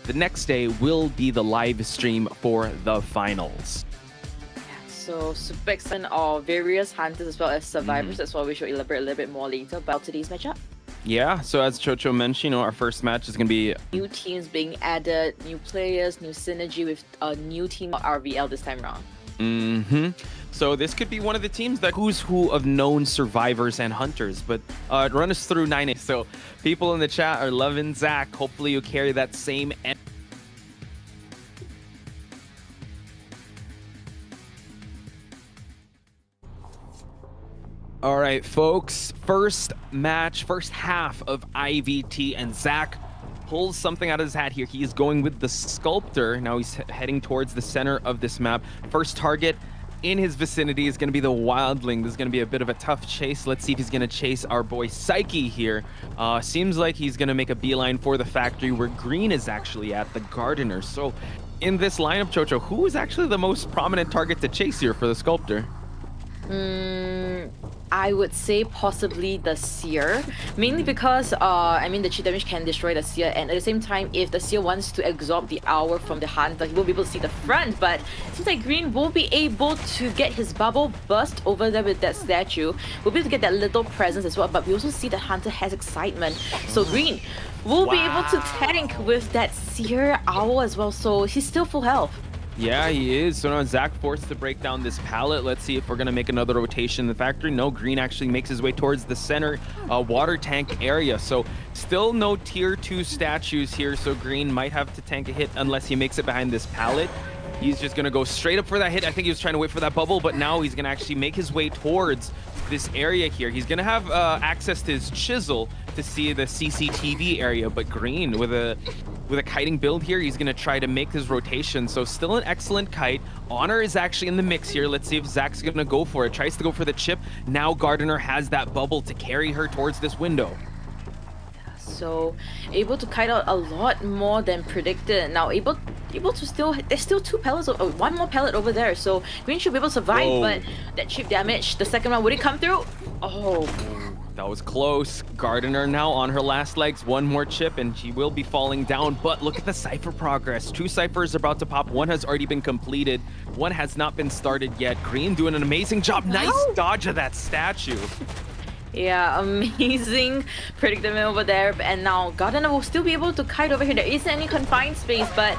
the next day will be the live stream for the finals. So super excited of various hunters as well as survivors. That's why we should elaborate a little bit more later about today's matchup. Yeah, so as Chocho mentioned, our first match is going to be new teams being added, new players, new synergy with a new team of RVL this time around. So this could be one of the teams that who's who of known survivors and hunters. But run us through 9A. So people in the chat are loving Zach. Hopefully you carry that same All right, folks, first half of IVT, and Zach pulls something out of his hat here. He is going with the Sculptor. Now he's heading towards the center of this map. First target in his vicinity is going to be the Wildling. This is going to be a bit of a tough chase. Let's see if he's going to chase our boy Psyche here. Seems like he's going to make a beeline for the factory where Green is actually at, the Gardener. So in this lineup, Chocho, who is actually the most prominent target to chase here for the Sculptor? I would say possibly the Seer, mainly because I mean the chip damage can destroy the Seer, and at the same time, if the Seer wants to absorb the Hour from the Hunter, he won't be able to see the front. But it seems like Green will be able to get his bubble burst over there with that statue. We'll be able to get that little presence as well. But we also see that Hunter has excitement, so Green will be able to tank with that Seer Owl as well. So he's still full health. Yeah, he is. So now Zach forced to break down this pallet. Let's see if we're going to make another rotation in the factory. No, Green actually makes his way towards the center water tank area. So still no tier 2 statues here. So Green might have to tank a hit unless he makes it behind this pallet. He's just going to go straight up for that hit. I think he was trying to wait for that bubble, but now he's going to actually make his way towards this area here. He's going to have access to his chisel to see the CCTV area, but Green with a kiting build here, he's going to try to make his rotation. So still an excellent kite. Honor is actually in the mix here. Let's see if Zach's going to go for it. Tries to go for the chip. Now Gardener has that bubble to carry her towards this window. So able to kite out a lot more than predicted. Now able to still, there's still 2 pellets, one more pellet over there. So Green should be able to survive, but that chip damage, the second one, would it come through? Oh. That was close. Gardener now on her last legs. One more chip and she will be falling down. But look at the Cypher progress. 2 Cyphers are about to pop. One has already been completed. One has not been started yet. Green doing an amazing job. Nice dodge of that statue. Yeah, amazing predicament over there. And now Gardener will still be able to kite over here. There isn't any confined space, but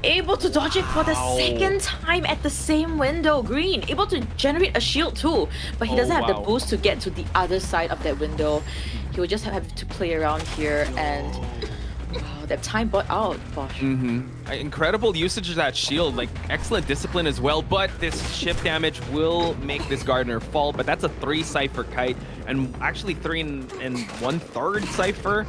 able to dodge it for the second time at the same window. Green able to generate a shield too, but he doesn't have the boost to get to the other side of that window. He will just have to play around here, and wow, that time bought out. Gosh. Incredible usage of that shield, like excellent discipline as well, but this chip damage will make this Gardener fall. But that's a 3 Cypher kite, and actually 3 and 1/3 Cypher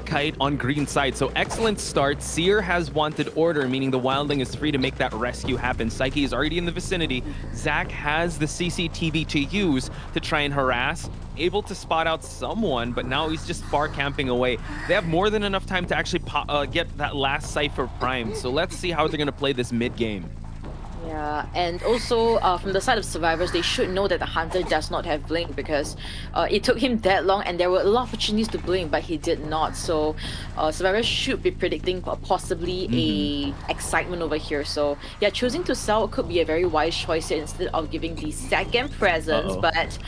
kite on Green side. So excellent start. Seer has wanted order, meaning the Wildling is free to make that rescue happen. Psyche is already in the vicinity. Zach has the CCTV to use to try and harass. Able to spot out someone, but now he's just far camping away. They have more than enough time to actually get that last Cypher primed. So let's see how they're going to play this mid-game. Yeah, and also from the side of survivors, they should know that the Hunter does not have blink, because it took him that long and there were a lot of opportunities to blink, but he did not. So survivors should be predicting possibly a excitement over here. So yeah, choosing to sell could be a very wise choice here instead of giving the second presence. But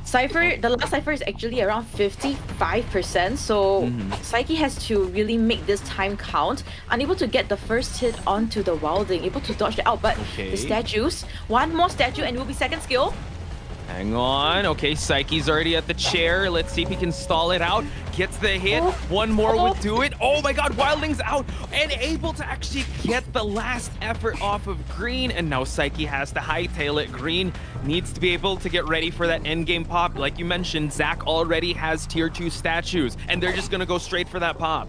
Cypher, the last Cypher is actually around 55%, so Psyche has to really make this time count. Unable to get the first hit onto the Wilding, able to dodge it out, but the statues, one more statue and it will be second skill. Hang on. Okay, Psyche's already at the chair. Let's see if he can stall it out. Gets the hit. One more would do it. Oh my god, Wildling's out and able to actually get the last effort off of Green. And now Psyche has to hightail it. Green needs to be able to get ready for that endgame pop. Like you mentioned, Zach already has tier 2 statues and they're just gonna go straight for that pop.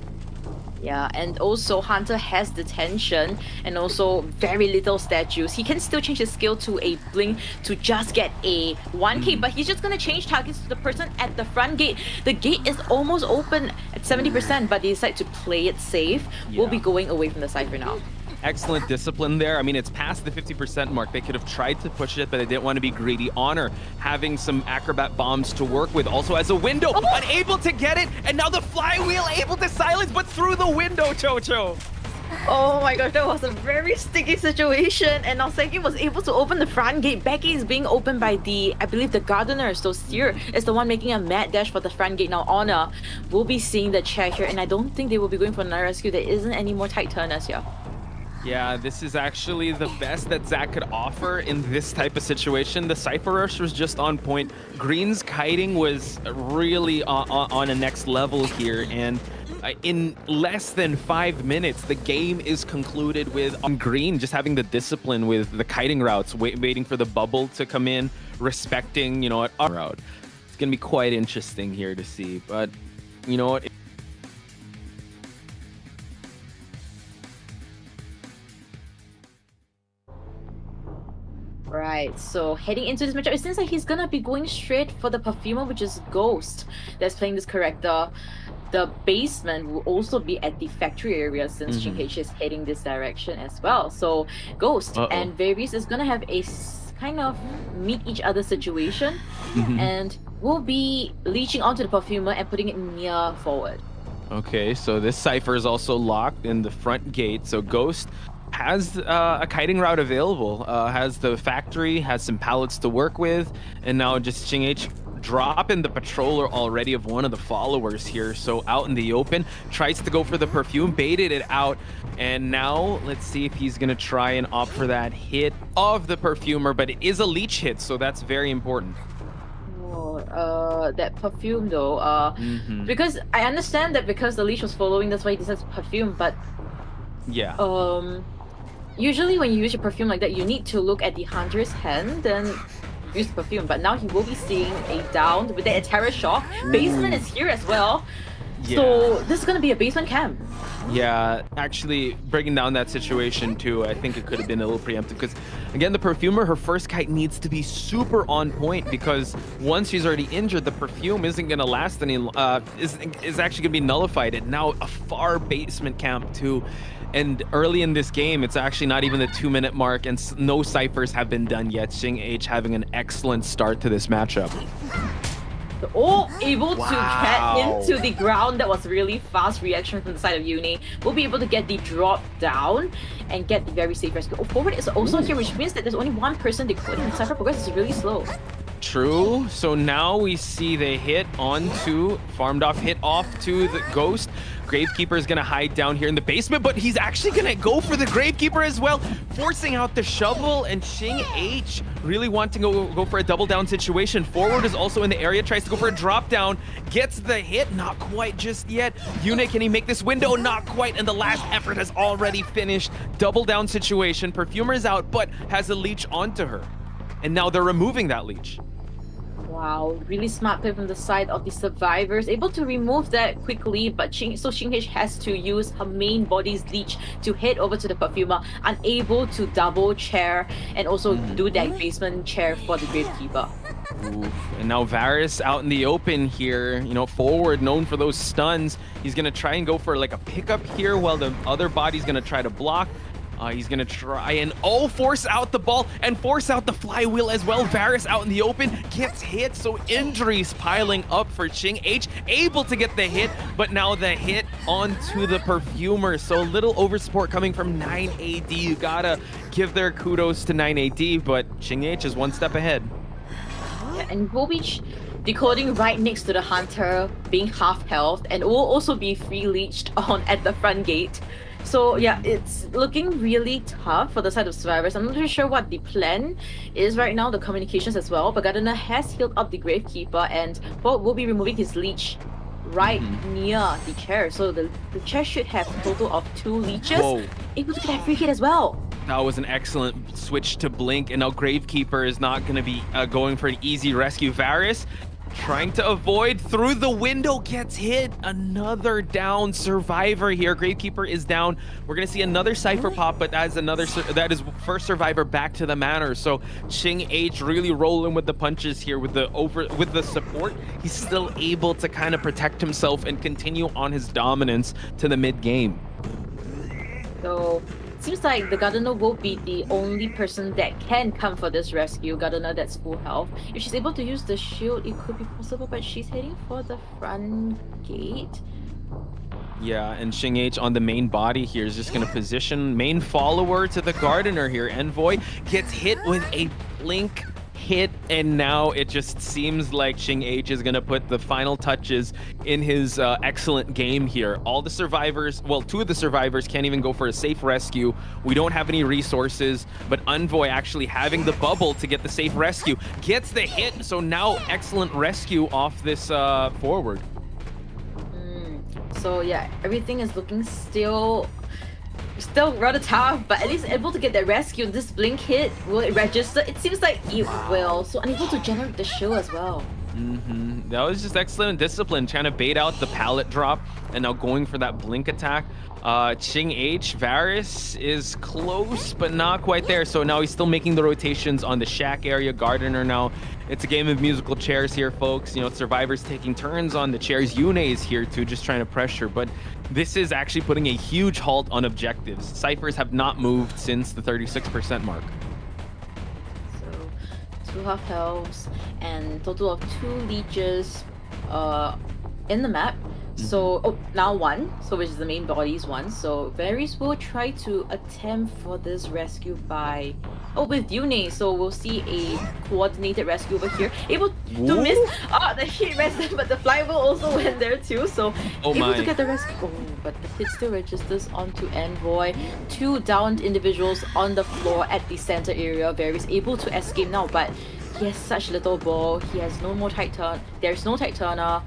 Yeah, and also Hunter has detention and also very little statues. He can still change his skill to a blink to just get a 1k, but he's just gonna change targets to the person at the front gate. The gate is almost open at 70%, but they decide to play it safe. We'll be going away from the Cypher now. Excellent discipline there. I mean, it's past the 50% mark. They could have tried to push it, but they didn't want to be greedy. Honor having some acrobat bombs to work with. Also as a window, unable to get it. And now the flywheel able to silence, but through the window, Chocho. Oh my gosh, that was a very sticky situation. And now Seki was able to open the front gate. Becky is being opened by I believe the gardener. So Seer is the one making a mad dash for the front gate. Now Honor will be seeing the chair here, and I don't think they will be going for another rescue. There isn't any more tight turners here. Yeah, this is actually the best that Zach could offer in this type of situation. The Cypher Rush was just on point. Green's kiting was really on a next level here, and in less than 5 minutes, the game is concluded with Green just having the discipline with the kiting routes, waiting for the bubble to come in, respecting, you know, our route. It's going to be quite interesting here to see, but you know what? Right, so heading into this matchup, it seems like he's gonna be going straight for the Perfumer, which is Ghost that's playing this character. The basement will also be at the factory area since Ching-H is heading this direction as well. So Ghost and Varys is gonna have a kind of meet each other situation, and will be leeching onto the Perfumer and putting it near forward. Okay, so this Cypher is also locked in the front gate, so Ghost has a kiting route available, has the factory, has some pallets to work with, and now just Ching-H dropping the patroller already of one of the followers here. So out in the open, tries to go for the perfume, baited it out, and now let's see if he's gonna try and opt for that hit of the perfumer, but it is a leech hit, so that's very important. That perfume though, because I understand that because the leech was following, that's why he decides perfume, but yeah, usually when you use your perfume like that, you need to look at the hunter's hand, then use the perfume. But now he will be seeing a down with that terror shock. Basement is here as well. Yeah. So this is gonna be a basement camp. Yeah, actually breaking down that situation too, I think it could have been a little preemptive because again, the perfumer, her first kite needs to be super on point because once she's already injured, the perfume isn't gonna last any, is actually gonna be nullified. And now a far basement camp too. And early in this game, it's actually not even the 2-minute mark and no ciphers have been done yet. Ching-H having an excellent start to this matchup. All able to get into the ground. That was really fast reaction from the side of Uni. We'll be able to get the drop down and get the very safe rescue. Forward is also here, which means that there's only one person decoding, and Cypher progress is really slow. True. So now we see the hit onto, farmed off, hit off to the Ghost. Gravekeeper is going to hide down here in the basement, but he's actually going to go for the Gravekeeper as well, forcing out the shovel, and Ching-H really wanting to go for a double down situation. Forward is also in the area, tries to go for a drop down, gets the hit, not quite just yet. Unit, can he make this window? Not quite, and the last effort has already finished. Double down situation. Perfumer is out, but has a leech onto her. And now they're removing that leech. Wow, really smart play from the side of the survivors. Able to remove that quickly, but Ching-H has to use her main body's leech to head over to the perfumer, unable to double chair and also do that basement chair for the Gravekeeper. Oof. And now Varys out in the open here, you know, forward, known for those stuns. He's gonna try and go for like a pickup here while the other body's gonna try to block. He's gonna try and force out the ball and force out the flywheel as well. Varys out in the open gets hit, so injuries piling up for Ching-H, able to get the hit, but now the hit onto the perfumer. So a little oversupport coming from 9AD. You gotta give their kudos to 9AD, but Ching-H is one step ahead. Yeah, and Bobich decoding right next to the hunter, being half health, and will also be free leeched on at the front gate. So yeah, it's looking really tough for the side of survivors. I'm not really sure what the plan is right now, the communications as well, but Gardener has healed up the Gravekeeper and will be removing his leech right near the chair. So the chair should have a total of 2 leeches. Able to get that free hit as well. That was an excellent switch to Blink, and now Gravekeeper is not going to be going for an easy rescue. Varys trying to avoid through the window, gets hit. Another down survivor here. Gravekeeper is down. We're gonna see another Cypher pop, but that is first survivor back to the manor. So Ching-H really rolling with the punches here with the support. He's still able to kind of protect himself and continue on his dominance to the mid game. So seems like the Gardener will be the only person that can come for this rescue. Gardener that's full health. If she's able to use the shield, it could be possible, but she's heading for the front gate. Yeah, and Xing H on the main body here is just going to position main follower to the Gardener here. Envoy gets hit with a blink hit, and now it just seems like Xing H is going to put the final touches in his excellent game here. All the survivors, well, two of the survivors can't even go for a safe rescue. We don't have any resources, but Envoy actually having the bubble to get the safe rescue gets the hit, so now excellent rescue off this forward. So yeah, everything is looking still rather tough, but at least able to get that rescue. This blink hit, will it register? It seems like it will. So unable to generate the shield as well. That was just excellent discipline, trying to bait out the pallet drop and now going for that blink attack. Xing H, Varus is close, but not quite there. So now he's still making the rotations on the shack area. Gardener now. It's a game of musical chairs here, folks. You know, survivors taking turns on the chairs. Yune is here too, just trying to pressure. But this is actually putting a huge halt on objectives. Ciphers have not moved since the 36% mark. So 2 half healths and total of 2 leeches in the map. So now 1, so which is the main body's 1. So Varys will try to attempt for this rescue by with Yune. So we'll see a coordinated rescue over here. Able to miss the hit rested, but the flywheel also went there too. So able to get the rescue. But the hit still registers onto Envoy. 2 downed individuals on the floor at the center area. Varys able to escape now, but he has such little ball. He has no more tight turn. There's no tight turner.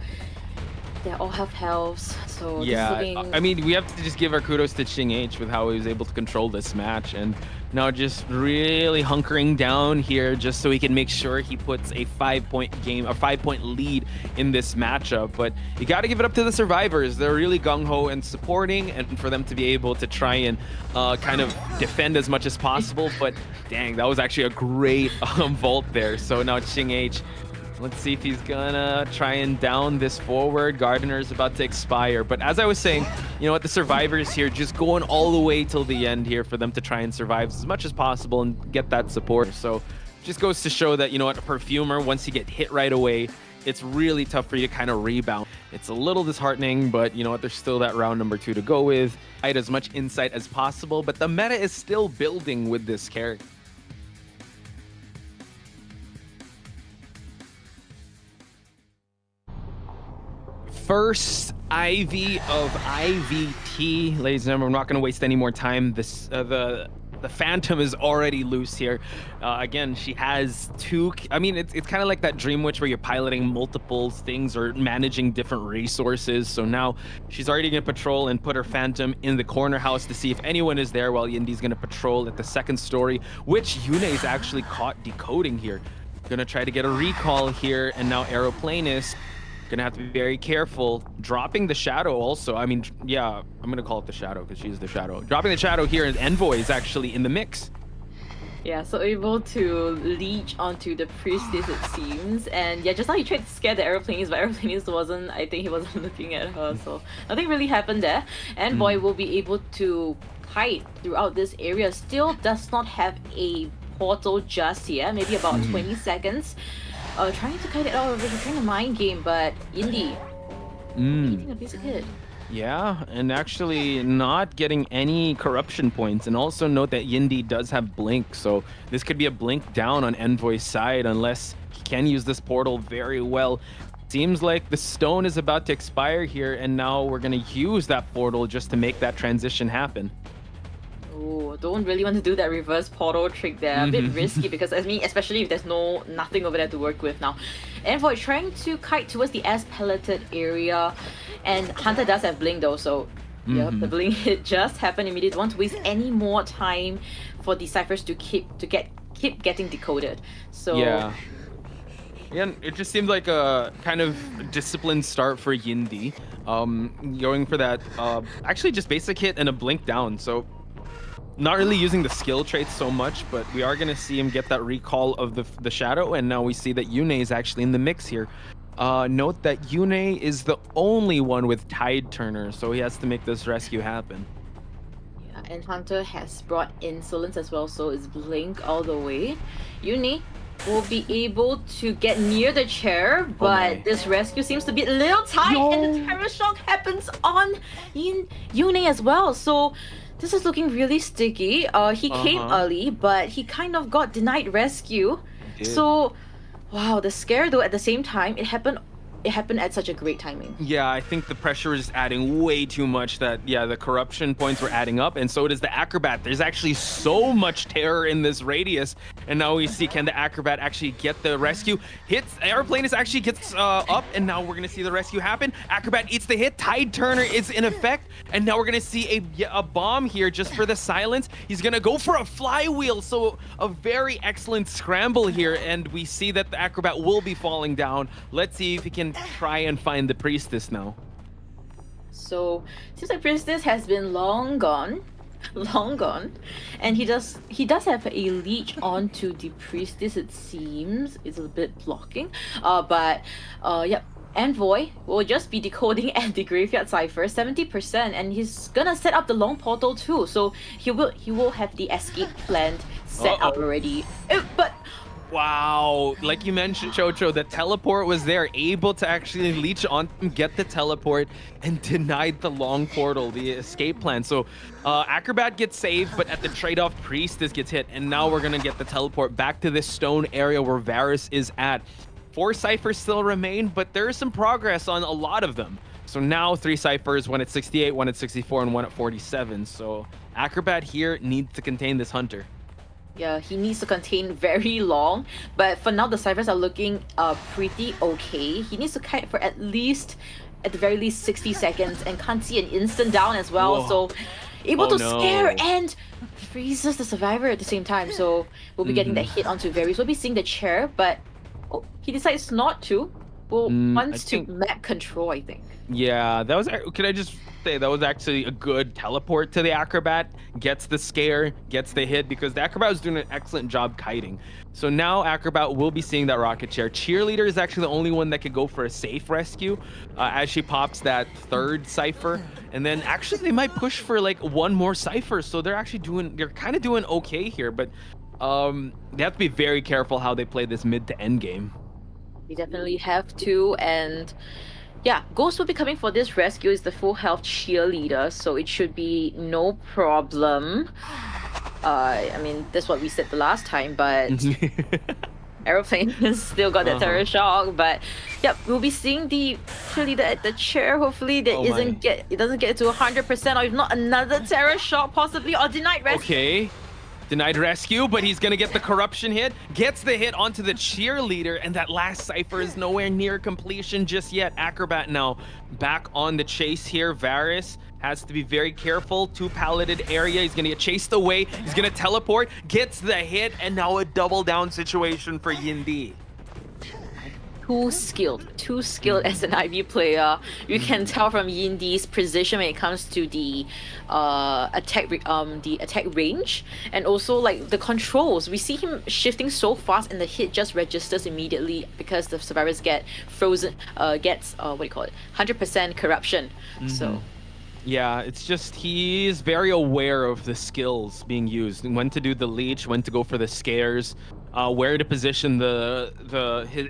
They all have health, so yeah, looking... I mean, we have to just give our kudos to Xing H with how he was able to control this match, and now just really hunkering down here just so he can make sure he puts a 5-point lead in this matchup. But you got to give it up to the survivors. They're really gung-ho and supporting, and for them to be able to try and kind of defend as much as possible. But dang, that was actually a great vault there. So now Xing H, let's see if he's gonna try and down this forward. Gardener's about to expire. But as I was saying, you know what, the survivors here just going all the way till the end here for them to try and survive as much as possible and get that support. So just goes to show that, you know what, a perfumer, once you get hit right away, it's really tough for you to kind of rebound. It's a little disheartening, but you know what, there's still that round number 2 to go with. I had as much insight as possible, but the meta is still building with this character. First IV of IVT, ladies and gentlemen. We're not going to waste any more time. This the Phantom is already loose here. Again, she has 2. I mean, it's kind of like that Dream Witch where you're piloting multiple things or managing different resources. So now she's already going to patrol and put her Phantom in the corner house to see if anyone is there, while Yindi's going to patrol at the 2nd story, which Yune is actually caught decoding here. Going to try to get a recall here, and now Aeroplanist gonna have to be very careful. Dropping the shadow also. I mean, yeah, I'm gonna call it the shadow because she's the shadow. Dropping the shadow here, and Envoy is actually in the mix. Yeah, so able to leech onto the priestess, it seems. And yeah, just now he tried to scare the Aeroplanist, but Aeroplanist wasn't, I think he wasn't looking at her, so nothing really happened there. Envoy will be able to hide throughout this area. Still does not have a portal just yet, maybe about 20 seconds. Trying to cut it out of it, trying to mind game, but Yindi eating a basic hit. Yeah, and actually not getting any corruption points. And also note that Yindi does have blink, so this could be a blink down on Envoy's side unless he can use this portal very well. Seems like the stone is about to expire here, and now we're gonna use that portal just to make that transition happen. Oh, don't really want to do that reverse portal trick there. A bit risky because, I mean, especially if there's nothing over there to work with now. Envoy trying to kite towards the S-pelleted area, and Hunter does have blink though, so yep, the blink hit just happened immediately. Don't want to waste any more time for the ciphers to keep getting decoded. So yeah, it just seemed like a kind of disciplined start for Yindi. Going for that actually just basic hit and a blink down. So not really using the skill traits so much, but we are going to see him get that recall of the shadow, and now we see that Yune is actually in the mix here. Note that Yune is the only one with Tide Turner, so he has to make this rescue happen. Yeah, and Hunter has brought Insolence as well, so it's blink all the way. Yune will be able to get near the chair, but my. this rescue seems to be a little tight, and the terror shock happens on Yune as well. So this is looking really sticky. He came early, but he kind of got denied rescue. Did. So, wow, the scare though at the same time, it happened at such a great timing. Yeah, I think the pressure is adding way too much that, yeah, the corruption points were adding up, and so does the Acrobat. There's actually so much terror in this radius, and now we see, can the Acrobat actually get the rescue? Hits, Aeroplanist actually gets up, and now we're gonna see the rescue happen. Acrobat eats the hit, Tide Turner is in effect, and now we're gonna see a bomb here just for the silence. He's gonna go for a flywheel, so a very excellent scramble here, and we see that the Acrobat will be falling down. Let's see if he can try and find the Priestess now. So seems like Priestess has been long gone, and he does have a leech onto the Priestess. It seems it's a bit blocking, but yep. Envoy will just be decoding at the Graveyard Cipher 70%, and he's gonna set up the long portal too. So he will have the escape plan set up already. But wow, like you mentioned, Chocho, the teleport was there, able to actually leech on him, get the teleport, and denied the long portal, the escape plan. So Acrobat gets saved, but at the trade-off, Priestess gets hit, and now we're gonna get the teleport back to this stone area where Varus is at. 4 ciphers still remain, but there is some progress on a lot of them. So now 3 ciphers, 1 at 68, 1 at 64, and 1 at 47. So Acrobat here needs to contain this Hunter. yeah, he needs to contain very long, but for now the ciphers are looking pretty okay. He needs to kite for at the very least 60 seconds, and can't see an instant down as well. Whoa. So able to scare and freezes the survivor at the same time. So we'll be getting that hit onto Varys. We'll be seeing the chair, but he decides not to. Well, wants to map control, I think. Yeah, that was. Could I just say that was actually a good teleport to the Acrobat? Gets the scare, gets the hit, because the Acrobat was doing an excellent job kiting. So now Acrobat will be seeing that rocket chair. Cheerleader is actually the only one that could go for a safe rescue as she pops that 3rd cipher. And then actually they might push for like 1 more cipher. So they're actually kind of doing okay here. But they have to be very careful how they play this mid to end game. We definitely have to, and yeah, Ghost will be coming for this rescue. Is the full health cheerleader, so it should be no problem. I mean, that's what we said the last time, but Aeroplane has still got that terror shock. But yep, we'll be seeing the cheerleader at the chair. Hopefully that it doesn't get to 100%, or if not, another terror shock possibly, or denied rescue. Okay. Denied rescue, but he's gonna get the corruption hit, gets the hit onto the cheerleader, and that last cipher is nowhere near completion just yet. Acrobat now back on the chase here. Varus has to be very careful. 2 palleted area. He's gonna get chased away. He's gonna teleport, gets the hit, and now a double down situation for Yindi. Too skilled as an IV player. You can tell from Yindi's precision when it comes to the attack range, and also like the controls. We see him shifting so fast, and the hit just registers immediately because the survivors get frozen. Gets what do you call it? 100% corruption. So. Yeah, it's just he's very aware of the skills being used, when to do the leech, when to go for the scares, where to position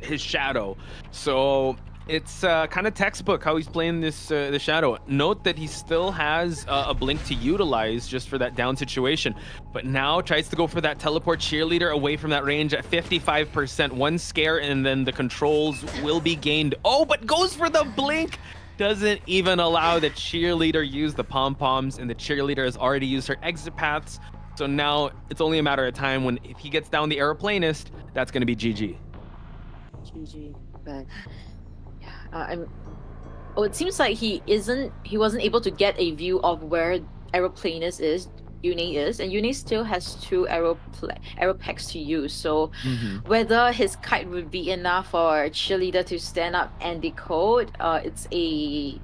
his shadow. So it's kind of textbook how he's playing this the shadow. Note that he still has a blink to utilize just for that down situation, but now tries to go for that teleport cheerleader away from that range at 55%. 1 scare and then the controls will be gained. Oh, but goes for the blink. Doesn't even allow the cheerleader use the pom-poms, and the cheerleader has already used her exit paths. So now it's only a matter of time when, if he gets down the Aeroplanist, that's going to be GG. GG, but yeah, it seems like he wasn't able to get a view of where Aeroplanist is. Yune is, and Yune still has 2 arrow packs to use. So whether his kite would be enough for cheerleader to stand up and decode, it's a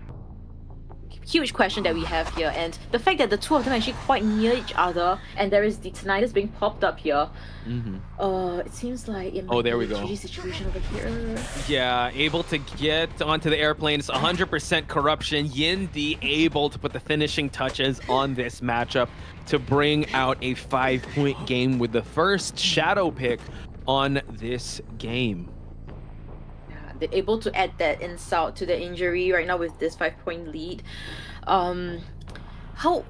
huge question that we have here. And the fact that the 2 of them are actually quite near each other, and there is the tinnitus being popped up here. It seems like it might there we be a go. GG situation over here. Yeah, able to get onto the airplane. It's 100% corruption. Yindi able to put the finishing touches on this matchup to bring out a 5-point game with the first shadow pick on this game. Yeah, they're able to add that insult to the injury right now with this 5-point lead. How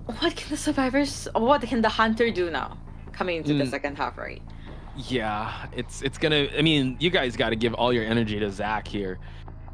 what can the survivors or what can the hunter do now coming into the second half, right? Yeah, it's gonna, I mean, you guys got to give all your energy to Zach here.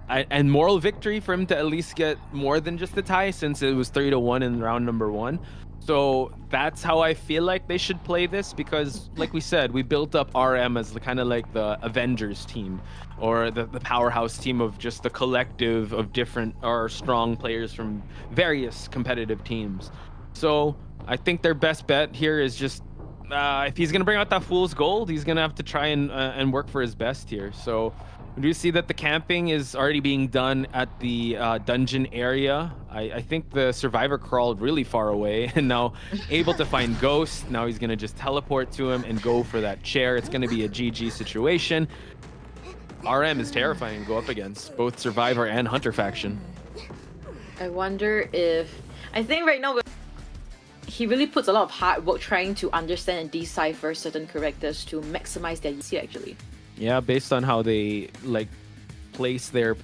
And moral victory for him to at least get more than just the tie, since it was 3-1 in round number 1. So that's how I feel like they should play this, because like we said, we built up RM as the kind of like the Avengers team, or the powerhouse team of just the collective of different or strong players from various competitive teams. So I think their best bet here is just if he's gonna bring out that fool's gold, he's gonna have to try and work for his best here. So we do see that the camping is already being done at the dungeon area. I think the survivor crawled really far away and now able to find Ghost. Now he's gonna just teleport to him and go for that chair. It's gonna be a GG situation. RM is terrifying to go up against, both survivor and hunter faction. I wonder if I think right now he really puts a lot of hard work trying to understand and decipher certain characters to maximize their use actually. Yeah, based on how they like place their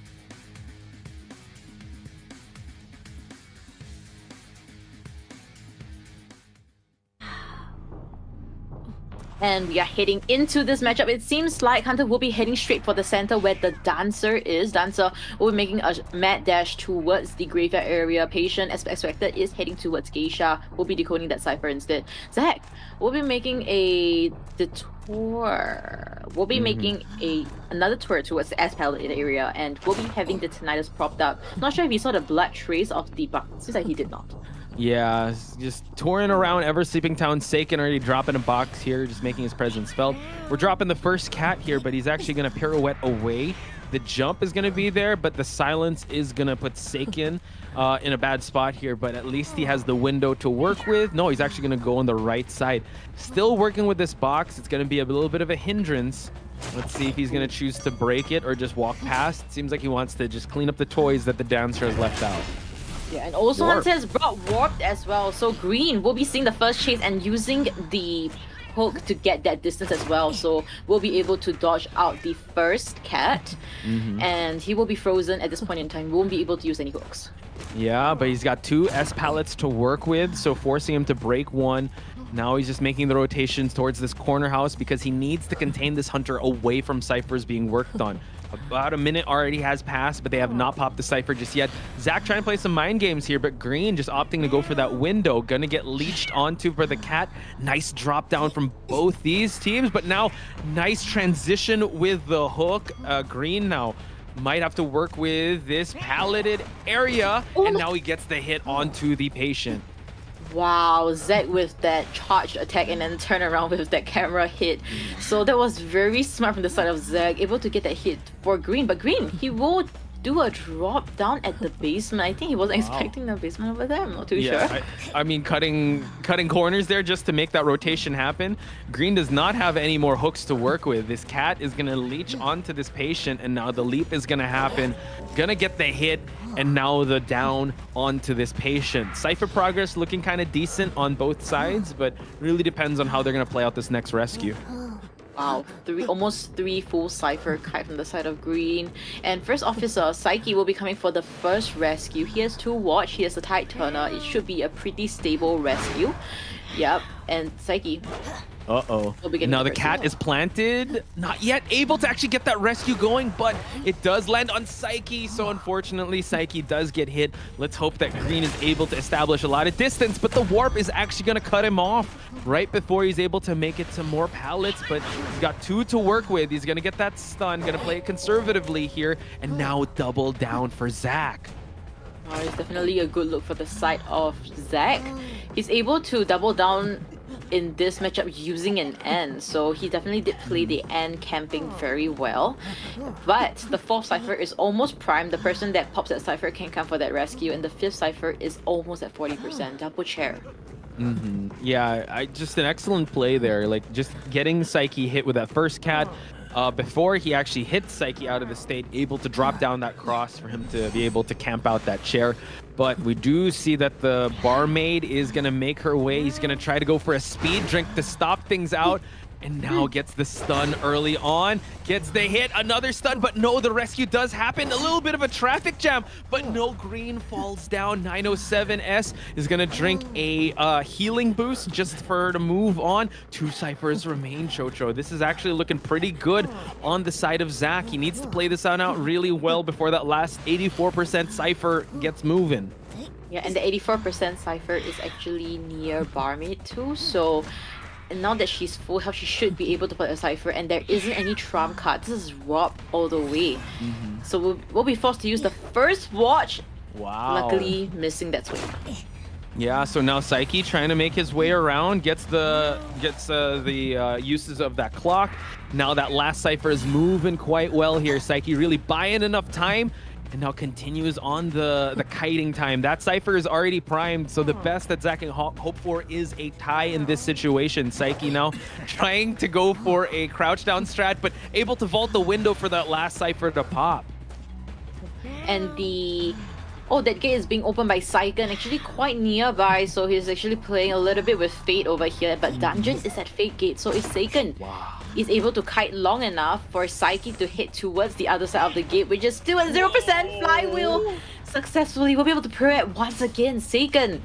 And we are heading into this matchup. It seems like Hunter will be heading straight for the center where the Dancer is. Dancer will be making a mad dash towards the graveyard area. Patient, as expected, is heading towards Geisha. We'll be decoding that cipher instead. Zach will be making a detour. We'll be making another tour towards the S palette area, and we'll be having the Tinnitus propped up. Not sure if he saw the black trace of the bug. Seems like he did not. Yeah, just touring around Ever Sleeping Town. Seiken already dropping a box here, just making his presence felt. We're dropping the first cat here, but he's actually going to pirouette away. The jump is going to be there, but the silence is going to put Seiken in a bad spot here, but at least he has the window to work with. No, he's actually going to go on the right side. Still working with this box. It's going to be a little bit of a hindrance. Let's see if he's going to choose to break it or just walk past. Seems like he wants to just clean up the toys that the Dancer has left out. Yeah, and also Hunter has brought Warped as well, so Green will be seeing the first chase and using the hook to get that distance as well, so we'll be able to dodge out the first cat, and he will be frozen at this point in time. We won't be able to use any hooks. Yeah, but he's got 2 S pallets to work with, so forcing him to break one. Now he's just making the rotations towards this corner house because he needs to contain this Hunter away from ciphers being worked on. About a minute already has passed, but they have not popped the cipher just yet. Zach trying to play some mind games here, but Green just opting to go for that window. Gonna get leeched onto for the cat. Nice drop down from both these teams, but now nice transition with the hook. Green now might have to work with this palleted area, and now he gets the hit onto the patient. Wow, Zach with that charged attack and then turn around with that camera hit. So that was very smart from the side of Zach, able to get that hit for Green. But Green, he will do a drop down at the basement. I think he wasn't expecting the basement over there. I'm not too sure. I mean, cutting corners there just to make that rotation happen. Green does not have any more hooks to work with. This cat is going to leech onto this patient, and now the leap is going to happen. Gonna get the hit, and now the down onto this patient. Cypher progress looking kind of decent on both sides, but really depends on how they're going to play out this next rescue. Wow, almost 3 full Cypher kite from the side of Green. And first officer, Psyche, will be coming for the first rescue. He has 2 watch, he has a Tide Turner. It should be a pretty stable rescue. Yep, and Psyche. Now the cat is planted. Not yet able to actually get that rescue going, but it does land on Psyche. So unfortunately, Psyche does get hit. Let's hope that Green is able to establish a lot of distance, but the warp is actually going to cut him off right before he's able to make it to more pallets, but he's got 2 to work with. He's going to get that stun, going to play it conservatively here, and now double down for Zach. It's definitely a good look for the side of Zach. He's able to double down in this matchup using an N, so he definitely did play the N camping very well. But the 4th Cypher is almost primed. The person that pops that Cypher can come for that rescue, and the 5th Cypher is almost at 40%. Double chair. Yeah, just an excellent play there. Like, just getting Psyche hit with that first cat before he actually hit Psyche out of the state, able to drop down that cross for him to be able to camp out that chair. But we do see that the barmaid is going to make her way. He's going to try to go for a speed drink to stop things out. and now gets the stun early on, gets the hit, another stun, but no, the rescue does happen. A little bit of a traffic jam, but no, green falls down. 907S is gonna drink a healing boost just for her to move on. 2 ciphers remain, Chocho. This is actually looking pretty good on the side of Zach. He needs to play this out really well before that last 84% cipher gets moving. Yeah, and the 84% cipher is actually near Barmaid too, so and now that she's full health, she should be able to put a cipher, and there isn't any trump card. This is Rob all the way. So we'll be forced to use the first watch. Wow. Luckily, missing that swing. Yeah, so now Psyche trying to make his way around, gets the uses of that clock. Now that last cipher is moving quite well here. Psyche really buying enough time, and now continues on the kiting time. That cipher is already primed, so the best that Zach can hope for is a tie in this situation. Psyche now trying to go for a crouch down strat, but able to vault the window for that last cipher to pop. And that gate is being opened by Saiken, actually quite nearby, so he's actually playing a little bit with Fate over here, but Dungeon is at Fate gate, so if Saiken is able to kite long enough for Psyche to hit towards the other side of the gate, which is still at 0%, Flywheel successfully will be able to pirouette once again. Saiken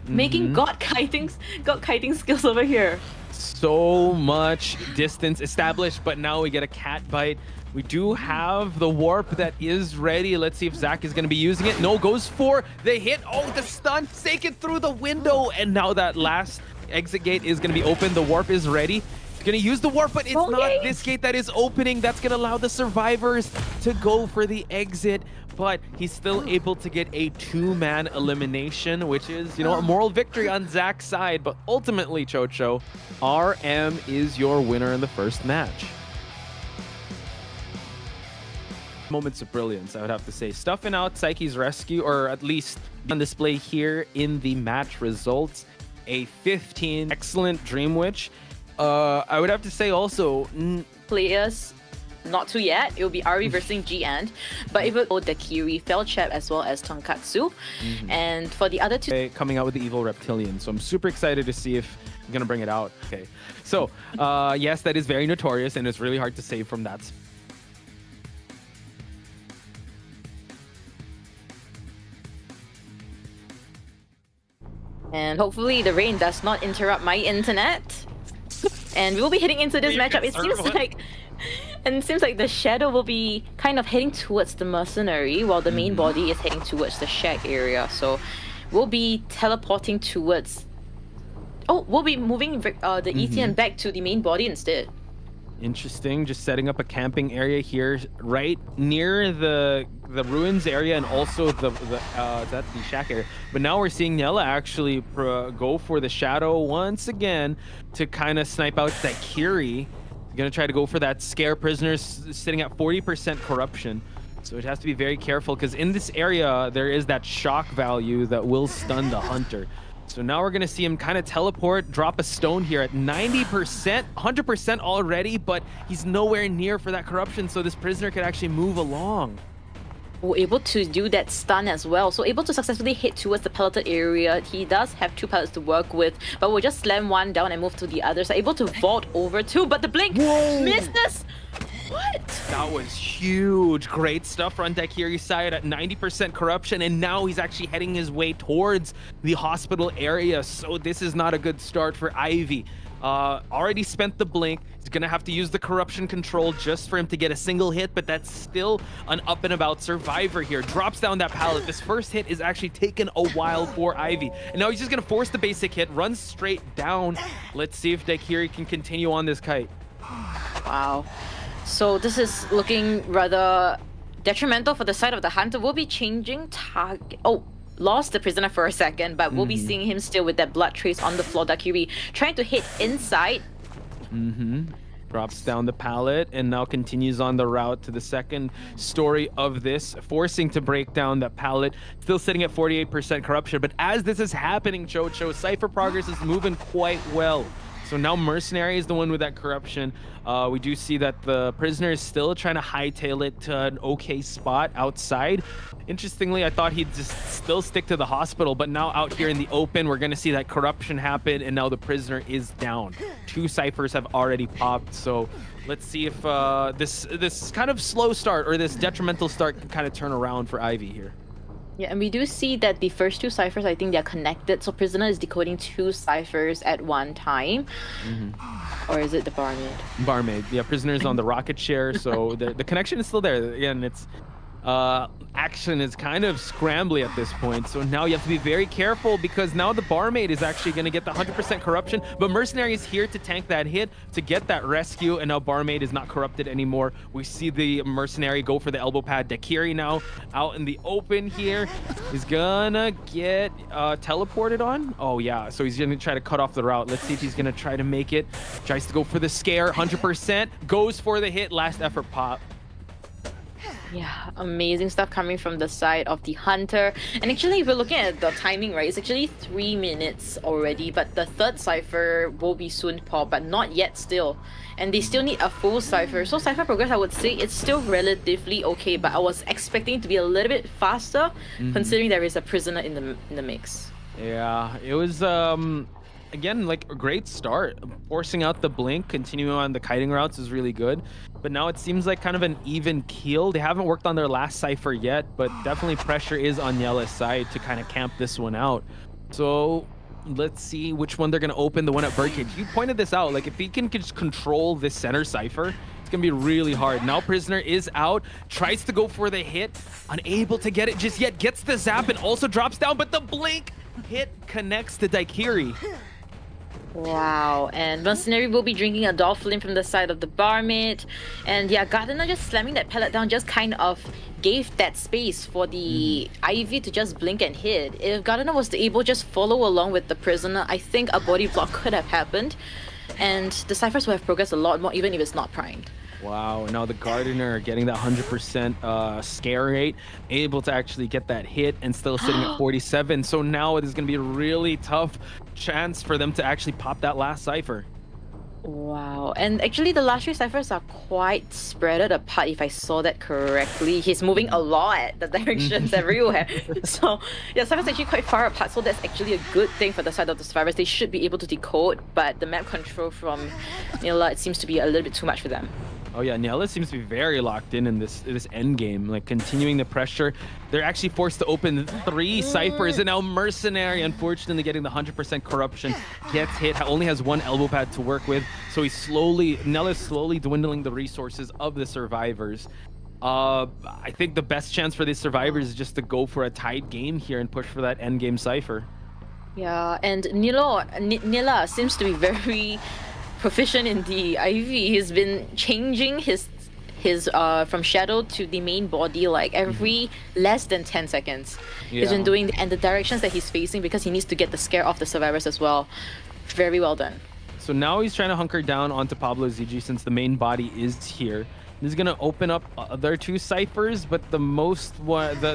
making god kiting skills over here. So much distance established, but now we get a cat bite. We do have the warp that is ready. Let's see if Zach is going to be using it. No, goes for the hit. Oh, the stun. Saiken through the window. And now that last exit gate is going to be open. The warp is ready. He's going to use the warp, but it's not this gate that is opening. That's going to allow the survivors to go for the exit. But he's still able to get a 2-man elimination, which is, you know, a moral victory on Zach's side. But ultimately, Chocho, RM is your winner in the first match. Moments of brilliance, I would have to say. Stuffing out Psyche's rescue, or at least on display here in the match results. A 15. Excellent Dream Witch. I would have to say also... Players, not too yet. It will be Ari versus G-End. But it will go Dakiri, Felchap, as well as Tonkatsu. And for the other two... Coming out with the Evil Reptilian. So I'm super excited to see if I'm going to bring it out. Okay. So, yes, that is very notorious, and it's really hard to save from that. And hopefully the rain does not interrupt my internet. And we'll be heading into this matchup. It seems like the shadow will be kind of heading towards the mercenary, while the main body is heading towards the shack area. So we'll be teleporting towards... Oh, we'll be moving the ETN back to the main body instead. Interesting. Just setting up a camping area here, right near the ruins area, and also the shack area. But now we're seeing Nella actually go for the shadow once again to kind of snipe out that Kiri. Gonna try to go for that scare prisoner sitting at 40% corruption. So it has to be very careful, because in this area there is that shock value that will stun the hunter. So now we're going to see him kind of teleport, drop a stone here at 90%, 100% already, but he's nowhere near for that corruption, so this prisoner could actually move along. Oh, able to do that stun as well. So able to successfully hit towards the pelleted area. He does have 2 pellets to work with, but we'll just slam one down and move to the other. So able to vault over too, but the blink misses. What? That was huge. Great stuff on Dakiri's side at 90% corruption, and now he's actually heading his way towards the hospital area. So this is not a good start for Ivy. Already spent the blink. He's gonna have to use the corruption control just for him to get a single hit, but that's still an up and about survivor here. Drops down that pallet. This first hit is actually taken a while for Ivy, and now he's just gonna force the basic hit, runs straight down. Let's see if Dakiri can continue on this kite. Wow. So this is looking rather detrimental for the side of the hunter. We'll be changing target. Oh, lost the prisoner for a second, but we'll be seeing him still with that blood trace on the floor. Dakiri trying to hit inside. Drops down the pallet and now continues on the route to the second story of this, forcing to break down that pallet. Still sitting at 48% corruption, but as this is happening, Chocho, Cypher progress is moving quite well. So now Mercenary is the one with that corruption. We do see that the prisoner is still trying to hightail it to an okay spot outside. Interestingly, I thought he'd just still stick to the hospital, but now out here in the open, we're going to see that corruption happen, and now the prisoner is down. 2 ciphers have already popped, so let's see if this kind of slow start or this detrimental start can kind of turn around for Ivy here. Yeah, and we do see that the first 2 ciphers, I think they're connected. So prisoner is decoding 2 ciphers at one time. Or is it the barmaid? Barmaid. Yeah, prisoner's on the rocket share, so the connection is still there. Again, it's action is kind of scrambly at this point, so now you have to be very careful because now the barmaid is actually going to get the 100% corruption, but Mercenary is here to tank that hit to get that rescue, and now barmaid is not corrupted anymore. We see the Mercenary go for the elbow pad. Dakiri now out in the open here is gonna get teleported on. Oh yeah, so he's gonna try to cut off the route. Let's see if he's gonna try to make it. Tries to go for the scare. 100% goes for the hit. Last effort pop. Yeah, amazing stuff coming from the side of the Hunter. And actually, if we're looking at the timing, right, it's actually 3 minutes already, but the 3rd cipher will be soon popped, but not yet still. And they still need a full cipher. So cipher progress, I would say it's still relatively okay, but I was expecting it to be a little bit faster, considering there is a prisoner in the mix. Yeah, it was again, like a great start. Forcing out the blink, continuing on the kiting routes is really good. But now it seems like kind of an even keel. They haven't worked on their last cipher yet, but definitely pressure is on Yella's side to kind of camp this one out. So let's see which one they're going to open, the one at Birdcage. You pointed this out, like if he can just control this center cipher, it's going to be really hard. Now prisoner is out, tries to go for the hit, unable to get it just yet, gets the zap and also drops down, but the blink hit connects to Daikiri. Wow, and Mercenary will be drinking a Dolphin from the side of the barmaid. And yeah, Gardener just slamming that pellet down just kind of gave that space for the Ivy to just blink and hit. If Gardener was able to just follow along with the prisoner, I think a body block could have happened. And the ciphers will have progressed a lot more even if it's not primed. Wow, now the Gardener getting that 100% scare rate, able to actually get that hit and still sitting at 47. So now it is going to be a really tough chance for them to actually pop that last cipher. Wow, and actually the last 3 ciphers are quite spread apart if I saw that correctly. He's moving a lot the directions everywhere. So yeah, ciphers actually quite far apart, so that's actually a good thing for the side of the survivors. They should be able to decode, but the map control from Nila, it seems to be a little bit too much for them. Oh yeah, Niella seems to be very locked in this end game, like continuing the pressure. They're actually forced to open 3 ciphers, and now Mercenary, unfortunately getting the 100% corruption, gets hit, only has 1 elbow pad to work with. So Niella's slowly dwindling the resources of the survivors. I think the best chance for these survivors is just to go for a tied game here and push for that end game cipher. Yeah, and Nila seems to be very proficient in the IV. He's been changing his from shadow to the main body like every less than 10 seconds. He's been doing and the directions that he's facing because he needs to get the scare off the survivors as well. Very well done. So now he's trying to hunker down onto Pablo ZG since the main body is here. He's gonna open up other 2 ciphers, but the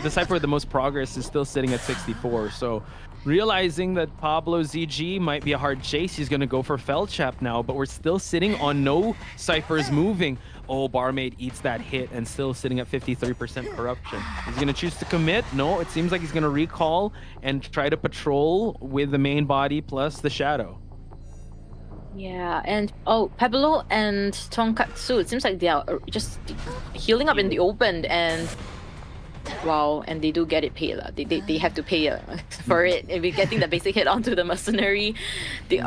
cipher with the most progress is still sitting at 64. So realizing that Pablo ZG might be a hard chase, he's gonna go for Feldchap now, but we're still sitting on no ciphers moving. Oh, barmaid eats that hit and still sitting at 53% corruption. He's gonna choose to commit. No, it seems like he's gonna recall and try to patrol with the main body plus the shadow. Yeah, and Pablo and Tonkatsu, it seems like they are just healing up in the open, and wow, and they do get it paid. They have to pay for it. If we're getting the basic hit onto the Mercenary, the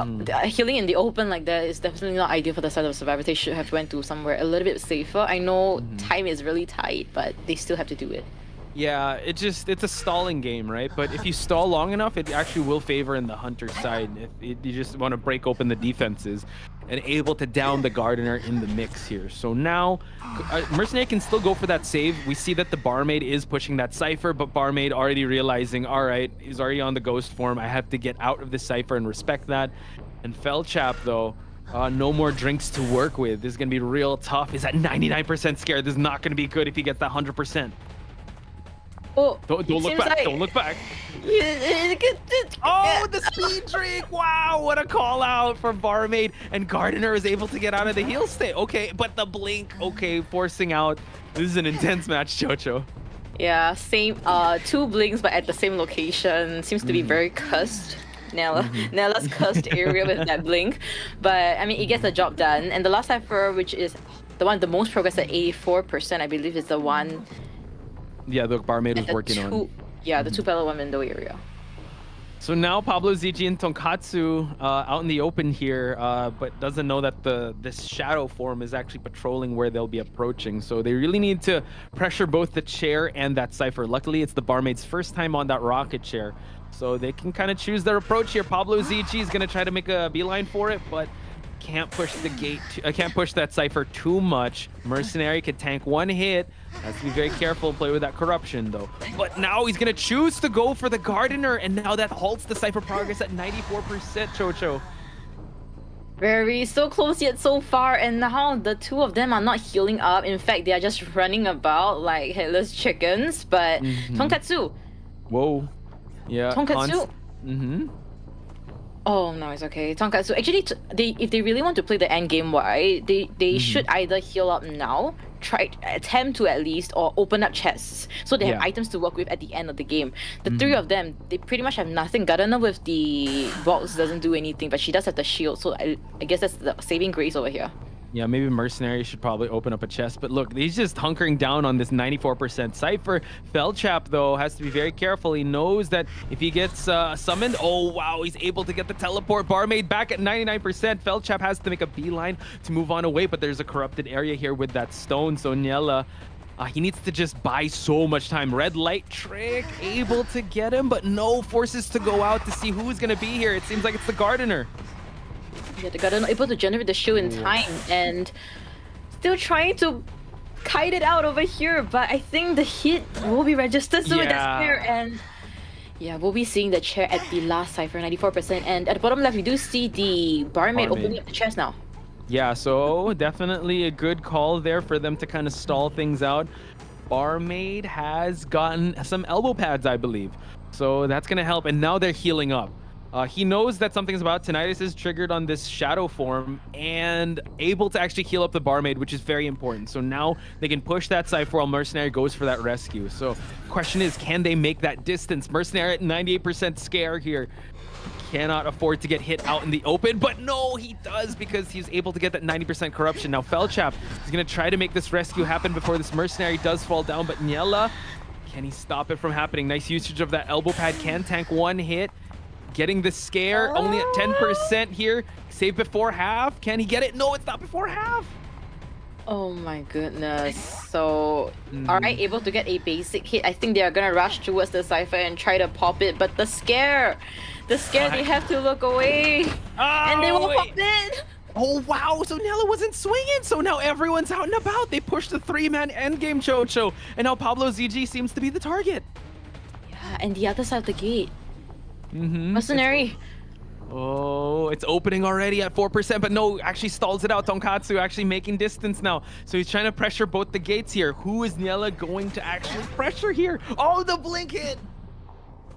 healing in the open like that is definitely not ideal for the side of survivors. They should have went to somewhere a little bit safer. I know time is really tight, but they still have to do it. Yeah, it's a stalling game, right? But if you stall long enough, it actually will favor in the Hunter's side. You just want to break open the defenses and able to down the Gardener in the mix here. So now, Mercenary can still go for that save. We see that the barmaid is pushing that cipher, but barmaid already realizing, all right, he's already on the ghost form. I have to get out of this cipher and respect that. And Feldchap, though, no more drinks to work with. This is going to be real tough. He's at 99% scared. This is not going to be good if he gets that 100%. Oh, Don't it look seems back. like Don't look back. Yeah. Oh, the speed drink! Wow, what a call out for Barmaid. And Gardener is able to get out of the heel stay. Okay, but the blink, okay, forcing out. This is an intense match, Chocho. Yeah, same. Two blinks, but at the same location. Seems to be very cursed. Nella's cursed area with that blink, but I mean it gets the job done. And the last cipher, which is the one the most progress at 84%, I believe, is the one. Yeah, the Barmaid was the working on. Yeah, the two pedal one window area. So now Pablo ZG and Tonkatsu out in the open here, but doesn't know that this shadow form is actually patrolling where they'll be approaching. So they really need to pressure both the chair and that cipher. Luckily, it's the Barmaid's first time on that rocket chair, so they can kind of choose their approach here. Pablo ZG is going to try to make a beeline for it, but can't push the gate. Can't push that cipher too much. Mercenary can tank one hit. Has to be very careful and play with that corruption though. But now he's gonna choose to go for the Gardener, and now that halts the cipher progress at 94%. Chocho. Very so close yet so far, and now the two of them are not healing up. In fact, they are just running about like headless chickens. But Tonkatsu. Whoa. Yeah. Tonkatsu. Oh no, it's okay. Tonkatsu. Actually, if they really want to play the end game, right, they should either heal up now, attempt to at least, or open up chests so they have items to work with at the end of the game. The three of them, they pretty much have nothing. Gardener with the box doesn't do anything, but she does have the shield, so I guess that's the saving grace over here. Yeah, maybe Mercenary should probably open up a chest. But look, he's just hunkering down on this 94% cipher. Felchap, though, has to be very careful. He knows that if he gets summoned, oh, wow, he's able to get the teleport. Barmaid back at 99%. Felchap has to make a beeline to move on away, but there's a corrupted area here with that stone. So Niela, he needs to just buy so much time. Red light trick, able to get him, but no, forces to go out to see who's going to be here. It seems like it's the Gardener. Yeah, the Gardener able to generate the shield in time, and still trying to kite it out over here, but I think the hit will be registered soon with that chair, and yeah, we'll be seeing the chair at the last cipher, 94%, and at the bottom left we do see the Barmaid opening up the chest now. Yeah, so definitely a good call there for them to kind of stall things out. Barmaid has gotten some elbow pads, I believe, so that's gonna help, and now they're healing up. He knows that something's about. Tinnitus is triggered on this shadow form and able to actually heal up the Barmaid, which is very important. So now they can push that cipher while Mercenary goes for that rescue. So question is, can they make that distance? Mercenary at 98% scare here. Cannot afford to get hit out in the open, but no, he does, because he's able to get that 90% corruption. Now Felchap is going to try to make this rescue happen before this Mercenary does fall down, but Niela, can he stop it from happening? Nice usage of that elbow pad, can tank one hit. Getting the scare, only at 10% here. Save before half. Can he get it? No, it's not before half. Oh my goodness. So, alright, able to get a basic hit. I think they are gonna rush towards the cipher and try to pop it, but the scare, they have to look away. And they will pop it. Oh wow, so Nella wasn't swinging, so now everyone's out and about. They pushed the three-man endgame, Chocho, and now Pablo ZG seems to be the target. Yeah, and the other side of the gate. Mercenary. It's opening already at 4%, but no, actually stalls it out. Tonkatsu actually making distance now. So he's trying to pressure both the gates here. Who is Niela going to actually pressure here? Oh, the blink hit!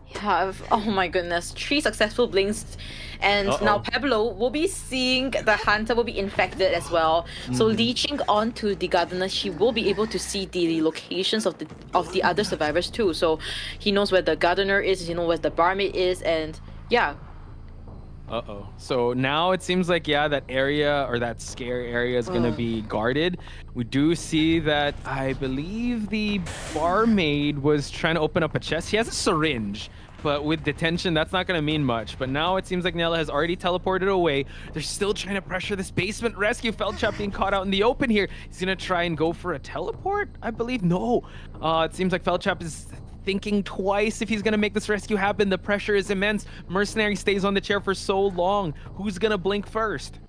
Yeah, oh my goodness. 3 successful blinks. And now Pablo will be seeing the Hunter will be infected as well. So leeching onto the Gardener, she will be able to see the locations of the other survivors too. So he knows where the Gardener is, he knows where the Barmaid is, and yeah. So now it seems like, yeah, that area, or that scare area, is going to be guarded. We do see that I believe the Barmaid was trying to open up a chest. He has a syringe, but with detention, that's not going to mean much. But now it seems like Nella has already teleported away. They're still trying to pressure this basement rescue. Felchap being caught out in the open here. He's going to try and go for a teleport, I believe. No. It seems like Felchap is thinking twice if he's going to make this rescue happen. The pressure is immense. Mercenary stays on the chair for so long. Who's going to blink first?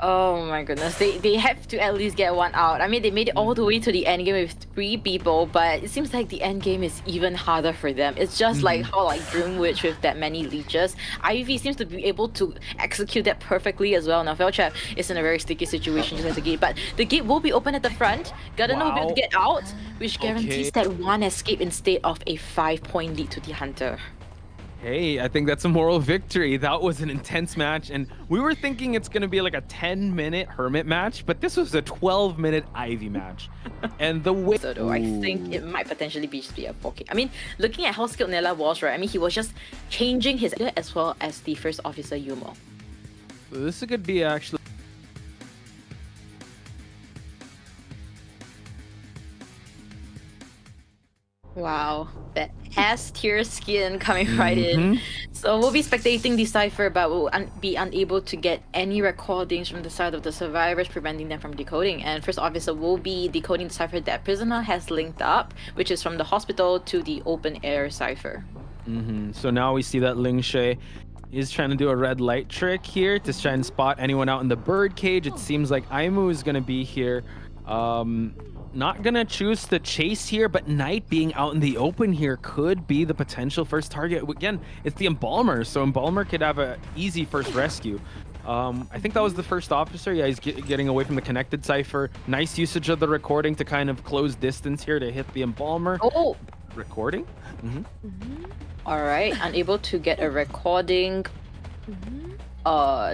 Oh my goodness, they have to at least get one out. I mean, they made it all the way to the end game with 3 people, but it seems like the end game is even harder for them. It's just like how like Dreamwitch with that many leeches. IVT seems to be able to execute that perfectly as well. Now Felchap is in a very sticky situation just at the gate, but the gate will be open at the front. Gardner will be able to get out, which guarantees that one escape instead of a 5-point lead to the Hunter. Hey, I think that's a moral victory. That was an intense match, and we were thinking it's going to be like a 10-minute Hermit match, but this was a 12-minute Ivy match. And the way... So though, I think it might potentially be a 4K. I mean, looking at how skilled Nella was, right? I mean, he was just changing his as well as the first officer Yumo. This could be actually... Wow, that S-tier skin coming right in. So we'll be spectating the Cypher, but we'll be unable to get any recordings from the side of the survivors, preventing them from decoding. And first officer will be decoding the Cypher that prisoner has linked up, which is from the hospital to the open air Cypher. So now we see that Ling Shui is trying to do a red light trick here to try and spot anyone out in the bird cage. It seems like Aimu is going to be here. Not gonna choose to chase here, but Knight being out in the open here could be the potential first target. Again, it's the Embalmer, so Embalmer could have an easy first rescue. I think that was the first officer. Yeah, he's getting away from the connected Cypher. Nice usage of the recording to kind of close distance here to hit the Embalmer. Oh! Recording? Alright, unable to get a recording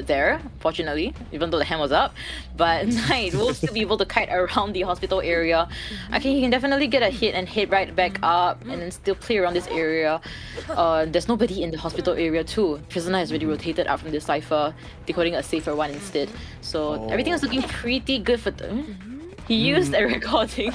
there, fortunately, even though the hand was up. But Knight will still be able to kite around the hospital area. Okay, he can definitely get a hit and hit right back up and then still play around this area. There's nobody in the hospital area too. Prisoner has already rotated out from the Cypher, decoding a safer one instead. So everything was looking pretty good for them. He used a recording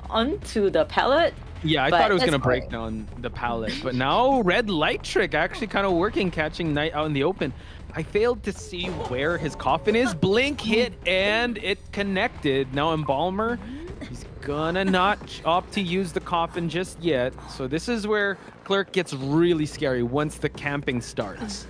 onto the pallet. Yeah, I thought it was going to break down the pallet, but now red light trick actually kind of working, catching Knight out in the open. I failed to see where his coffin is. Blink hit and it connected. Now Embalmer, he's gonna not opt to use the coffin just yet. So this is where Clerk gets really scary once the camping starts.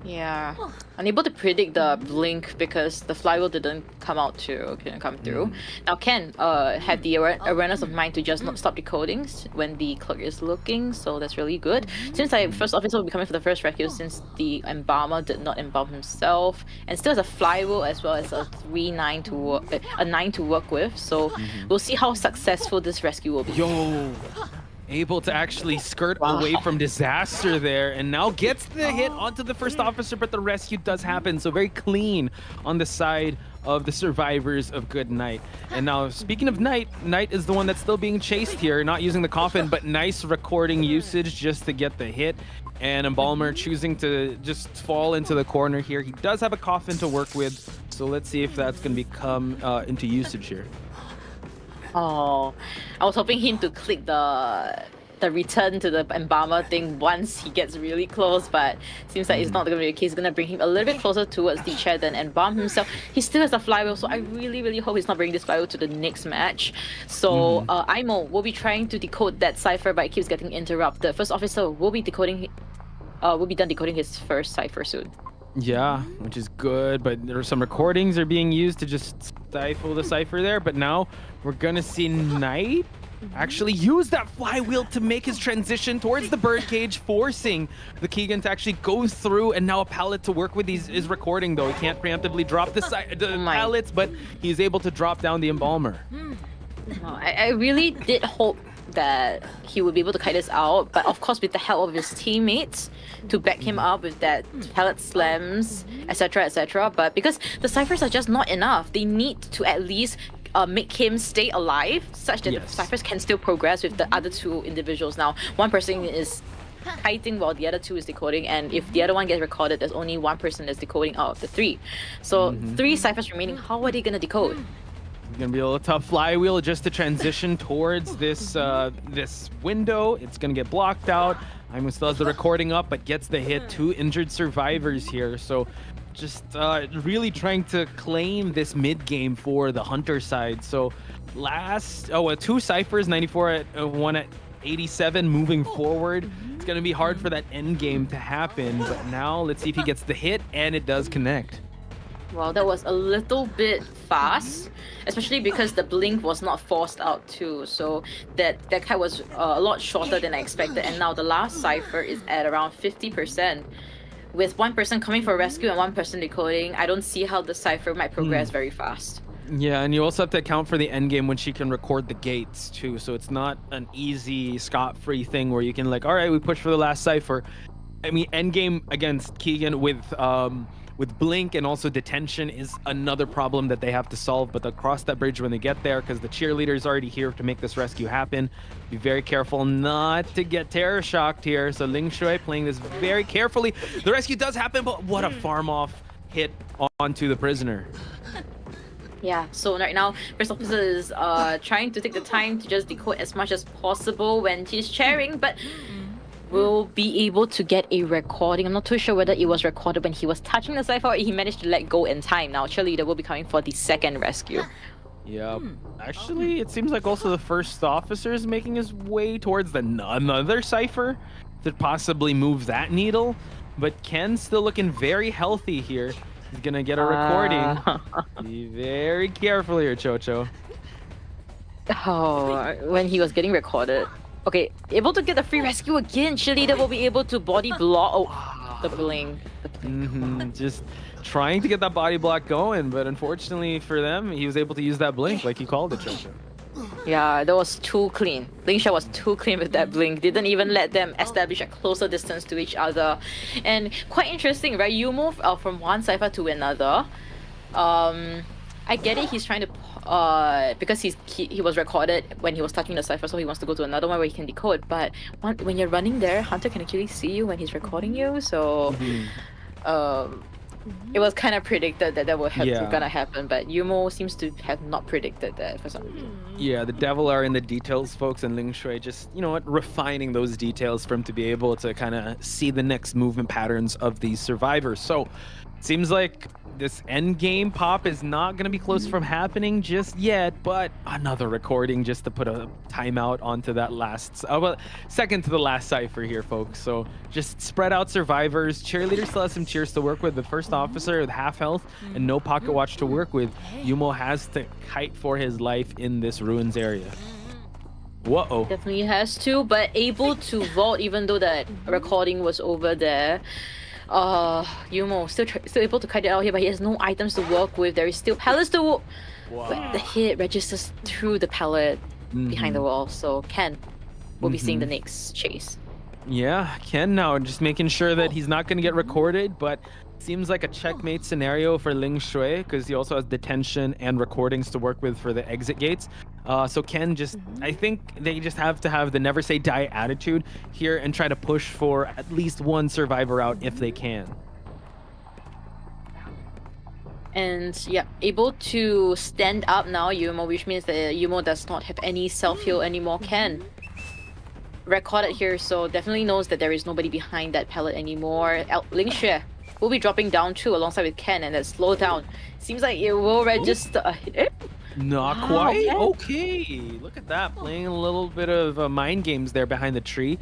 Yeah, unable to predict the blink because the flywheel didn't come through. Now Ken had the awareness of mind to just not stop decoding when the clerk is looking, so that's really good. Seems like first officer will be coming for the first rescue since the Embalmer did not embalm himself, and still has a flywheel as well as a 9 to work with. So we'll see how successful this rescue will be. Yo, able to actually skirt away from disaster there, and now gets the hit onto the first officer, but the rescue does happen. So very clean on the side of the survivors of Good Knight. And now speaking of Knight, Knight is the one that's still being chased here, not using the coffin, but nice recording usage just to get the hit. And Embalmer choosing to just fall into the corner here. He does have a coffin to work with, so let's see if that's going to become into usage here. Oh, I was hoping him to click the return to the Embalmer thing once he gets really close, but seems like it's not going to be the case. It's going to bring him a little bit closer towards the chair than embalm himself. He still has a flywheel, so I really hope he's not bringing this flywheel to the next match. So Imo will be trying to decode that Cypher, but it keeps getting interrupted. First officer will be decoding, will be done decoding his first Cypher soon. Yeah, which is good, but there are some recordings are being used to just stifle the Cypher there. But now we're gonna see Knight actually use that flywheel to make his transition towards the birdcage, forcing the Keegan to actually go through, and now a pallet to work with. Is recording though. He can't preemptively drop the pallets, but he's able to drop down the Embalmer. I really did hope that he would be able to kite this out, but of course with the help of his teammates to back him up with that pallet slams, etc. But because the Cyphers are just not enough, they need to at least make him stay alive such that the Cyphers can still progress with the other two individuals. Now one person is kiting while the other two is decoding, and if the other one gets recorded, there's only one person that's decoding out of the 3. So 3 Cyphers remaining. How are they gonna decode? It's gonna be a little tough flywheel just to transition towards this this window. It's gonna get blocked out. Aimu still has the recording up, but gets the hit. 2 injured survivors here. So just really trying to claim this mid game for the Hunter side. So last 2 Cyphers, 94 at 1 at 87 moving forward. It's gonna be hard for that end game to happen, but now let's see if he gets the hit, and it does connect. Well, that was a little bit fast, especially because the blink was not forced out too. So that kite was a lot shorter than I expected. And now the last cipher is at around 50%. With one person coming for rescue and one person decoding, I don't see how the cipher might progress very fast. Yeah, and you also have to account for the end game when she can record the gates too. So it's not an easy scot-free thing where you can like, all right, we push for the last cipher. I mean, end game against Keegan with blink and also detention is another problem that they have to solve. But they'll cross that bridge when they get there because the cheerleader is already here to make this rescue happen. Be very careful not to get terror shocked here. So Ling Shui playing this very carefully. The rescue does happen, but what a farm off hit onto the prisoner. Yeah, so right now, First Officer is trying to take the time to just decode as much as possible when she's sharing, but will be able to get a recording. I'm not too sure whether it was recorded when he was touching the cipher or he managed to let go in time. Now, cheerleader will be coming for the second rescue. Yeah, actually, it seems like also the first officer is making his way towards another cipher to possibly move that needle. But Ken's still looking very healthy here. He's gonna get a recording. Be very careful here, Chocho. Oh, when he was getting recorded. Okay, able to get the free rescue again. Cheerleader will be able to body block. Oh, the blink. Just trying to get that body block going, but unfortunately for them, he was able to use that blink like you called it, Chocho. Yeah, that was too clean. Ling Shui was too clean with that blink. Didn't even let them establish a closer distance to each other. And quite interesting, right? You move from one cipher to another. I get it. He's trying to because he was recorded when he was touching the cipher, so he wants to go to another one where he can decode. But when you're running there, Hunter can actually see you when he's recording you. So, it was kind of predicted that would gonna happen. But Yumo seems to have not predicted that for some reason. Yeah, the devil are in the details, folks, and Ling Shui just, you know what, refining those details for him to be able to kind of see the next movement patterns of these survivors. So, seems like this end game pop is not going to be close from happening just yet, but another recording just to put a timeout onto that second to the last cipher here, folks. So just spread out survivors. Cheerleader still has some cheers to work with. The first officer with half health and no pocket watch to work with. Yumo has to kite for his life in this ruins area. Whoa. Definitely has to, but able to vault even though that recording was over there. Yumo still able to cut it out here, but he has no items to work with. There is still pallets to but the hit registers through the pallet behind the wall, so Ken will be seeing the next chase. Yeah, Ken now just making sure that he's not going to get recorded, but seems like a checkmate scenario for Ling Shui because he also has detention and recordings to work with for the exit gates. So Ken just, I think they just have to have the never say die attitude here and try to push for at least one survivor out if they can. And yeah, able to stand up now, Yumo, which means that Yumo does not have any self-heal anymore. Ken recorded here, so definitely knows that there is nobody behind that pallet anymore. Ling Shui will be dropping down too alongside with Ken, and then slow down. Seems like it will register. Not quite. Yeah. Okay, look at that, playing a little bit of mind games there behind the tree.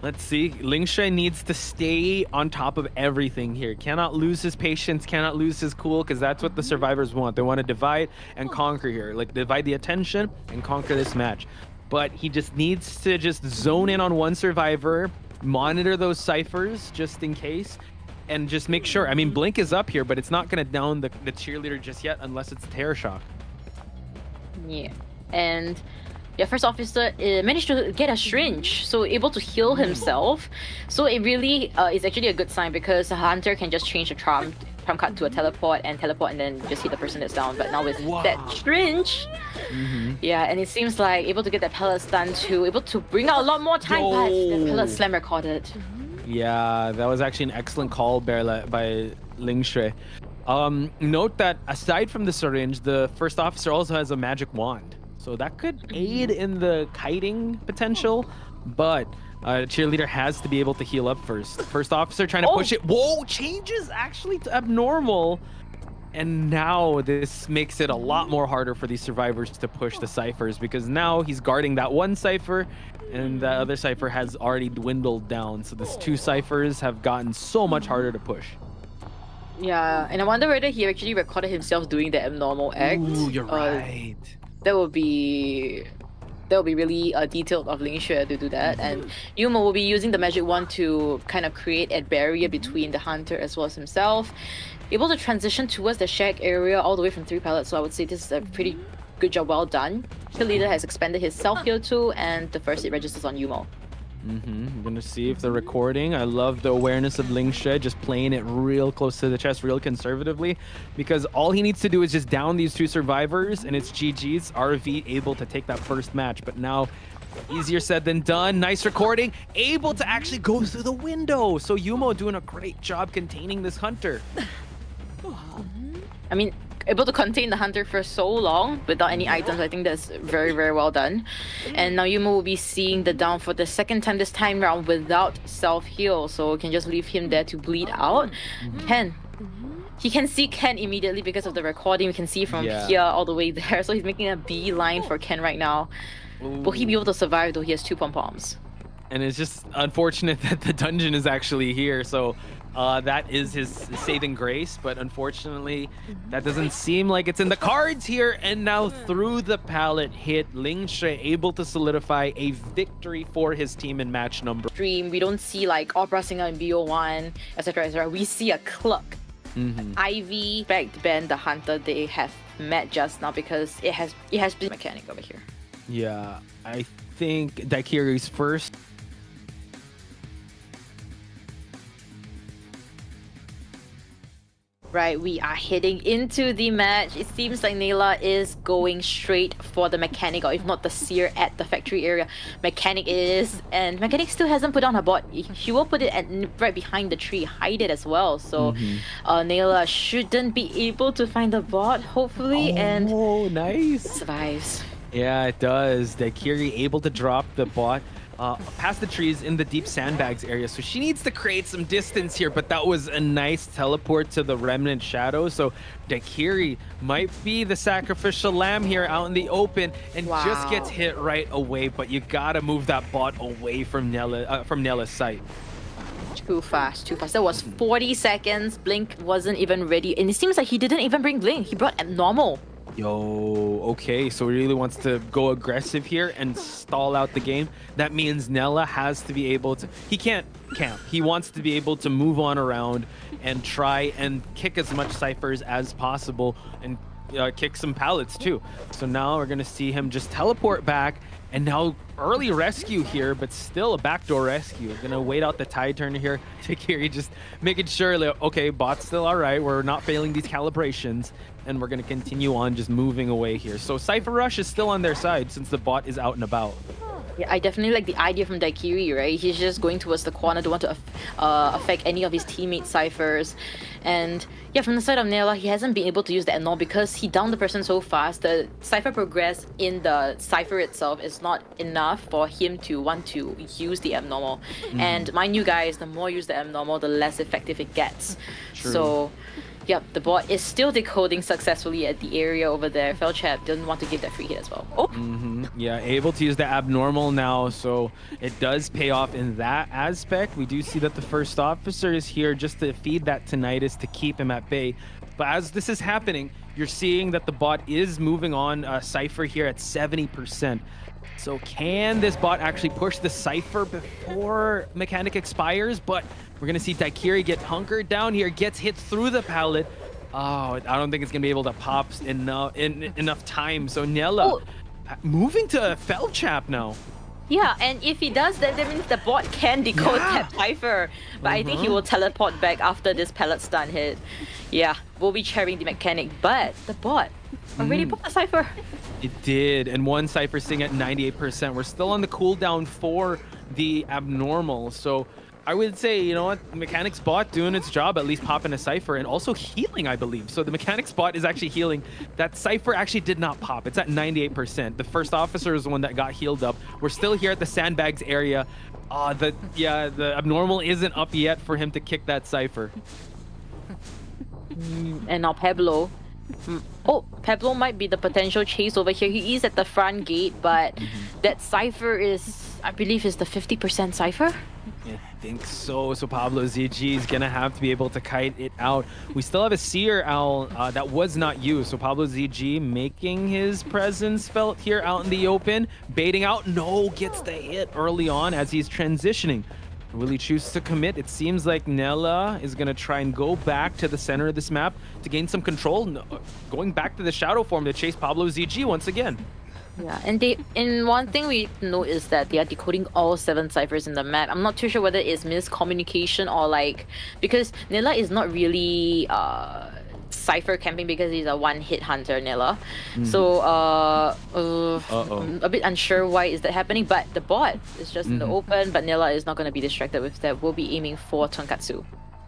Let's see. Ling Shui needs to stay on top of everything here. Cannot lose his patience, cannot lose his cool, because that's what the survivors want. They want to divide and conquer here. Like, divide the attention and conquer this match. But he just needs to just zone in on one survivor, monitor those ciphers just in case, and just make sure. I mean, Blink is up here, but it's not going to down the cheerleader just yet unless it's Terror Shock. Yeah, and yeah, first officer managed to get a syringe, so able to heal himself. So it really is actually a good sign because a hunter can just change the trump card to a teleport and then just hit the person that's down. But now with that syringe, yeah, and it seems like able to get that pallet stun too, able to bring out a lot more time, but the pallet slam recorded. Yeah, that was actually an excellent call by Ling Shui. Note that aside from the syringe, the first officer also has a magic wand. So that could aid in the kiting potential, but cheerleader has to be able to heal up first. First officer trying to push it. Whoa, changes actually to abnormal. And now this makes it a lot more harder for these survivors to push the ciphers because now he's guarding that one cipher and that other cipher has already dwindled down. So these two ciphers have gotten so much harder to push. Yeah, and I wonder whether he actually recorded himself doing the abnormal act. Ooh, you're right. That would be really detailed of Ling Xue to do that. And Yuma will be using the magic wand to kind of create a barrier between the hunter as well as himself. Able to transition towards the shack area all the way from 3 pallets, so I would say this is a pretty good job, well done. Cheerleader has expanded his self heal too, and the first hit registers on Yumo. I'm gonna see if the recording. I love the awareness of Ling Xue, just playing it real close to the chest, real conservatively, because all he needs to do is just down these 2 survivors, and it's GG's. RV able to take that first match, but now easier said than done. Nice recording, able to actually go through the window. So Yumo doing a great job containing this hunter. I mean, able to contain the hunter for so long without any items, I think that's very, very well done. And now Yumo will be seeing the down for the second time this time round without self-heal, so we can just leave him there to bleed out. Ken. He can see Ken immediately because of the recording. We can see from here all the way there, so he's making a beeline for Ken right now. Will he be able to survive though? He has 2 pom-poms. And it's just unfortunate that the dungeon is actually here, so that is his saving grace, but unfortunately that doesn't seem like it's in the cards here. And now through the pallet hit, Ling Xue able to solidify a victory for his team in match number. We don't see like opera singer in BO1, etc, etc. We see a cluck. Ivy backed ban the hunter they have met just now because it has been mechanic over here. Yeah, I think Daikiri's first. Right, we are heading into the match. It seems like Nayla is going straight for the mechanic, or if not the seer at the factory area. Mechanic it is, and Mechanic still hasn't put on her bot. She will put it right behind the tree, hide it as well. So Nayla shouldn't be able to find the bot, hopefully, and nice. Survives. Yeah, it does. Daikiri able to drop the bot past the trees in the deep sandbags area, so she needs to create some distance here, but that was a nice teleport to the remnant shadow. So Daikiri might be the sacrificial lamb here out in the open, and just gets hit right away. But you gotta move that bot away from Nella's sight. Too fast. That was 40 seconds. Blink wasn't even ready, and it seems like he didn't even bring Blink. He brought abnormal. Yo, okay, so he really wants to go aggressive here and stall out the game. That means Nella has to be able to... He can't camp. He wants to be able to move on around and try and kick as much ciphers as possible and kick some pallets too. So now we're going to see him just teleport back, and now early rescue here, but still a backdoor rescue. We're going to wait out the tide turn here. Daikiri just making sure, like, okay, bot's still all right. We're not failing these calibrations. And we're going to continue on just moving away here. So Cypher Rush is still on their side since the bot is out and about. Yeah, I definitely like the idea from Daikiri, right? He's just going towards the corner, don't want to affect any of his teammate ciphers. And yeah, from the side of Nayla, he hasn't been able to use the abnormal because he downed the person so fast. The cipher progress in the cipher itself is not enough for him to want to use the abnormal. And mind you guys, the more you use the abnormal, the less effective it gets. True. So yep, the bot is still decoding successfully at the area over there. Felchap doesn't want to give that free hit as well. Yeah, able to use the abnormal now, so it does pay off in that aspect. We do see that the first officer is here just to feed that tinnitus to keep him at bay. But as this is happening, you're seeing that the bot is moving on Cypher here at 70%. So can this bot actually push the Cypher before Mechanic expires? But we're going to see Daikiri get hunkered down here, gets hit through the pallet. Oh, I don't think it's going to be able to pop enough time. So Nella moving to Felchap now. Yeah, and if he does that, that means the bot can decode that Cypher. But I think he will teleport back after this pallet stun hit. Yeah, we'll be cherrying the Mechanic, but the bot already popped the Cypher. It did, and one Cypher sitting at 98%. We're still on the cooldown for the abnormal, so I would say, you know what, Mechanic's bot doing its job, at least popping a Cypher, and also healing, I believe. So the Mechanic's bot is actually healing. That Cypher actually did not pop. It's at 98%. The first officer is the one that got healed up. We're still here at the sandbags area. The abnormal isn't up yet for him to kick that Cypher. And now Pablo. Oh, Pablo might be the potential chase over here. He is at the front gate, but that Cypher is, I believe, is the 50% Cypher. Yeah, think so. So Pablo ZG is gonna have to be able to kite it out. We still have a Seer Owl that was not used. So Pablo ZG making his presence felt here out in the open, baiting out. No, gets the hit early on as he's transitioning. Will he choose to commit? It seems like Nella is gonna try and go back to the center of this map to gain some control. No, going back to the shadow form to chase Pablo ZG once again. Yeah, and one thing we note is that they are decoding all 7 ciphers in the map. I'm not too sure whether it's miscommunication or like, because Nilla is not really cipher camping because he's a one-hit hunter, Nilla. So I'm a bit unsure why is that happening, but the bot is just in the open, but Nilla is not going to be distracted with that. We'll be aiming for Tonkatsu.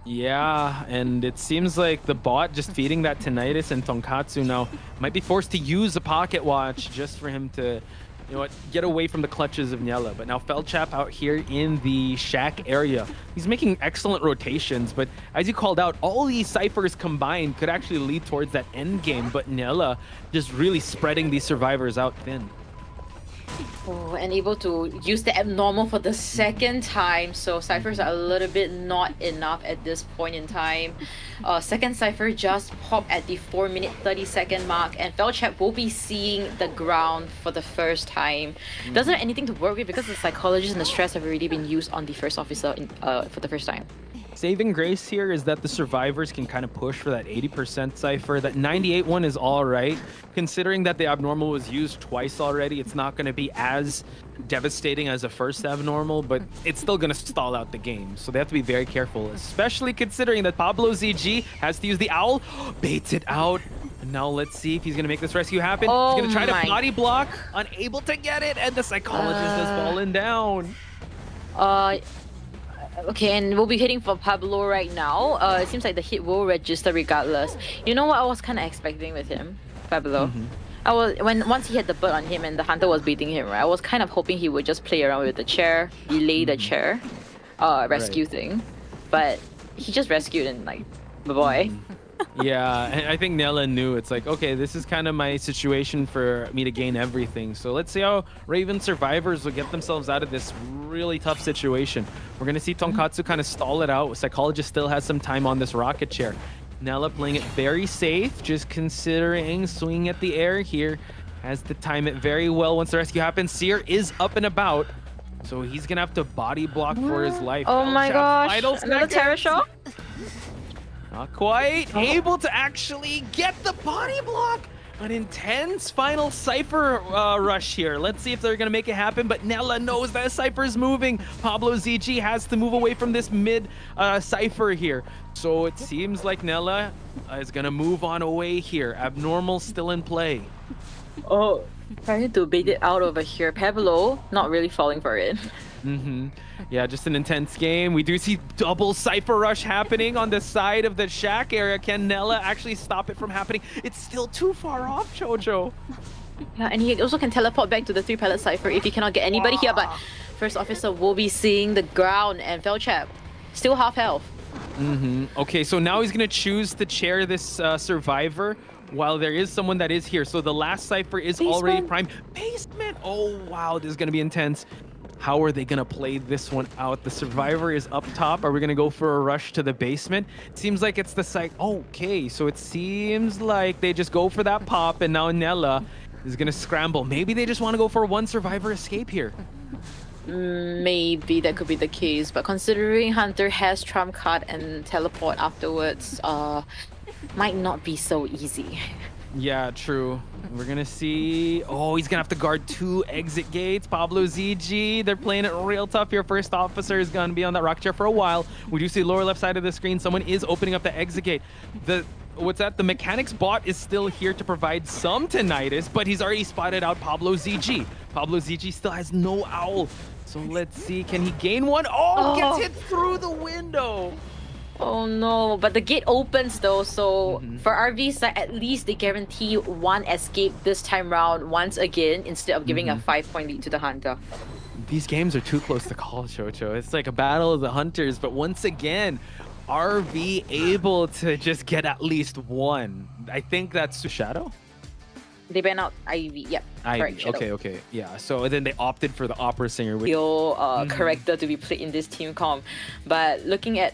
Yeah, and it seems like the bot just feeding that Tinnitus, and Tonkatsu now might be forced to use a pocket watch just for him to, you know what, get away from the clutches of Nyela. But now Feldchap out here in the shack area. He's making excellent rotations, but as you called out, all these ciphers combined could actually lead towards that end game, but Nyela just really spreading these survivors out thin. Oh, and able to use the abnormal for the second time, so ciphers are a little bit not enough at this point in time. Second cipher just popped at the 4-minute 30-second mark, and Feldchap will be seeing the ground for the first time. Doesn't have anything to work with because the psychologist and the stress have already been used on the first officer for the first time. Saving grace here is that the survivors can kind of push for that 80% cipher. That 98 one is all right. Considering that the abnormal was used twice already, it's not going to be as devastating as the first abnormal, but it's still going to stall out the game. So they have to be very careful, especially considering that Pablo ZG has to use the owl. Baits it out. And now let's see if he's going to make this rescue happen. He's going to try to body block, unable to get it, and the psychologist has fallen down. Okay, and we'll be hitting for Pablo right now. It seems like the hit will register regardless. You know what I was kind of expecting with him, Pablo? Once he had the bird on him and the hunter was beating him, right? I was kind of hoping he would just play around with the chair, delay the chair, rescue thing. But he just rescued and like, boy. Yeah, and I think Nella knew it's like, okay, this is kind of my situation for me to gain everything. So let's see how Raven survivors will get themselves out of this really tough situation. We're going to see Tonkatsu kind of stall it out. Psychologist still has some time on this rocket chair. Nella playing it very safe, just considering swinging at the air here. Has to time it very well once the rescue happens. Seer is up and about, so he's going to have to body block for his life. Oh my gosh, another Terror Shock? Not quite able to actually get the body block. An intense final Cypher rush here. Let's see if they're going to make it happen, but Nella knows that Cypher is moving. Pablo ZG has to move away from this mid Cypher here. So it seems like Nella is going to move on away here. Abnormal still in play. Oh, trying to bait it out over here. Pablo not really falling for it. Yeah, just an intense game. We do see double Cypher rush happening on the side of the shack area. Can Nella actually stop it from happening? It's still too far off, Jojo. Yeah, and he also can teleport back to the 3-pallet Cypher if he cannot get anybody here, but first officer will be seeing the ground, and Feldchap still half health. Okay, so now he's going to choose to chair this survivor while there is someone that is here. So the last Cypher is already primed. Basement! Oh, wow, this is going to be intense. How are they going to play this one out? The survivor is up top. Are we going to go for a rush to the basement? It seems like it's the site. Okay, so it seems like they just go for that pop, and now Nella is going to scramble. Maybe they just want to go for one survivor escape here. Maybe that could be the case, but considering Hunter has trump card and teleport afterwards, might not be so easy. Yeah, true. We're gonna see. Oh, he's gonna have to guard 2 exit gates. Pablo ZG, they're playing it real tough here. First officer is gonna be on that rock chair for a while. We do see lower left side of the screen. Someone is opening up the exit gate. The mechanics bot is still here to provide some tinnitus, but he's already spotted out Pablo ZG. Pablo ZG still has no owl. So let's see, can he gain one? Oh, gets hit through the window. Oh no, but the gate opens though, so for RV's side, at least they guarantee one escape this time round once again instead of giving a 5-point lead to the Hunter. These games are too close to call, Chocho. It's like a battle of the hunters, but once again, RV able to just get at least one. I think that's Shadow. They banned out IV. Yep. Correct, Shadow. Okay. Yeah. So then they opted for the opera singer. Which... Real character to be played in this team comp. But looking at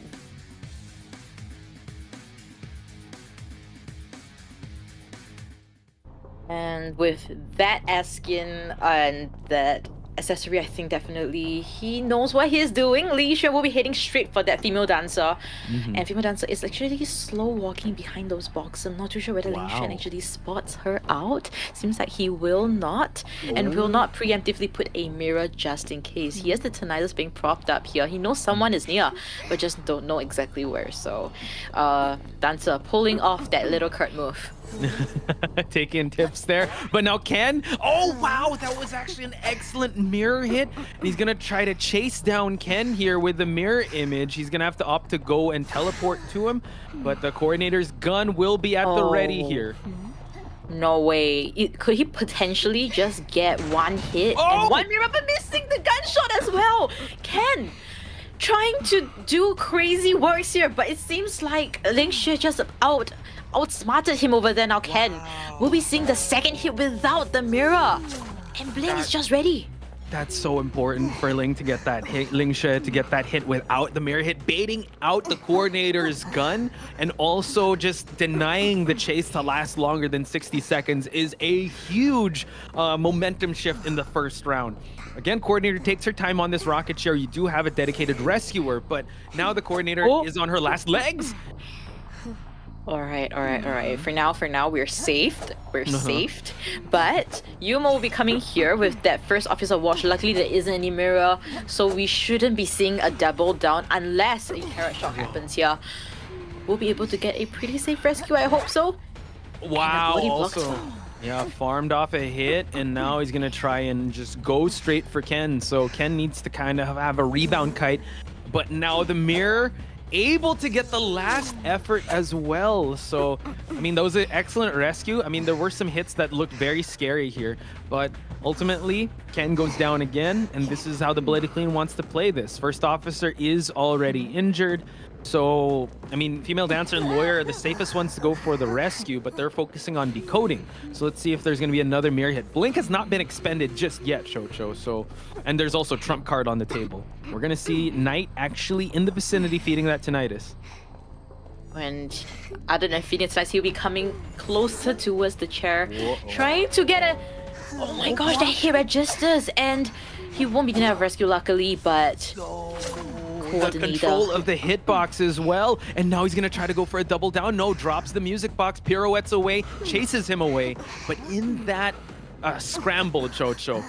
and with that skin and that accessory, I think definitely he knows what he's doing. Lee Xue will be heading straight for that female dancer. And female dancer is actually slow walking behind those boxes. I'm not too sure whether Lee Xue actually spots her out. Seems like he will not. And will not preemptively put a mirror just in case. He has the tinnitus being propped up here. He knows someone is near, but just don't know exactly where. So, dancer pulling off that little card move. Taking tips there, but now Ken, oh wow, that was actually an excellent mirror hit, and he's gonna try to chase down Ken here with the mirror image. He's gonna have to opt to go and teleport to him, but the coordinator's gun will be at the ready here. No way. Could he potentially just get one hit and one mirror, but missing the gunshot as well? Ken trying to do crazy works here, but it seems like Ling Xue just outsmarted him over there. Now Ken will be seeing the second hit without the mirror, and Blin is just ready. That's so important for Ling to get that hit, Ling Xue to get that hit without the mirror hit, baiting out the coordinator's gun, and also just denying the chase to last longer than 60 seconds is a huge momentum shift in the first round. Again, coordinator takes her time on this rocket share. You do have a dedicated rescuer, but now the coordinator is on her last legs. All right. For now, we're saved. We're saved. But Yumo will be coming here with that first officer watch. Luckily, there isn't any mirror, so we shouldn't be seeing a double down unless a carrot shot happens here. We'll be able to get a pretty safe rescue. I hope so. Wow. Also, yeah, farmed off a hit, and now he's gonna try and just go straight for Ken. So Ken needs to kind of have a rebound kite, but now the mirror able to get the last effort as well. So, I mean, that was an excellent rescue. I mean, there were some hits that looked very scary here, but ultimately, Ken goes down again, and this is how the Bloody Clean wants to play this. First officer is already injured. So, I mean, female dancer and lawyer are the safest ones to go for the rescue, but they're focusing on decoding. So let's see if there's going to be another mirror hit. Blink has not been expended just yet, Chocho. So, and there's also trump card on the table. We're going to see Knight actually in the vicinity feeding that tinnitus. And other than feeding tinnitus, he'll be coming closer towards the chair, trying to get a... Oh my gosh, that hit registers, and he won't be denied rescue, luckily, but... The control of the hitbox as well, and now he's gonna try to go for a double down. No, drops the music box, pirouettes away, chases him away. But in that scramble, Chocho,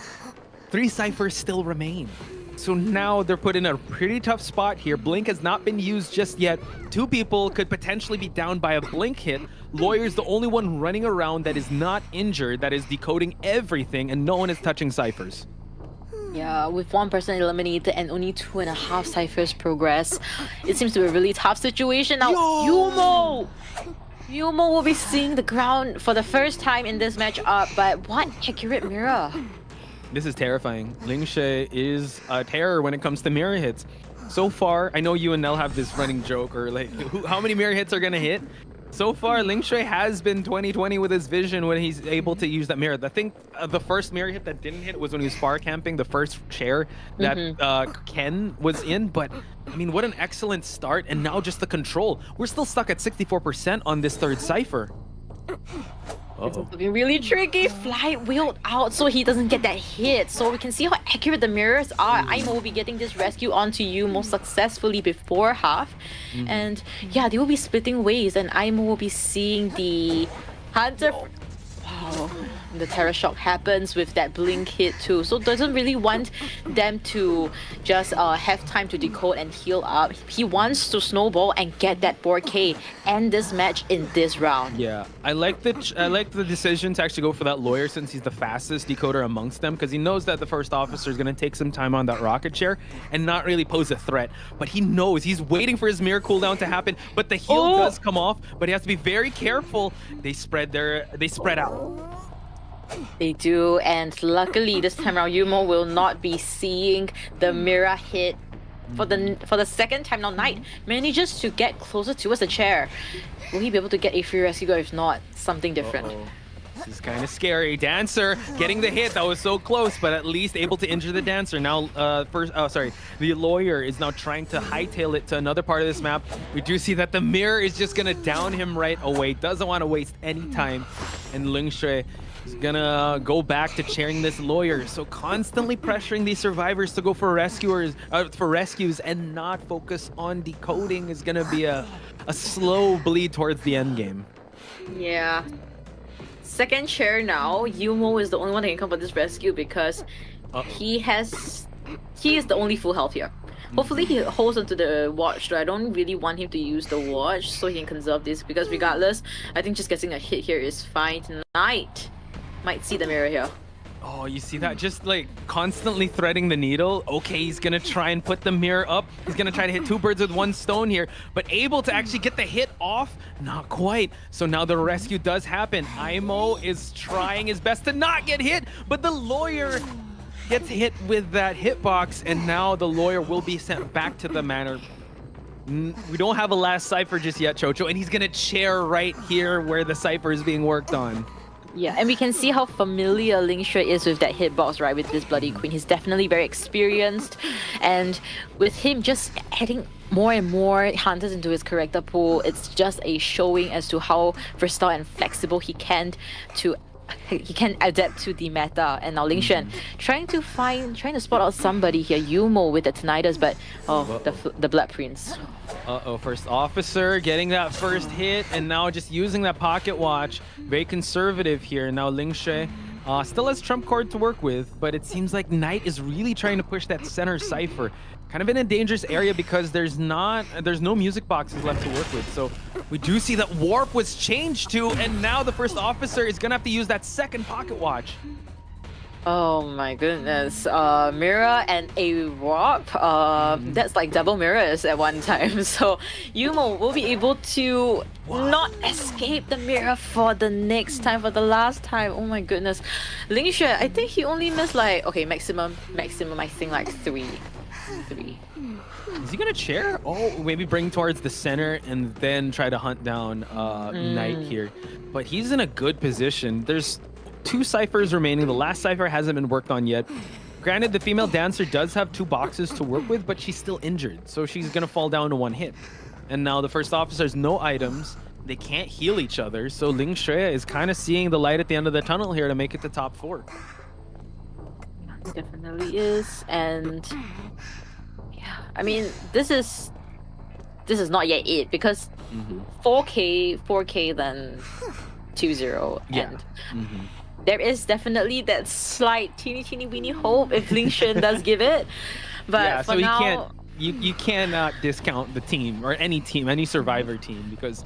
3 ciphers still remain. So now they're put in a pretty tough spot here. Blink has not been used just yet. 2 people could potentially be down by a blink hit. Lawyer's the only one running around that is not injured, that is decoding everything, and no one is touching ciphers. Yeah, with 1 person eliminated and only 2.5 ciphers progress, it seems to be a really tough situation. Now, Yumo will be seeing the ground for the first time in this matchup, but what accurate mirror. This is terrifying. Ling Xue is a terror when it comes to mirror hits. So far, I know you and Nell have this running joke, or like, how many mirror hits are gonna hit? So far, Ling Xue has been 20/20 with his vision when he's able to use that mirror. I think the first mirror hit that didn't hit was when he was far camping, the first chair that Ken was in. But, I mean, what an excellent start. And now just the control. We're still stuck at 64% on this 3rd cipher. It's looking really tricky. Flight wheeled out so he doesn't get that hit. So we can see how accurate the mirrors are. Aimo will be getting this rescue onto you most successfully before half. And yeah, they will be splitting ways, and Aimo will be seeing the Hunter. Wow. The terror shock happens with that blink hit too, so doesn't really want them to just have time to decode and heal up. He wants to snowball and get that 4K, end this match in this round. Yeah, I like the decision to actually go for that lawyer, since he's the fastest decoder amongst them, because he knows that the first officer is going to take some time on that rocket chair and not really pose a threat. But he knows he's waiting for his mirror cooldown to happen, but the heal does come off, but he has to be very careful. They spread out. They do, and luckily this time around Yumo will not be seeing the mirror hit for the second time. Now Knight manages to get closer towards the chair. Will he be able to get a free rescue, or if not, something different? This is kind of scary. Dancer getting the hit. That was so close, but at least able to injure the Dancer. Now, the Lawyer is now trying to hightail it to another part of this map. We do see that the Mirror is just going to down him right away. Doesn't want to waste any time. And Lingshui is going to go back to chairing this Lawyer. So constantly pressuring these survivors to go for rescues and not focus on decoding is going to be a slow bleed towards the end game. Yeah. Second chair now, Yumo is the only one that can come for this rescue because he is the only full health here. Hopefully he holds onto the watch, though I don't really want him to use the watch so he can conserve this, because regardless, I think just getting a hit here is fine. Tonight might see the mirror here. Oh, you see that? Just like constantly threading the needle. Okay, he's gonna try and put the mirror up. He's gonna try to hit two birds with one stone here, but able to actually get the hit off? Not quite. So now the rescue does happen. Aimo is trying his best to not get hit, but the Lawyer gets hit with that hitbox, and now the Lawyer will be sent back to the manor. We don't have a last cipher just yet, Chocho, and he's gonna chair right here where the cipher is being worked on. Yeah, and we can see how familiar Lingshui is with that hitbox, right, with this Bloody Queen. He's definitely very experienced, and with him just adding more and more hunters into his character pool, it's just a showing as to how versatile and flexible he can adapt to the meta. And now Lingshui trying to spot out somebody here, Yumo with the tinnitus, but the Blood Prince. First officer getting that first hit, and now just using that pocket watch. Very conservative here. Now Lingshui still has trump card to work with, but it seems like Knight is really trying to push that center cipher. Kind of in a dangerous area because there's no music boxes left to work with. So we do see that Warp was changed to, and now the first officer is gonna have to use that second pocket watch. Oh my goodness. Mirror and a Warp. That's like double mirrors at one time. So Yumo will be able to not escape the mirror for the next time, for the last time. Oh my goodness. Lingshui, I think he only missed like, okay, maximum, I think like three. Is he gonna chair? Oh, maybe bring towards the center and then try to hunt down Knight here. But he's in a good position. There's 2 ciphers remaining. The last cipher hasn't been worked on yet. Granted, the female Dancer does have 2 boxes to work with, but she's still injured, so she's gonna fall down to 1 hit. And now the first officer's no items. They can't heal each other, so Lingshui is kind of seeing the light at the end of the tunnel here to make it to top 4. Definitely is. And yeah, I mean, this is not yet it, because 4K then 2-0, and there is definitely that slight teeny weeny hope if Lingshui does give it, but yeah, for so now you cannot discount the team or any survivor team, because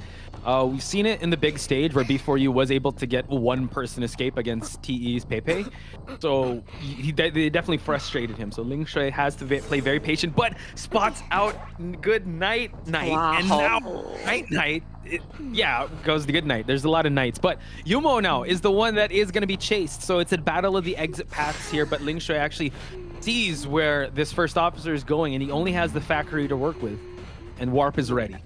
we've seen it in the big stage where B4U was able to get 1 person escape against TE's Pepe. So they definitely frustrated him. So Lingshui has to play very patient, but spots out good Knight. Wow. And now Knight. Goes the good Knight. There's a lot of Knights, but Yumo now is the one that is going to be chased. So it's a battle of the exit paths here, but Lingshui actually sees where this first officer is going, and he only has the factory to work with, and Warp is ready.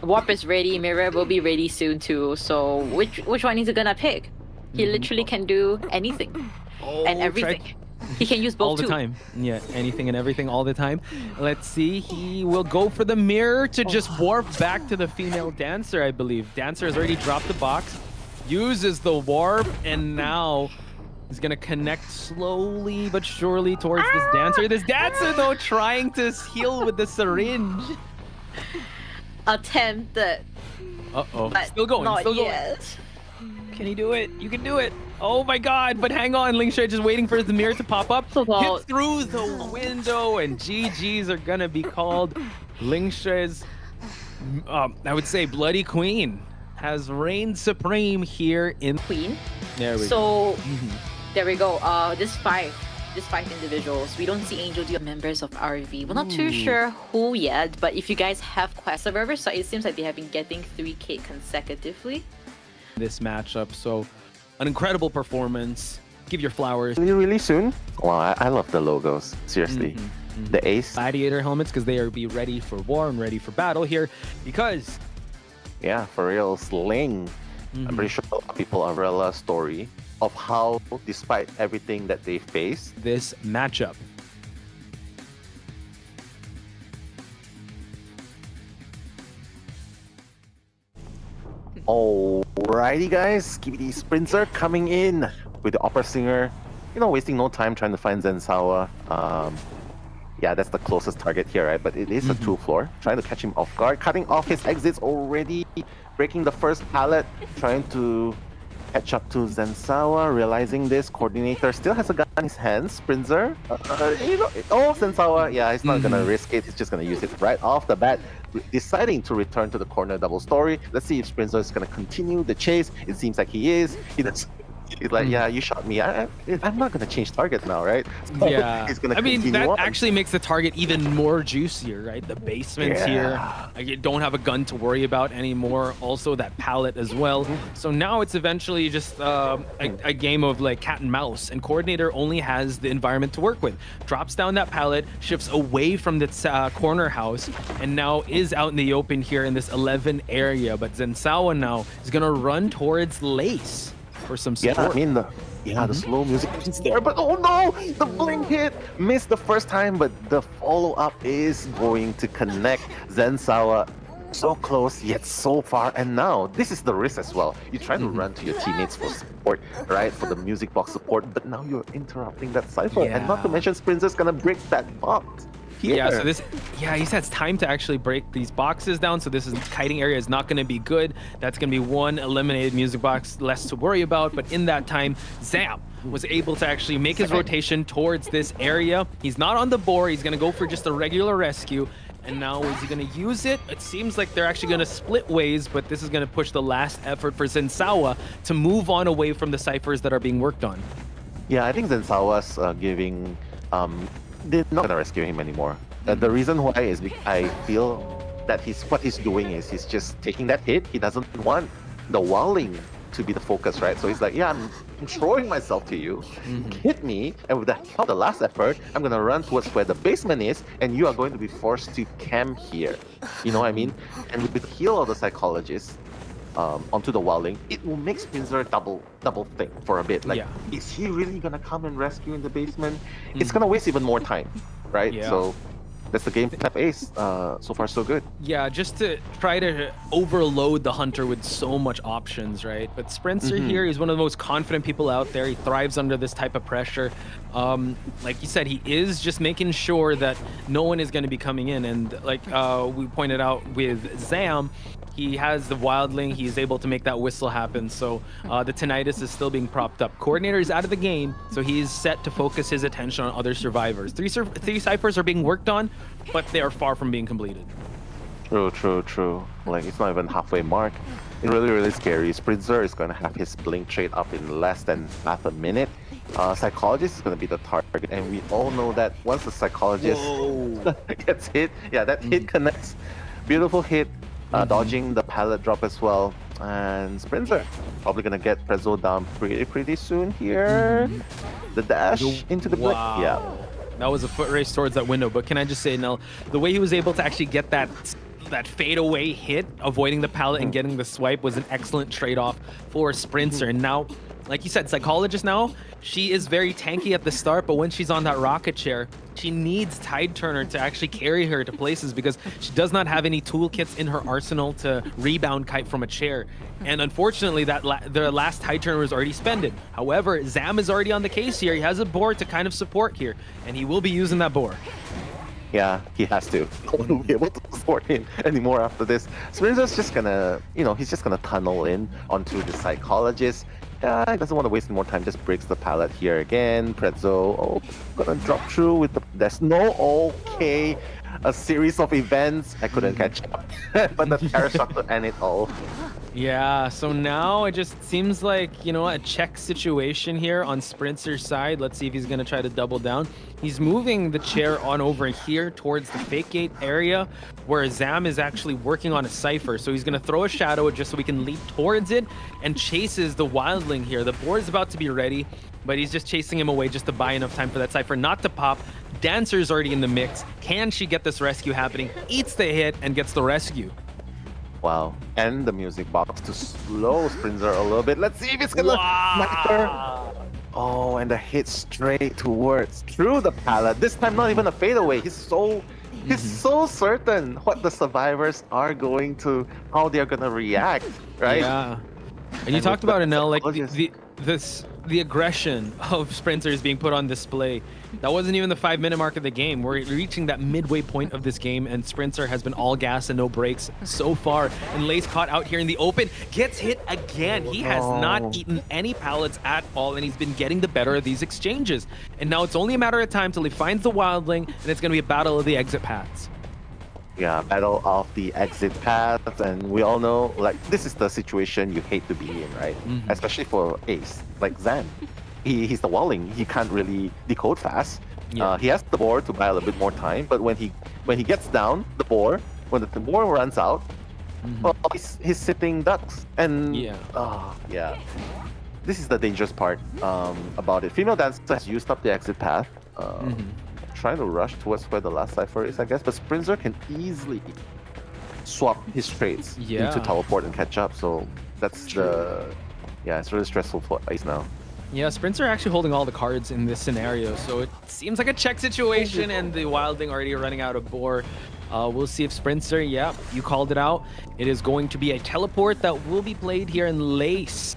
Warp is ready, Mirror will be ready soon too, so which one is he gonna pick? He literally can do anything and everything. He can use both all the time. Yeah, anything and everything all the time. Let's see, he will go for the mirror to just warp back to the female Dancer, I believe. Dancer has already dropped the box, uses the warp, and now he's gonna connect slowly but surely towards this Dancer. This Dancer though trying to heal with the syringe. Attempted. Still going, still yet. going. Can he do it? You can do it. Oh my god, but hang on, Lingshui just waiting for the mirror to pop up. Hit through the window, and GGs are gonna be called. Lingshui's, I would say, Bloody Queen has reigned supreme here in Queen. There we go. There we go. This five individuals. We don't see Angel Deal members of RV. We're not too sure who yet, but if you guys have quests of River, so it seems like they have been getting 3K consecutively. This matchup, so an incredible performance. Give your flowers. Really soon? Wow, I love the logos. Seriously. The ace. Gladiator helmets, because they are be ready for war and ready for battle here, because yeah, for real, Sling I'm pretty sure a lot of people umbrella story of how, despite everything that they face, this matchup. Alrighty guys, Skibidi Sprinter coming in with the opera singer, wasting no time trying to find Zensawa. Yeah, that's the closest target here, right? But it is a 2-floor, trying to catch him off guard, cutting off his exits already, breaking the first pallet, trying to catch up to Zensawa, realizing this, Coordinator still has a gun in his hands, Sprinter. Zensawa, yeah, he's not gonna risk it, he's just gonna use it right off the bat, deciding to return to the corner double story. Let's see if Sprinter is gonna continue the chase. It seems like he is. He's like, yeah, you shot me. I'm not gonna change target now, right? So yeah, he's gonna I mean, continue that on. actually makes the target even more juicier, right? The basement's here. You don't have a gun to worry about anymore. Also, that pallet as well. So now it's eventually just a game of like cat and mouse, and Coordinator only has the environment to work with. Drops down that pallet, shifts away from the corner house, and now is out in the open here in this 11 area. But Zensawa now is gonna run towards Lace for some support. Yeah, I mean, the slow music is there, but oh no! The blink hit! Missed the first time, but the follow-up is going to connect. Zensawa so close, yet so far, and now, this is the risk as well. You try to run to your teammates for support, right? For the music box support, but now you're interrupting that cypher, and not to mention Sprinter's gonna break that box. Yeah, so he says time to actually break these boxes down, so this kiting area is not going to be good. That's going to be one eliminated music box less to worry about, but in that time, Zam was able to actually make his rotation towards this area. He's not on the board, he's going to go for just a regular rescue, and now is he going to use it? It seems like they're actually going to split ways, but this is going to push the last effort for Zensawa to move on away from the ciphers that are being worked on. Yeah, I think Zensawa's giving... they're not gonna rescue him anymore. The reason why is because I feel that what he's doing is he's just taking that hit. He doesn't want the walling to be the focus, right? So he's like, yeah, I'm throwing myself to you, hit me, and with the help of the last effort, I'm gonna run towards where the basement is, and you are going to be forced to camp here. You know what I mean? And with the heal of the psychologist onto the walling, it will make Spinzer double think for a bit. Like, is he really gonna come and rescue in the basement? It's gonna waste even more time, right? Yeah. So that's the game of Ace. So far, so good. Yeah, just to try to overload the hunter with so much options, right? But Sprinter here, he's one of the most confident people out there. He thrives under this type of pressure. Like you said, he is just making sure that no one is going to be coming in. And like we pointed out with Zam, he has the wildling. He's able to make that whistle happen. So the tinnitus is still being propped up. Coordinator is out of the game, so he's set to focus his attention on other survivors. Three ciphers are being worked on, but they are far from being completed. True. Like, it's not even halfway mark. It's really scary. Sprinter is going to have his blink trade up in less than half a minute. Psychologist is going to be the target, and we all know that once the psychologist gets hit, that hit connects. Beautiful hit. Dodging the pallet drop as well, and Sprinter probably gonna get Prezzo down pretty soon here. The dash into the blink, that was a foot race towards that window. But can I just say, Nell, the way he was able to actually get that fadeaway hit, avoiding the pallet and getting the swipe, was an excellent trade-off for Sprinter. And now, like you said, psychologist now, she is very tanky at the start, but when she's on that rocket chair, she needs Tide Turner to actually carry her to places because she does not have any toolkits in her arsenal to rebound kite from a chair. And unfortunately, the last Tide Turner was already spended. However, Zam is already on the case here. He has a board to kind of support here, and he will be using that board. Yeah, he has to. No one will be able to support him anymore after this. Sprinter's just gonna, he's just gonna tunnel in onto the psychologist. He doesn't want to waste more time, just breaks the pallet here again. Prezzo, gonna drop through with there's no okay. A series of events. I couldn't catch up. But the terror shot to end it all. Yeah, so now it just seems like, a check situation here on Sprinter's side. Let's see if he's going to try to double down. He's moving the chair on over here towards the fake gate area where Zam is actually working on a cipher. So he's going to throw a shadow just so we can leap towards it and chases the wildling here. The board is about to be ready, but he's just chasing him away just to buy enough time for that cipher not to pop. Dancer's already in the mix. Can she get this rescue happening? Eats the hit and gets the rescue. Wow. And the music box to slow Sprinzer a little bit. Let's see if it's gonna matter. Wow. Oh, and the hit straight towards through the pallet. This time not even a fadeaway. He's so certain what the survivors are going to, how they're gonna react, right? Yeah. And you talked about it, Nell, like the aggression of sprinters being put on display. That wasn't even the 5-minute mark of the game. We're reaching that midway point of this game, and Sprinter has been all gas and no brakes so far. And Lay's caught out here in the open, gets hit again. He has not eaten any pallets at all, and he's been getting the better of these exchanges. And now it's only a matter of time till he finds the wildling, and it's going to be a battle of the exit paths. Yeah, battle of the exit paths, and we all know, like, this is the situation you hate to be in, right? Especially for Ace, like Zan. He's the walling. He can't really decode fast. Yeah. He has the boar to buy a little bit more time, but when he gets down the boar, when the boar runs out, well, he's sitting ducks. And yeah, this is the dangerous part about it. Female Dancer has used up the exit path. Trying to rush towards where the last cipher is, I guess, but Sprinzer can easily swap his trades into teleport and catch up, so that's it's really stressful for Ace now. Yeah, Sprinter actually holding all the cards in this scenario, so it seems like a check situation, and the wildling already running out of boar. We'll see if Sprinter, yeah, you called it out. It is going to be a teleport that will be played here in Lace.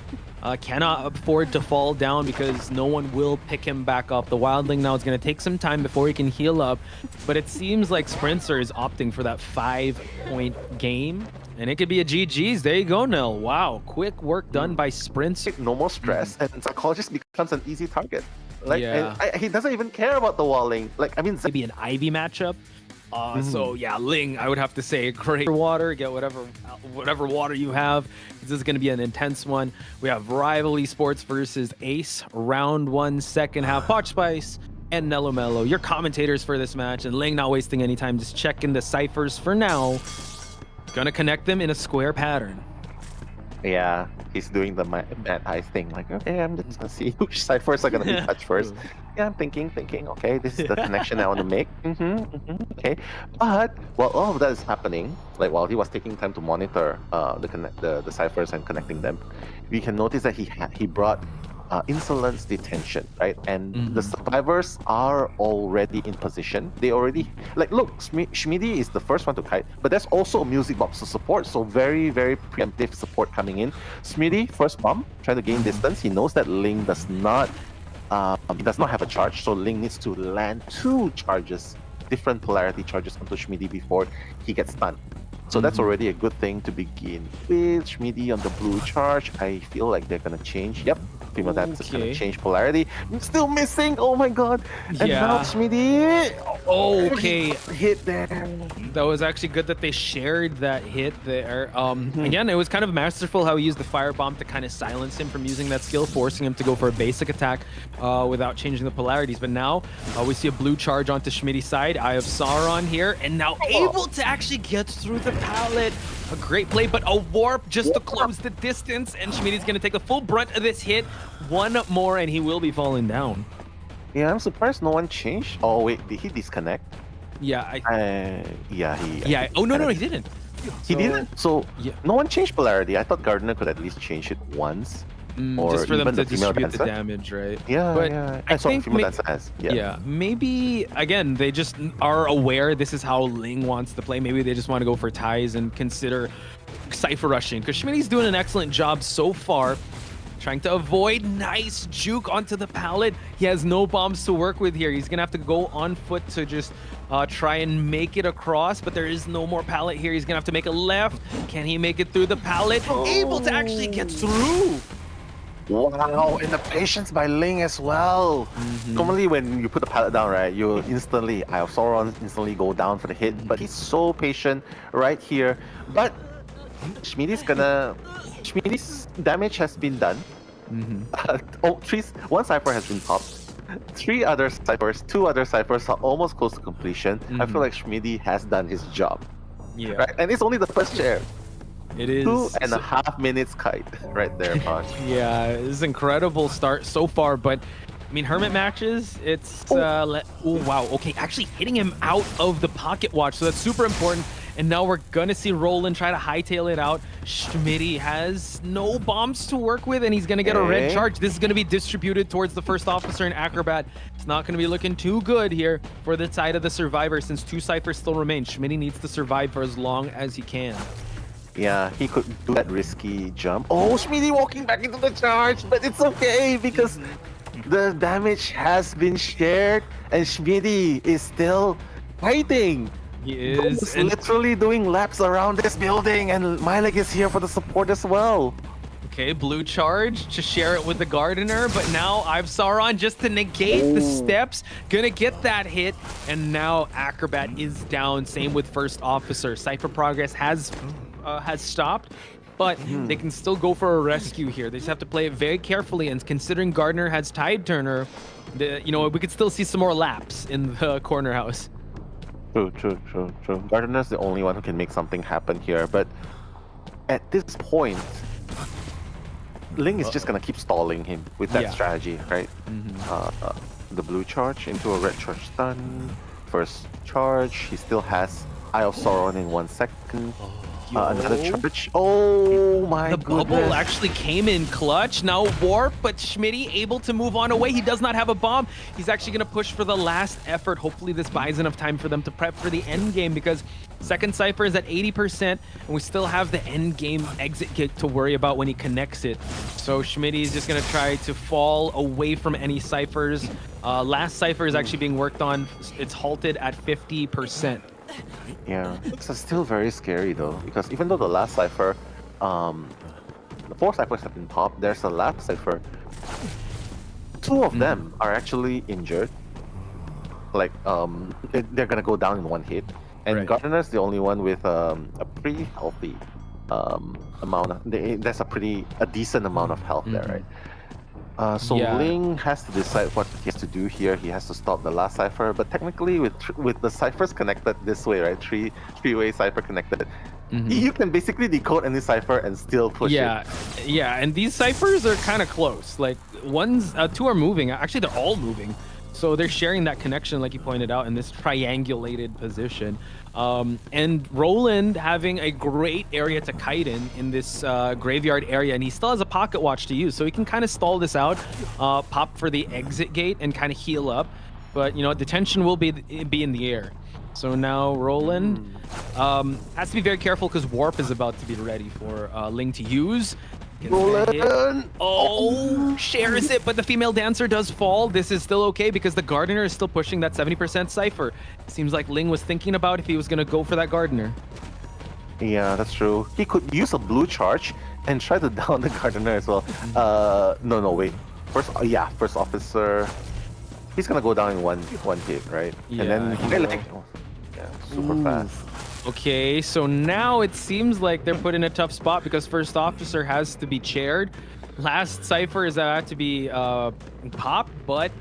Cannot afford to fall down because no one will pick him back up. The wildling now is going to take some time before he can heal up, but it seems like Sprinter is opting for that 5-point game, and it could be a GG's. There you go, Nell. Wow, quick work done by Sprinter. No more stress, and Psychologist becomes an easy target. Like, he doesn't even care about the walling. Like, I mean, maybe an Ivy matchup. So yeah, Ling, I would have to say, great water. Get whatever water you have. This is going to be an intense one. We have Rival Esports versus Ace, round 1, second half. Potch Spice and Nello Mello, your commentators for this match, and Ling not wasting any time, just checking the ciphers for now. Gonna connect them in a square pattern. Yeah, he's doing the mad eye thing. Like, okay, I'm just gonna see which ciphers are gonna be touched first. Yeah, I'm thinking, okay, this is the connection I want to make. Okay, but while all of that is happening, like while he was taking time to monitor the ciphers and connecting them, we can notice that he brought Insolence Detention, right? And the survivors are already in position. They already, like, look, Schmidi is the first one to kite, but there's also a music box to support, so very, very preemptive support coming in. Schmidi, first bomb, trying to gain distance. He knows that Ling does not have a charge, so Ling needs to land 2 charges, different polarity charges onto Schmidi before he gets stunned. So that's already a good thing to begin with. Schmidi on the blue charge. I feel like they're gonna change. Yep, Female Dance is gonna change polarity. Still missing. Oh my god. And now Schmidi. Okay. Hit there. That was actually good that they shared that hit there. Again, it was kind of masterful how he used the firebomb to kind of silence him from using that skill, forcing him to go for a basic attack without changing the polarities. But now we see a blue charge onto Schmidi's side. Eye of Sauron here, and now able to actually get through the pallet. A great play, but a warp just to close the distance, and Schmidi's going to take the full brunt of this hit. One more, and he will be falling down. Yeah, I'm surprised no one changed. Oh wait, did he disconnect? Yeah, he. Oh no, he didn't. He didn't. So no one changed polarity. I thought Gardner could at least change it once. Or just for them to female distribute dancer. the damage, right? Yeah, but yeah. I think think female dancer has. Yeah. Maybe again they just are aware this is how Ling wants to play. Maybe they just want to go for ties and consider cipher rushing, because Schmidi's doing an excellent job so far. Trying to avoid nice juke onto the pallet. He has no bombs to work with here. He's gonna have to go on foot to just try and make it across, but there is no more pallet here. He's gonna have to make a left. Can he make it through the pallet? Able to actually get through. Wow, and the patience by Ling as well. Normally when you put the pallet down, right, you instantly, Eye of Sauron instantly go down for the hit, but he's so patient right here. But Schmidi's damage has been done. One cipher has been popped. 2 other ciphers are almost close to completion. I feel like Schmidi has done his job. Yeah. Right? And it's only the first share. It is 2.5 minutes kite right there, Posh. Yeah, it's an incredible start so far, but I mean, Hermit matches, it's oh wow, okay, actually hitting him out of the pocket watch, so that's super important. And now we're gonna see Roland try to hightail it out. Schmitty has no bombs to work with, and he's gonna get a red Okay. charge. This is gonna be distributed towards the first officer and Acrobat. It's not gonna be looking too good here for the side of the survivor, since 2 ciphers still remain. Schmitty needs to survive for as long as he can. Yeah, he could do that risky jump. Oh, Schmitty walking back into the charge, but it's okay because the damage has been shared and Schmitty is still fighting. He is. He's And, literally doing laps around this building, and Milik is here for the support as well. okay, blue charge to share it with the Gardener, but now I've Sauron just to negate the steps. Gonna get that hit, and now Acrobat is down. Same with first officer. Cypher progress has stopped, but they can still go for a rescue here. They just have to play it very carefully, and considering Gardner has Tide Turner, we could still see some more laps in the corner house. True. Gardener's the only one who can make something happen here, but at this point, Ling is just gonna keep stalling him with that Yeah. strategy, right? The blue charge into a red charge stun. First charge, he still has Eye of Sauron in 1 second. Another Yo. charge. Oh my The goodness. bubble actually came in clutch. Now Warp, but Schmitty able to move on away. He does not have a bomb. He's actually going to push for the last effort. Hopefully this buys enough time for them to prep for the end game, because second Cypher is at 80%, and we still have the end game exit kick to worry about when he connects it. So Schmitty is just going to try to fall away from any Cyphers. Last Cypher is actually being worked on. It's halted at 50%. Yeah, it's still very scary though, because even though the last cipher, the 4 ciphers have been popped, there's the last cipher. 2 of them are actually injured. Like, they're gonna go down in 1 hit, and Right. Gardener's the only one with a pretty healthy amount. There's a decent amount of health there, right? So Yeah. Ling has to decide what he has to do here. He has to stop the last cipher, but technically with the ciphers connected this way, right? Three-way cipher connected, you can basically decode any cipher and still push it. Yeah, and these ciphers are kind of close. Like 2 are moving. Actually, they're all moving. So they're sharing that connection, like you pointed out, in this triangulated position. And Roland having a great area to kite in this graveyard area, and he still has a pocket watch to use, so he can kind of stall this out, pop for the exit gate, and kind of heal up. But detention will be in the air. So now Roland has to be very careful, because Warp is about to be ready for Ling to use. Gets the hit. Roland! Oh, shares it, but the female dancer does fall. This is still okay because the Gardener is still pushing that 70% cipher. Seems like Ling was thinking about if he was going to go for that Gardener. Yeah, that's true. He could use a blue charge and try to down the Gardener as well. No, wait. First officer. He's gonna go down in one hit, right? Yeah, and then he will. super fast. Okay, so now it seems like they're put in a tough spot because first officer has to be chaired. Last cipher is about to be popped, but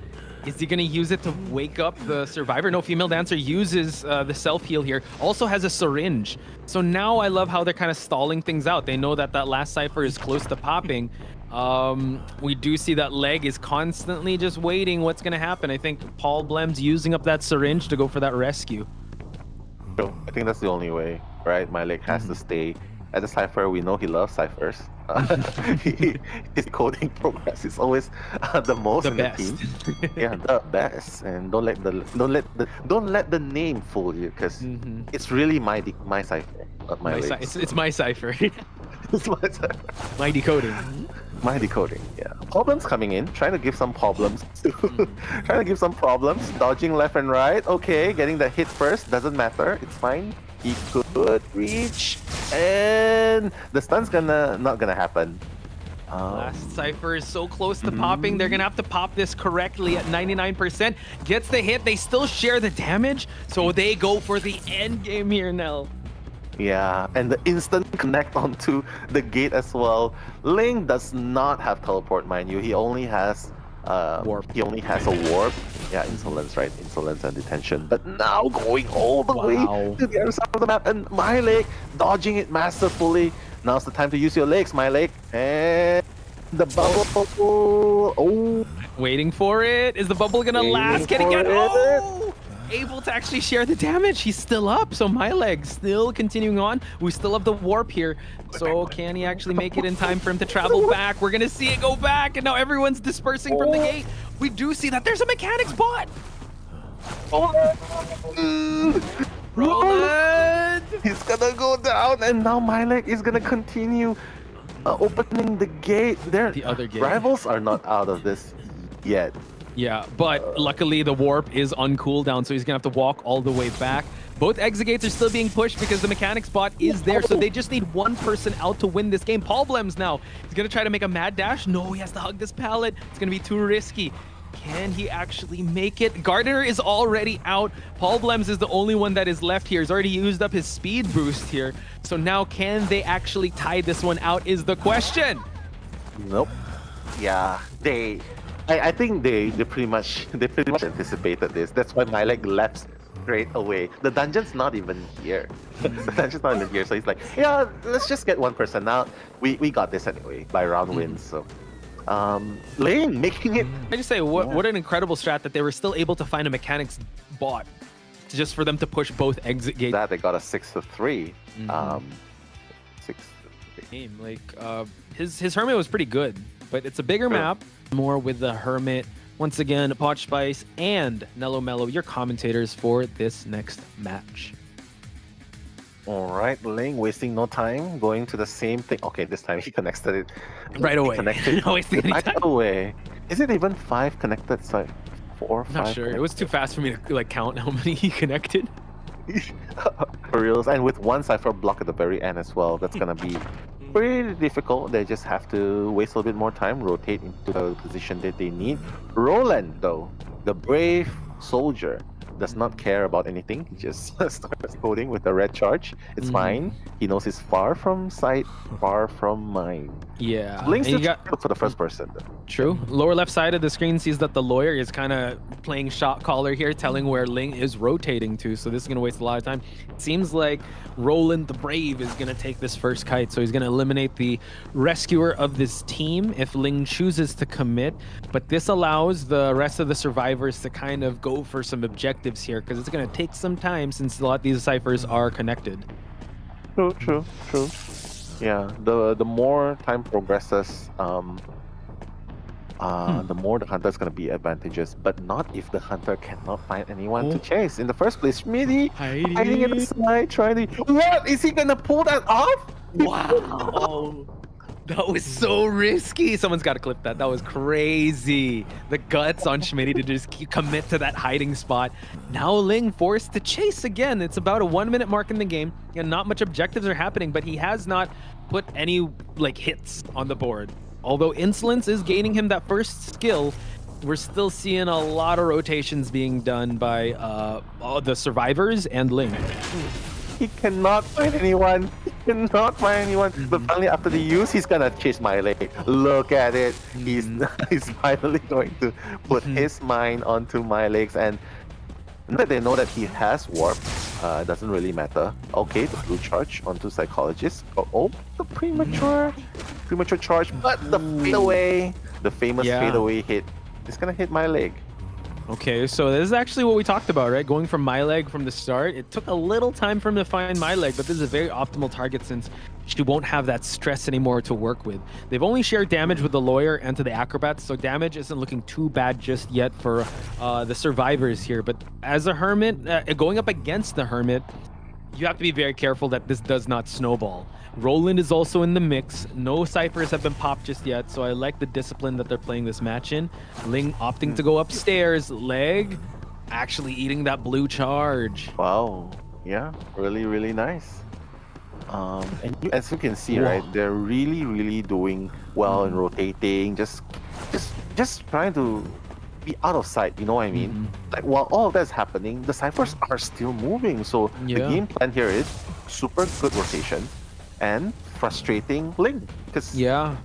is he going to use it to wake up the survivor? No, female dancer uses the self-heal here. Also has a syringe. So now I love how they're kind of stalling things out. They know that last cipher is close to popping. We do see that leg is constantly just waiting what's going to happen. I think Paul Blem's using up that syringe to go for that rescue. So I think that's the only way, right? My leg has to stay at the cipher. We know he loves ciphers. His coding progress is always the most The in best. the team. Yeah, the best. And don't let the name fool you, because it's really my cipher, not my legs. It's my cipher. It's my cipher. My decoding. My decoding, yeah. Problems coming in, trying to give some problems. Trying to give some problems, dodging left and right. Okay, getting the hit first, doesn't matter, it's fine. He could reach, and the stun's not gonna happen. Last cipher is so close to popping. They're gonna have to pop this correctly at 99%. Gets the hit. They still share the damage, so they go for the end game here now. Yeah, and the instant connect onto the gate as well. Ling does not have teleport, mind you. He only has Warp. He only has a warp. Yeah, insolence, right? Insolence and detention. But now going all the way to the other side of the map, and my leg dodging it masterfully. Now's the time to use your legs, my leg. And the bubble. Oh, Waiting for it. Is the bubble gonna Waiting last? Can it for get? it. Oh! able to actually share the damage. He's still up, so my leg still continuing on. We still have the warp here. So can he actually make it in time for him to travel back? We're gonna see it go back, and now everyone's dispersing from the gate. We do see that there's a mechanics bot. Roland! He's gonna go down, and now my leg is gonna continue opening the gate. The other gate. Rivals are not out of this yet. Yeah, but luckily the warp is on cooldown, so he's gonna have to walk all the way back. Both exit gates are still being pushed because the mechanics bot is there, so they just need one person out to win this game. Paul Blems now. He's gonna try to make a mad dash. No, he has to hug this pallet. It's gonna be too risky. Can he actually make it? Gardner is already out. Paul Blems is the only one that is left here. He's already used up his speed boost here. So now can they actually tie this one out is the question. Nope. Yeah, I think they pretty much anticipated this. That's why my leg left straight away. The dungeon's not even here. The dungeon's not even here. So he's like, yeah, let's just get one person out. We got this anyway by round wins. So Lane making it. I just say what an incredible strat that they were still able to find a mechanics bot just for them to push both exit gates. That they got a 6-3. 6-3. Game like his hermit was pretty good, but it's a bigger map. More with the hermit. Once again, Pot Spice and Nello Mello, your commentators for this next match. All right, Ling wasting no time, going to the same thing. Okay, this time he connected it Right away. Connected No wasting any right time. away. Is it even 5 connected? So 4 or 5? Not sure. It was too fast for me to like count how many he connected. For reals, and with one cipher block at the very end as well, that's gonna be pretty difficult. They just have to waste a little bit more time, rotate into the position that they need. Roland, though, the brave soldier, does not care about anything. He just starts coding with the red charge. It's fine. He knows he's far from sight, far from mind. Yeah. Link's And you just got for the first person, though. True. Lower left side of the screen sees that the lawyer is kind of playing shot caller here, telling where Ling is rotating to. So this is going to waste a lot of time. It seems like Roland the Brave is going to take this first kite. So he's going to eliminate the rescuer of this team if Ling chooses to commit. But this allows the rest of the survivors to kind of go for some objectives here because it's going to take some time since a lot of these ciphers are connected. True. Yeah, the more time progresses, the more the hunter is going to be advantageous, but not if the hunter cannot find anyone to chase. In the first place, Schmitty hiding at the side, trying to... What? Is he going to pull that off? Wow. That was so risky. Someone's got to clip that. That was crazy. The guts on Schmitty to just commit to that hiding spot. Now Ling forced to chase again. It's about a 1 minute mark in the game, and not much objectives are happening, but he has not put any like hits on the board. Although Insolence is gaining him that first skill, we're still seeing a lot of rotations being done by the survivors and Ling. He cannot find anyone. But finally, after the use, he's gonna chase my leg. Look at it. He's finally going to put his mind onto my legs, and now that they know that he has warp, doesn't really matter. Okay, the blue charge onto psychologist. Oh, the premature charge, but the fadeaway, the famous fadeaway hit, is gonna hit my leg. Okay, so this is actually what we talked about, right? Going from my leg from the start. It took a little time for him to find my leg, but this is a very optimal target since she won't have that stress anymore to work with. They've only shared damage with the lawyer and to the acrobats, so damage isn't looking too bad just yet for the survivors here. But as a hermit, going up against the hermit, you have to be very careful that this does not snowball. Roland is also in the mix. No ciphers have been popped just yet, so I like the discipline that they're playing this match in. Ling opting to go upstairs. Leg actually eating that blue charge. Wow. Yeah, really nice. And as you can see, right, they're really doing well in rotating, just trying to be out of sight, you know what I mean? Like while all of that's happening, the ciphers are still moving. So the game plan here is super good rotation and frustrating Ling. Because and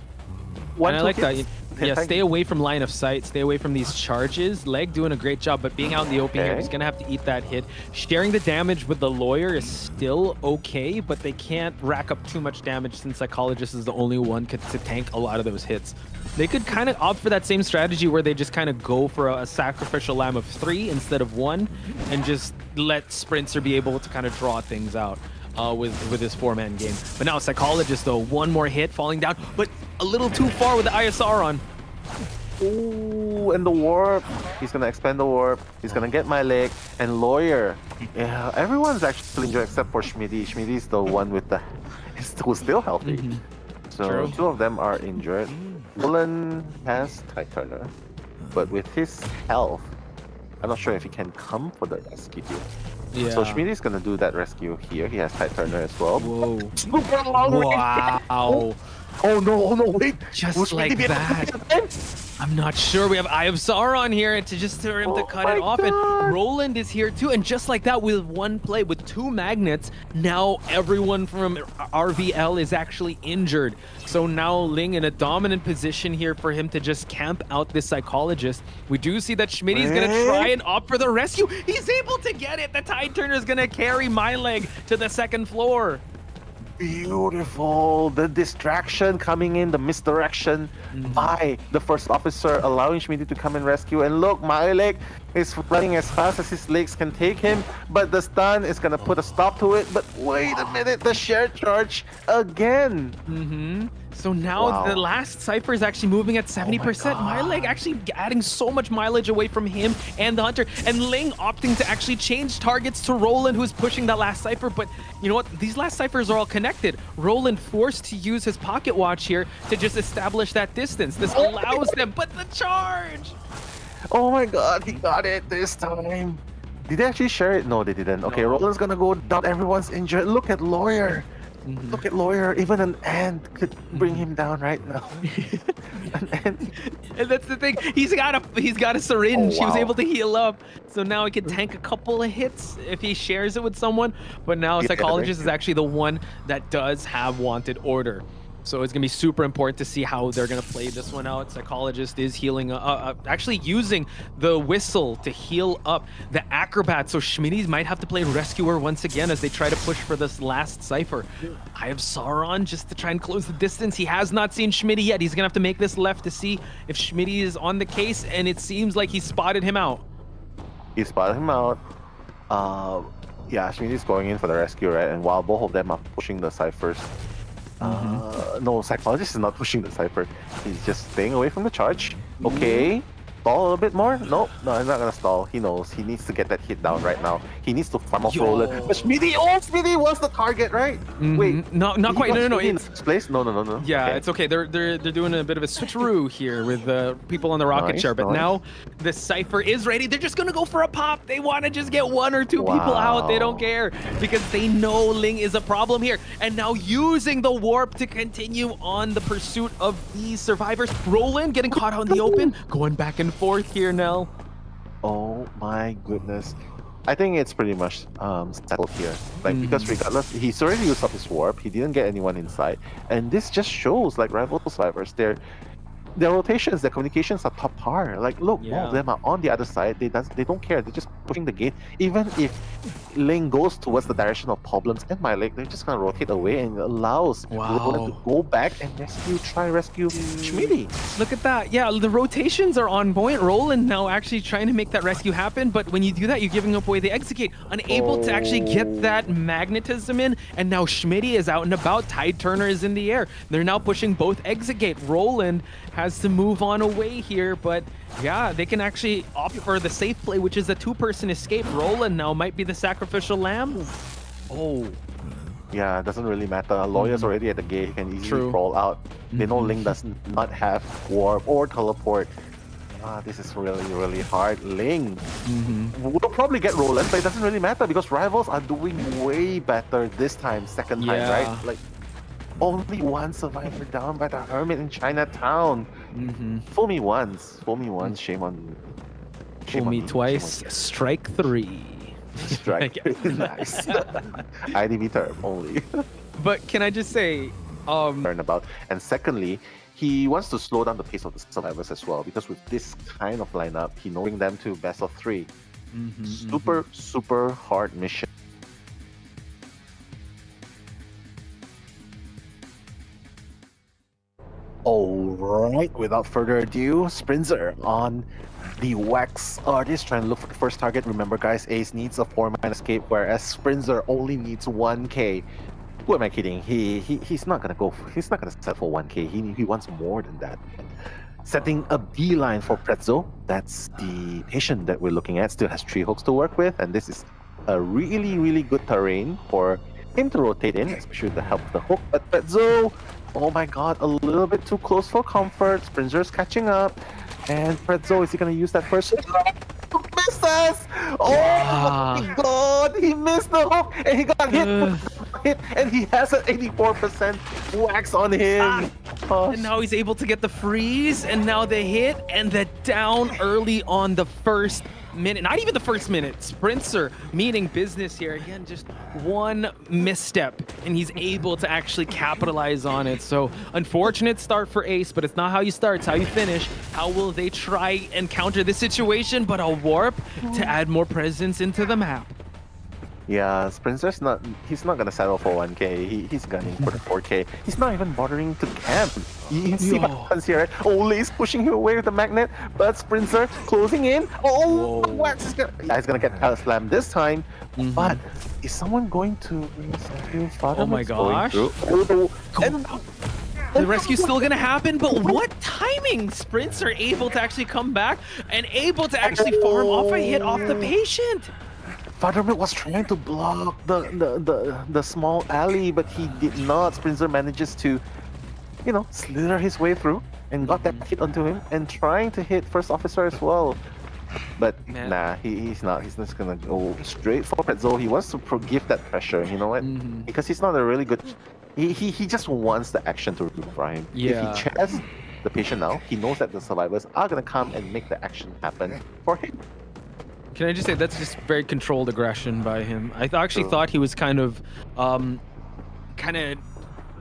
I like that. Yeah, stay away from line of sight. Stay away from these charges. Leg doing a great job, but being out in the open here, he's going to have to eat that hit. Sharing the damage with the lawyer is still okay, but they can't rack up too much damage since Psychologist is the only one to tank a lot of those hits. They could kind of opt for that same strategy where they just kind of go for a sacrificial lamb of 3 instead of 1 and just let Sprinter be able to kind of draw things out. With his 4-man game. But now Psychologist, though, one more hit, falling down, but a little too far with the ISR on. Ooh, and the warp. He's gonna expand the warp. He's gonna get my leg. And Lawyer. Yeah, everyone's actually injured except for Schmitty. Schmitty's the one with the... who's still healthy. So True. 2 of them are injured. Nolan has Tide Turner. But with his health, I'm not sure if he can come for the rescue. Yeah. So Schmitty's gonna do that rescue here. He has Tide Turner as well. Whoa. Super long way. Wow. Oh no, wait. Just like that. I'm not sure. We have Eye of Sauron here for him to cut it off. God. And Roland is here too. And just like that, with one play, with 2 magnets, now everyone from RVL is actually injured. So now Ling in a dominant position here for him to just camp out this Psychologist. We do see that Schmitty's going to try and opt for the rescue. He's able to get it. The Tide Turner is going to carry my leg to the 2nd floor. Beautiful. The distraction coming in, the misdirection by the first officer, allowing Schmitty to come and rescue. And look, my leg is running as fast as his legs can take him, but the stun is gonna put a stop to it. But wait a minute, the shared charge again. So now the last Cypher is actually moving at 70%. Oh my leg actually adding so much mileage away from him and the Hunter. And Ling opting to actually change targets to Roland, who's pushing that last Cypher. But you know what? These last Cyphers are all connected. Roland forced to use his pocket watch here to just establish that distance. This allows them, but the charge! Oh my god, he got it this time. Did they actually share it? No, they didn't. Okay, Roland's gonna go down. Everyone's injured. Look at Lawyer. Look at Lawyer. Even an ant could bring him down right now. An ant. And that's the thing. He's got a syringe. Oh, He was wow. able to heal up. So now he can tank a couple of hits if he shares it with someone. But now Yeah, Psychologist is very actually the one that does have wanted order. So it's going to be super important to see how they're going to play this one out. Psychologist is healing, actually using the whistle to heal up the Acrobat. So Schmitty might have to play Rescuer once again as they try to push for this last Cypher. Eye of Sauron just to try and close the distance. He has not seen Schmitty yet. He's going to have to make this left to see if Schmitty is on the case, and it seems like he spotted him out. He spotted him out. Yeah, Schmitty's going in for the rescue, right? And while both of them are pushing the Cyphers, no, Psychologist is not pushing the Cypher. He's just staying away from the charge. Okay. Stall a little bit more? No, I'm not gonna stall. He knows. He needs to get that hit down right now. He needs to farm off Roland. But Schmitty was the target, right? Wait. No, not quite. No. In first place? No. Yeah, Okay. it's okay. They're doing a bit of a switcheroo here with the people on the rocket Nice, share. But nice. now the Cypher is ready. They're just gonna go for a pop. They want to just get 1 or 2 people out. They don't care because they know Ling is a problem here. And now using the warp to continue on the pursuit of these survivors. Roland getting caught out in the open, going back and forth here now. Oh my goodness. I think it's pretty much settled here. Like, because regardless, he's already used up his warp. He didn't get anyone inside. And this just shows, like, rival survivors, their rotations, their communications are top par. Like, look, both of them are on the other side. They don't care. They're just pushing the gate. Even if Ling goes towards the direction of problems and my leg, they're just gonna rotate away, and it allows Roland to go back and try and rescue Schmitty. Look at that. Yeah, the rotations are on point. Roland now actually trying to make that rescue happen, but when you do that, you're giving up away the execute. Unable to actually get that magnetism in, and now Schmitty is out and about. Tide Turner is in the air. They're now pushing both execute. Roland has to move on away here, but yeah, they can actually opt for the safe play, which is a 2-person escape. Roland now might be the sacrificial lamb. Oh. Yeah, it doesn't really matter. A lawyer's already at the gate. He can easily crawl out. They know Ling does not have warp or teleport. This is really, really hard. Ling will probably get Roland, but it doesn't really matter because rivals are doing way better this time, second time, right? Like, only 1 survivor down by the Hermit in Chinatown. Fool me once. Shame on you. Fool me twice. Strike 3. Strike. Nice. IDV term only. But can I just say, Turnabout. And secondly, he wants to slow down the pace of the survivors as well, because with this kind of lineup, he knowing them to best of 3. Super hard mission. Alright, without further ado, Sprinzer on the Wax Artist trying to look for the first target. Remember guys, Ace needs a 4-man escape, whereas Sprinzer only needs 1k. Who am I kidding? He's not gonna settle for 1k. He wants more than that. Setting a beeline for Pretzel. That's the patient that we're looking at. Still has 3 hooks to work with, and this is a really good terrain for him to rotate in, especially with the help of the hook. But Pretzel, oh my god, a little bit too close for comfort. Sprinzer's catching up, and Pretzel, is he gonna use that first hit? Missed us! Oh my god, he missed the hook, and he got hit, and he has an 84% wax on him. And now he's able to get the freeze, and now the hit, and the down early on the first minute. Not even the first minute. Sprinzer meaning business here. Again, just one misstep, and he's able to actually capitalize on it. So, unfortunate start for Ace, but it's not how you start, it's how you finish. How will they try and counter this situation? But a warp to add more presence into the map. Yeah, Sprinzer's he's not gonna settle for 1k. He's gunning for the 4k. He's not even bothering to camp. You can see what happens here, right? Ole's pushing him away with the magnet, but Sprinzer closing in. Oh, Wax is gonna get pallet slam this time. But is someone going to rescue Father? Oh my gosh. The rescue's still gonna happen, but what timing! Sprints are able to actually come back and able to actually farm off a hit off the patient. Fathermilk was trying to block the small alley, but he did not. Sprinzer manages to, you know, slither his way through and got that hit onto him, and trying to hit first officer as well. But nah, he's not. He's just gonna go straight for Pretzel. He wants to give that pressure, you know what? Because he's not a really good. He just wants the action to for him. Yeah. If he chairs the patient now, he knows that the survivors are gonna come and make the action happen for him. Can I just say that's just very controlled aggression by him. I actually thought he was kind of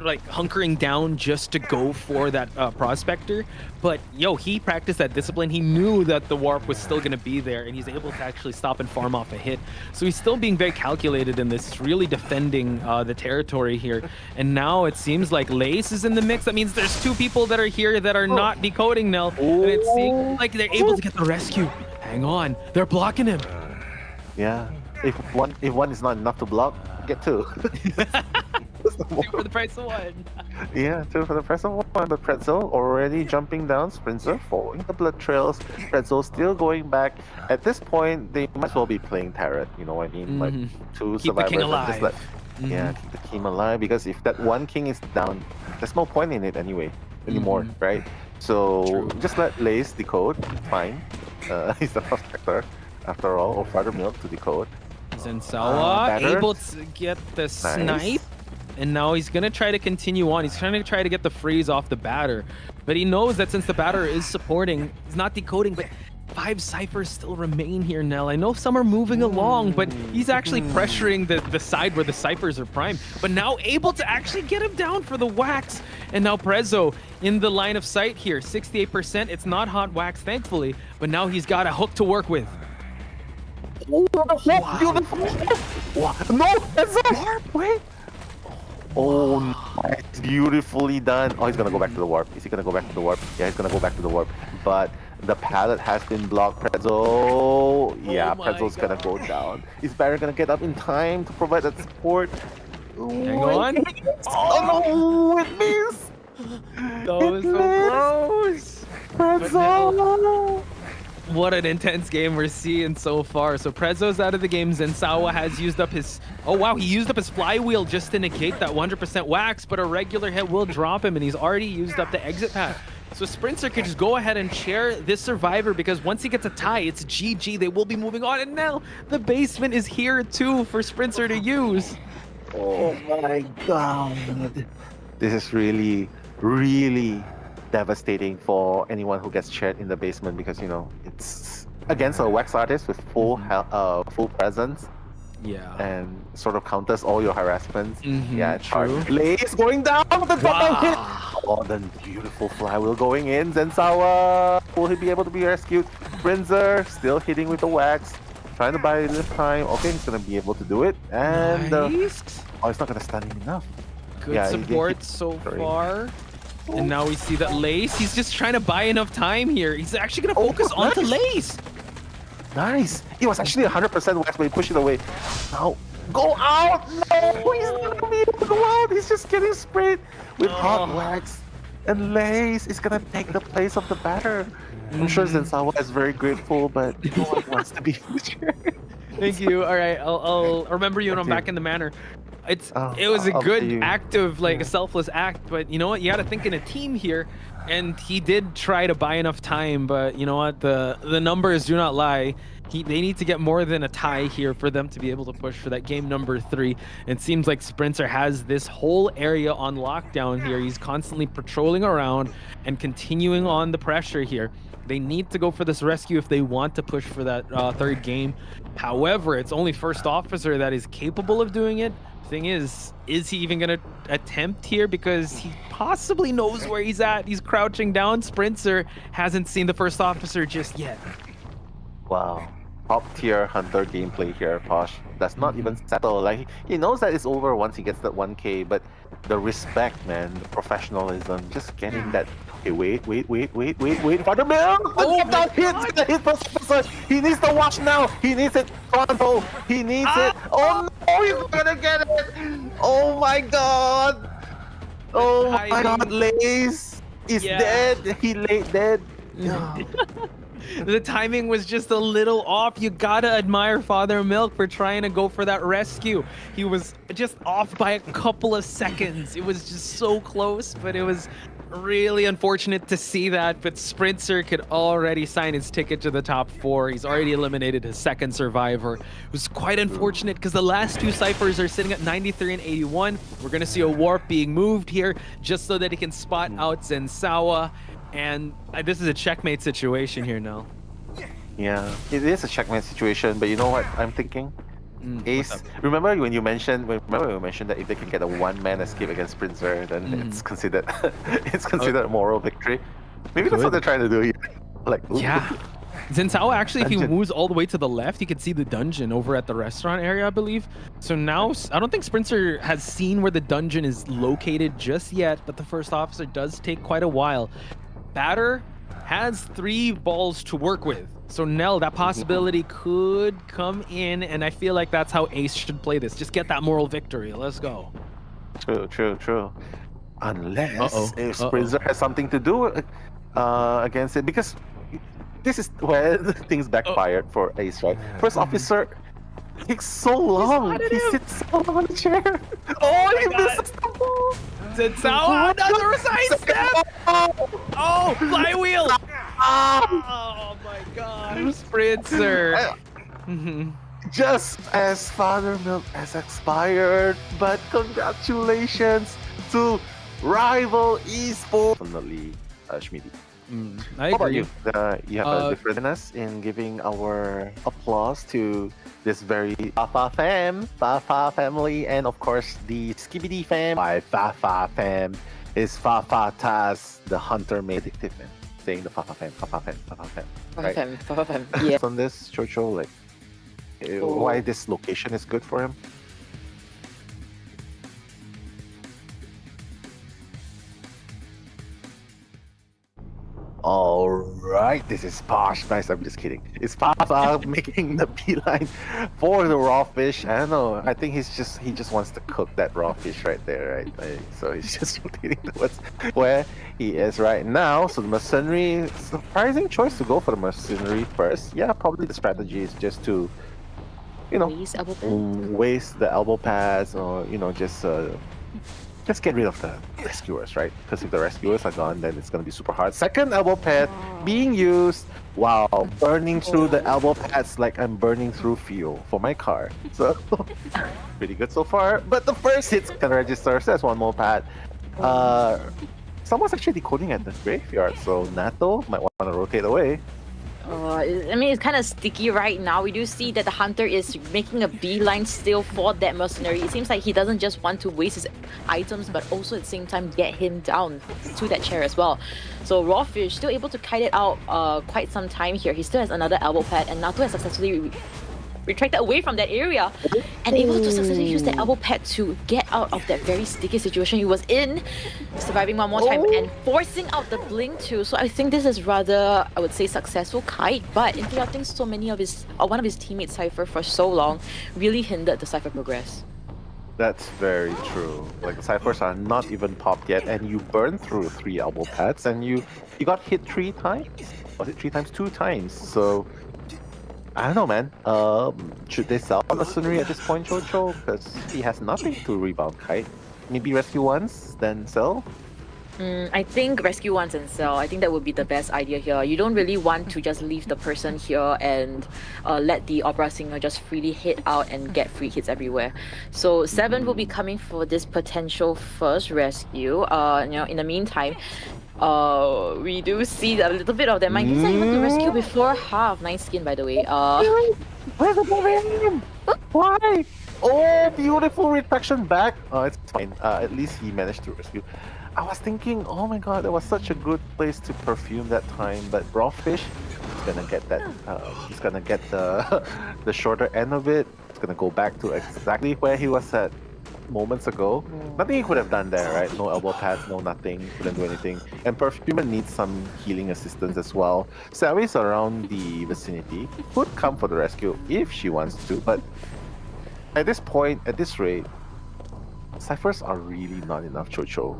like hunkering down just to go for that prospector, but yo, he practiced that discipline. He knew that the warp was still going to be there, and he's able to actually stop and farm off a hit. So he's still being very calculated in this, really defending the territory here. And now it seems like Lace is in the mix. That means there's 2 people that are here that are not decoding now, and it seems like they're able to get the rescue. Hang on, they're blocking him. Yeah, if one is not enough to block, get 2. 2 for the price of 1. Yeah, 2 for the price of 1. But Pretzel already jumping down. Sprinzer following the blood trails. Pretzel still going back. At this point, they might as well be playing Tarot. You know what I mean? Like 2 Keep the survivors. king alive. Just yeah, keep the king alive. Because if that one king is down, there's no point in it anymore, right? So just let Lace decode. Fine. He's the prospector after all, or Fathermilk to decode. Zensawa able to get the snipe, and now he's gonna try to continue on. He's trying to get the freeze off the batter, but he knows that since the batter is supporting, he's not decoding, but 5 ciphers still remain here, Nell. I know some are moving along, but he's actually pressuring the side where the ciphers are prime, but now able to actually get him down for the wax. And now Prezzo in the line of sight here, 68%. It's not hot wax, thankfully, but now he's got a hook to work with. Oh, wow. Beautiful! Wow. No, that's a warp. Wait. Oh, nice. Beautifully done. Oh, he's gonna go back to the warp. Is he gonna go back to the warp? Yeah, he's gonna go back to the warp. But the pallet has been blocked. Pretzel. Yeah, Pretzel's gonna go down. Is Barry gonna get up in time to provide that support? Hang on. Oh no, it missed. That was so close. Pretzel. What an intense game we're seeing so far. So Prezzo's out of the game. Zensawa has used up his... Oh, wow. He used up his flywheel just to negate that 100% wax, but a regular hit will drop him, and he's already used up the exit path. So Sprinzer could just go ahead and share this survivor, because once he gets a tie, it's GG. They will be moving on. And now the basement is here, too, for Sprinzer to use. Oh, my God. This is really, really devastating for anyone who gets shared in the basement, because, you know, it's against a wax artist with full presence. Yeah. and sort of counters all your harassments. Yeah, true. Lace going down with the drop hit. Wow. Oh, the beautiful flywheel going in. Zensawa, will he be able to be rescued? Brinzer still hitting with the wax, trying to buy this time. Okay, he's gonna be able to do it, and Nice. oh, it's not gonna stun him enough. Good Yeah, he did support hit- so sorry. far. And now we see that Lace, he's just trying to buy enough time here. He's actually going Oh, to focus onto nice. Lace. Nice. It was actually 100% wax, but he pushed it away. Now, go out! No, he's not gonna be able to go out. He's just getting sprayed with hot wax. And Lace is gonna take the place of the batter. I'm sure Zensawa is very grateful, but no one wants to be in the chair. Thank you. All right, I'll remember you when I'm back in the manor. It was a I'll good see you. active, like a selfless act, but you know what? You got to think in a team here, and he did try to buy enough time, but you know what? The numbers do not lie. They need to get more than a tie here for them to be able to push for that game number 3. It seems like Sprinter has this whole area on lockdown here. He's constantly patrolling around and continuing on the pressure here. They need to go for this rescue if they want to push for that 3rd game. However, it's only first officer that is capable of doing it. Thing is he even gonna attempt here, because he possibly knows where he's at. He's crouching down. Sprinter hasn't seen the first officer just yet. Wow. Top tier hunter gameplay here, Posh. That's not even settled. Like he knows that it's over once he gets that 1k, but the respect, man, the professionalism, just getting that. Okay, wait. Father Mill! Oh That hit's gonna hit first officer. He needs to watch now. He needs it. Toronto. He needs it. Oh no, he's gonna get it. Oh my god. Oh my god, Lace is dead. He lay dead. The timing was just a little off. You gotta admire Father Milk for trying to go for that rescue. He was just off by a couple of seconds. It was just so close, but it was really unfortunate to see that. But Sprinter could already sign his ticket to the top 4. He's already eliminated his 2nd survivor. It was quite unfortunate because the last 2 ciphers are sitting at 93 and 81. We're gonna see a warp being moved here just so that he can spot out Zensawa. And this is a checkmate situation here now. Yeah, it is a checkmate situation, but you know what I'm thinking? Ace, remember when you mentioned that if they can get a one-man escape against Sprinter, then it's considered a moral victory. Maybe that's what they're trying to do here. Like, ooh. Yeah. Zensawa actually, if he Dungeon. moves all the way to the left, you can see the dungeon over at the restaurant area, I believe. So now, I don't think Sprinter has seen where the dungeon is located just yet, but the first officer does take quite a while. Batter has 3 balls to work with. So Nell, that possibility could come in, and I feel like that's how Ace should play this. Just get that moral victory. Let's go. True. Unless if Sprinter has something to do against it, because this is where things backfired for Ace, right? First officer takes so long. He sits so long on the chair. Oh, he misses the ball. Zensawa, another side step! Oh, flywheel! Oh my gosh, Sprinter. Just as Father Milk has expired, but congratulations to rival esports from the league, Schmidi. I How about agree. you? You have a differentness in giving our applause to this very Fafa family, and of course the Skibidi fam. By Fafa fam is Fafa Taz, the hunter made addictive man. Saying the Fafa fam. Right? Yeah. On this, Chocho, like why this location is good for him? All right, this is Posh. Nice, I'm just kidding. It's Papa making the beeline for the raw fish. I don't know. I think he just wants to cook that raw fish right there, right? So he's just rotating towards where he is right now. So the mercenary, surprising choice to go for the mercenary first. Yeah, probably the strategy is just to, waste the elbow pads, or just get rid of the rescuers, right? Because if the rescuers are gone, then it's going to be super hard. Second elbow pad being used. Wow, burning through the elbow pads like I'm burning through fuel for my car. So, pretty good so far. But the first hits can register, so that's one more pad. Someone's actually decoding at the graveyard, so Nato might want to rotate away. I mean, it's kind of sticky right now. We do see that the hunter is making a beeline still for that mercenary. It seems like he doesn't just want to waste his items, but also at the same time get him down to that chair as well. So Rawfish still able to kite it out quite some time here. He still has another elbow pad, and Nato has successfully retracted away from that area and able to successfully use that elbow pad to get out of that very sticky situation he was in, surviving one more time and forcing out the blink too. So I think this is rather, I would say, successful kite, but interrupting so many of his, one of his teammates Cypher for so long really hindered the Cypher progress. That's very true. Like the ciphers are not even popped yet, and you burn through 3 elbow pads, and you got hit 3 times. Was it 3 times? 2 times. So I don't know, man. Should they sell Mercenary at this point, Jojo? Because he has nothing to rebound kite. Maybe rescue once, then sell? I think rescue once and sell. I think that would be the best idea here. You don't really want to just leave the person here and let the opera singer just freely hit out and get free hits everywhere. So 7 will be coming for this potential first rescue. In the meantime, we do see a little bit of that. Mine not even to rescue before half. Nice skin, by the way. Where's the Bavarian? Why? Oh, beautiful reflection back. Oh, it's fine. At least he managed to rescue. I was thinking, oh my god, that was such a good place to perfume that time. But Rawfish, he's gonna get that. He's gonna get the shorter end of it. It's gonna go back to exactly where he was at moments ago. Nothing he could have done there, right? No elbow pads, no nothing. Couldn't do anything. And Perfumer needs some healing assistance as well. Savi's around the vicinity. Could come for the rescue if she wants to, but at this point, at this rate, ciphers are really not enough, Chocho.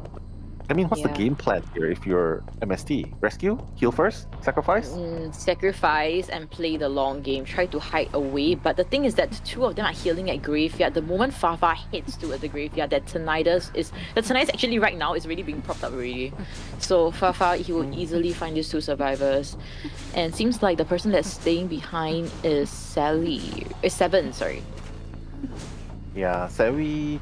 I mean, what's the game plan here if you're MST? Rescue? Heal first? Sacrifice? Sacrifice and play the long game. Try to hide away. But the thing is that the 2 of them are healing at graveyard. The moment Fafa hits to the graveyard, that Tinnitus is... The Tinnitus actually right now is really being propped up already. So Fafa, he will easily find these 2 survivors. And it seems like the person that's staying behind is Sally. Is 7, sorry. Yeah, Sevi.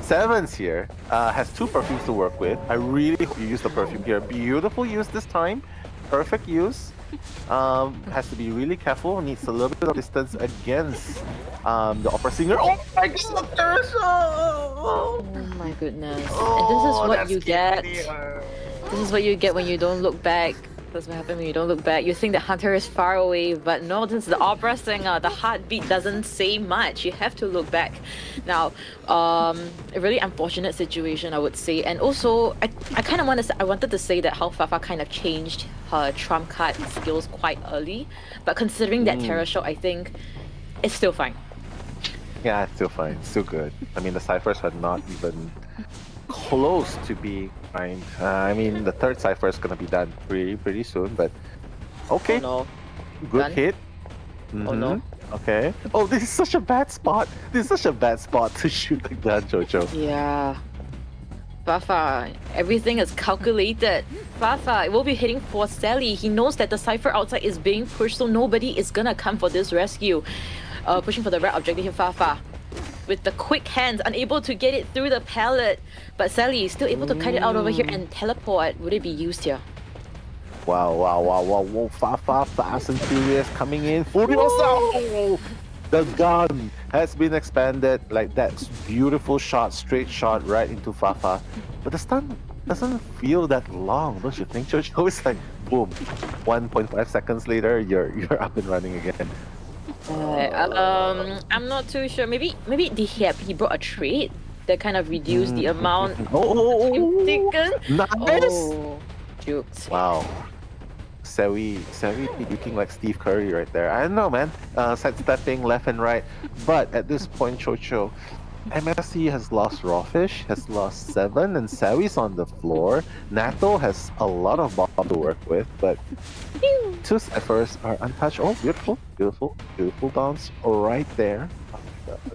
Seven's here. Has 2 perfumes to work with. I really hope you use the perfume here. Beautiful use this time. Perfect use. Has to be really careful. Needs a little bit of distance against the opera singer. Oh my god! Oh my goodness. And this is what you get. This is what you get when you don't look back. That's what happens when you don't look back. You think the hunter is far away, but no, this is the opera singer. The heartbeat doesn't say much. You have to look back. Now, a really unfortunate situation, I would say. And also, I kind of wanted to say that how Fafa kind of changed her trump card skills quite early. But considering that Terror Shot, I think it's still fine. Yeah, it's still fine. It's still good. I mean, the ciphers are not even close to being fine. I mean, the 3rd cipher is gonna be done pretty soon, but okay. Oh no. Good Done? hit. Oh no. Okay. Oh, this is such a bad spot. This is such a bad spot to shoot like that, Jojo. Yeah. Fafa, everything is calculated. Fafa will be hitting for Sally. He knows that the cipher outside is being pushed, so nobody is gonna come for this rescue. Pushing for the red objective here, Fafa. With the quick hands, unable to get it through the pallet. But Sally is still able to kite it out over here and teleport. Would it be used here? Wow. Fafa, fast and furious coming in. Furiosa! The gun has been expanded. Like that beautiful shot, straight shot right into Fafa. But the stun doesn't feel that long, don't you think, Jojo? It's like, boom. 1.5 seconds later, you're up and running again. I'm not too sure. Maybe he brought a trade that kind of reduced the amount of time taken. Nice! Oh, jukes. Wow. Sewi looking like Steve Curry right there. I don't know, man. Sidestepping left and right. But at this point, Chocho, MSC has lost Rawfish, has lost 7, and Sewi's on the floor. Nato has a lot of bomb to work with, but 2 ciphers are untouched. Oh, beautiful bounce right there.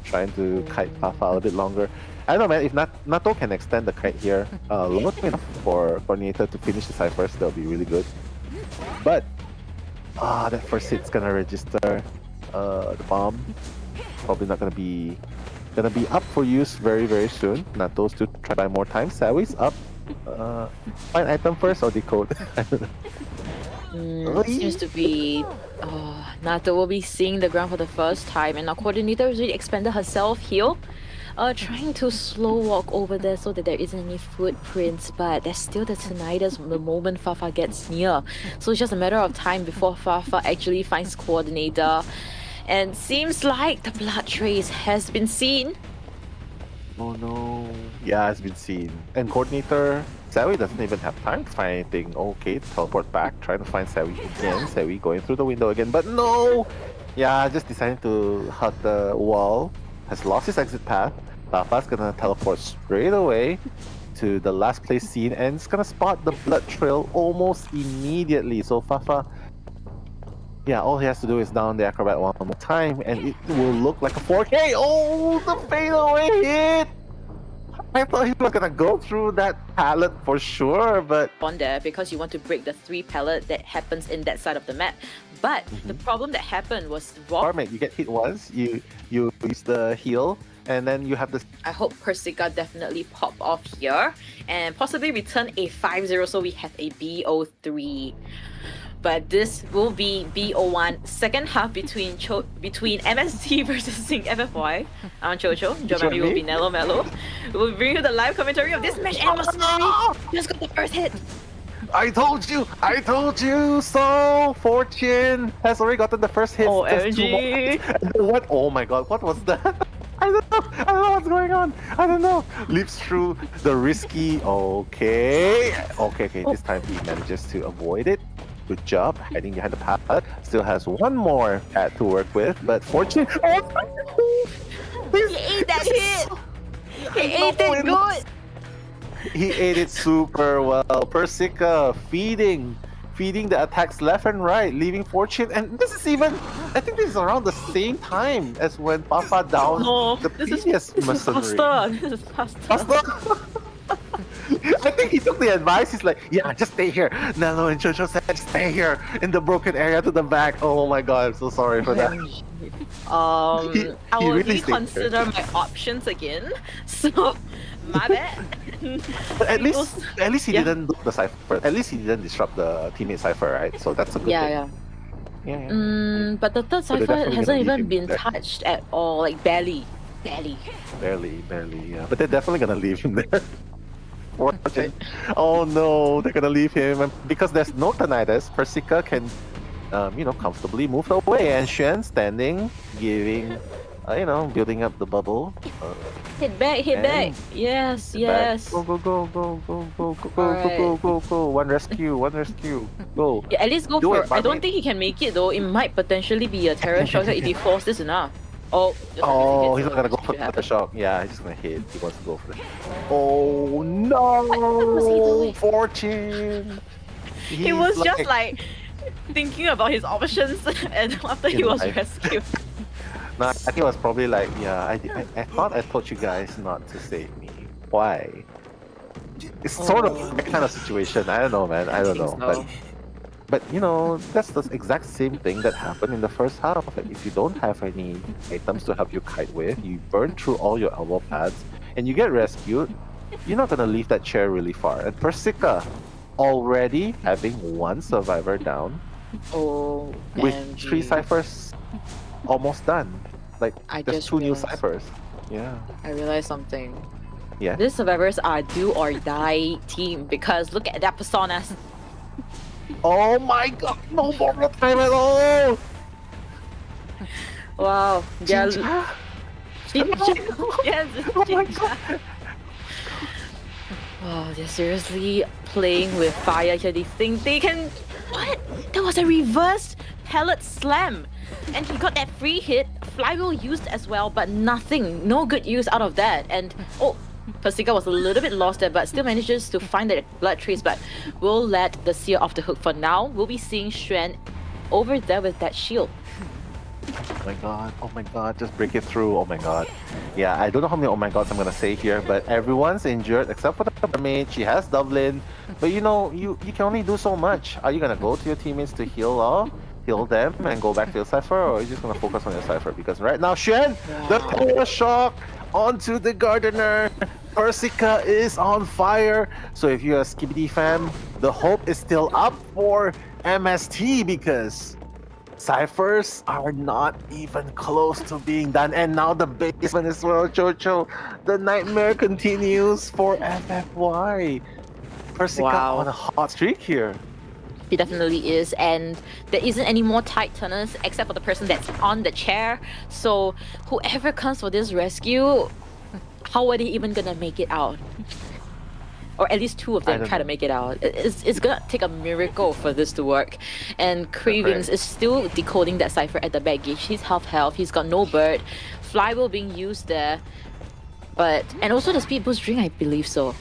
Trying to kite Fafa a little bit longer. I don't know, man. If Nato can extend the kite here long enough for Nathan to finish the ciphers, that'll be really good. But that first hit's gonna register. The bomb probably not gonna be up for use very soon. Nato's to try more time. Sawi's up. Find item first or decode. I don't know. Seems to be Nato will be seeing the ground for the first time, and our coordinator has really expanded herself here. Trying to slow walk over there so that there isn't any footprints, but there's still the tinnitus the moment Fafa gets near. So it's just a matter of time before Fafa actually finds coordinator. And seems like the blood trace has been seen. Oh no. Yeah, it's been seen. And coordinator, Sawi doesn't even have time to find anything. Okay, teleport back, trying to find Sawi again. Sawi going through the window again, but no! Yeah, just deciding to hug the wall. Has lost his exit path. Fafa's gonna teleport straight away to the last place scene and it's gonna spot the blood trail almost immediately. So Fafa, yeah, all he has to do is down the acrobat one more time and it will look like a 4K. Oh, the fadeaway hit! I thought he was gonna go through that pallet for sure, but On there because you want to break the 3 pallet that happens in that side of the map. But the problem that happened was Rob. Armate, you get hit once, you use the heal, and then you have this. I hope Persica definitely pop off here and possibly return a 5-0 so we have a BO3. But this will be BO1 second half between MST versus Sync FFY. I'm Chocho. Joe will be Nello Mello. We'll bring you the live commentary of this match and Mercenary just got the first hit. I told you so! Fortune has already gotten the first hit. Oh, There's 2 more. LG. What? Oh my god, what was that? I don't know what's going on. I don't know. Leaps through the risky. Okay, this time he manages to avoid it. Good job, hiding behind the pallet. Still has 1 more pad to work with, but Fortune. He ate that hit! He ate it good! He ate it super well. Persica feeding the attacks left and right, leaving Fortune. And this is even, I think this is around the same time as when Fafa downed the previous mercenary. This is faster. I think he took the advice. He's like, yeah, just stay here. Nello and Jojo said, stay here in the broken area to the back. Oh my god, I'm so sorry for that. I will really reconsider my options again. So, my bad. But at least he didn't do the cipher. At least he didn't disrupt the teammate cipher, right? So that's a good thing. Yeah. But the third cipher definitely hasn't gonna even leave him been there. touched at all. Like barely. Barely, yeah. But they're definitely gonna leave him there. Fortune. Oh no, they're gonna leave him. And because there's no tinnitus, Persica can, comfortably move away. And Xuan standing, giving, building up the bubble. Hit back. Yes. Go. One rescue. Go. Yeah, at least go Do for it, I don't Barmaid. think he can make it though. It might potentially be a terror shock if he falls this enough. Oh, He's not gonna go for the shock. Yeah, he's just gonna hit. He wants to go for it. Oh no! What was he doing? Fortune! He was just like thinking about his options and after he was rescued. No, I think it was probably like, yeah, I thought I told you guys not to save me. Why? It's sort of that kind of situation. I don't know, man. I don't know. So. But that's the exact same thing that happened in the first half. Like, if you don't have any items to help you kite with, you burn through all your elbow pads, and you get rescued, you're not gonna leave that chair really far. And Persica, already having 1 survivor down, Oh, with MG. 3 ciphers almost done. Like, I there's just 2 new realized. ciphers. Yeah. I realized something. Yeah. These survivors are do or die team because look at that personas. Oh my god, no more time at all! Wow. Yeah. Jinja? Yes. Oh my Jinja. god! Oh, they're seriously playing with fire here. They think they can. What? That was a reverse pellet slam. And he got that free hit. Flywheel used as well, but nothing. No good use out of that. And Persica was a little bit lost there, but still manages to find that blood trace. But we'll let the Seer off the hook for now. We'll be seeing Xuan over there with that shield. Oh my god, just break it through, oh my god. Yeah, I don't know how many oh my gods I'm gonna say here, but everyone's injured except for the mermaid. She has Dublin, but you can only do so much. Are you gonna go to your teammates to heal them and go back to your cipher, or are you just gonna focus on your cipher? Because right now, Xuan, the terror shock onto the gardener. Persica is on fire. So if you're a Skibidi fam, the hope is still up for MST because ciphers are not even close to being done. And now the basement as well, Jojo. The nightmare continues for FFY. Persica Wow. on a hot streak here. He definitely is, and there isn't any more tight turners except for the person that's on the chair. So whoever comes for this rescue, how are they even gonna make it out? Or at least two of them try to make it out. It's gonna take a miracle for this to work. And Cravings is still decoding that cipher at the back gauge. He's half health, he's got no bird. Flywheel being used there. And also the speed boost drink, I believe so.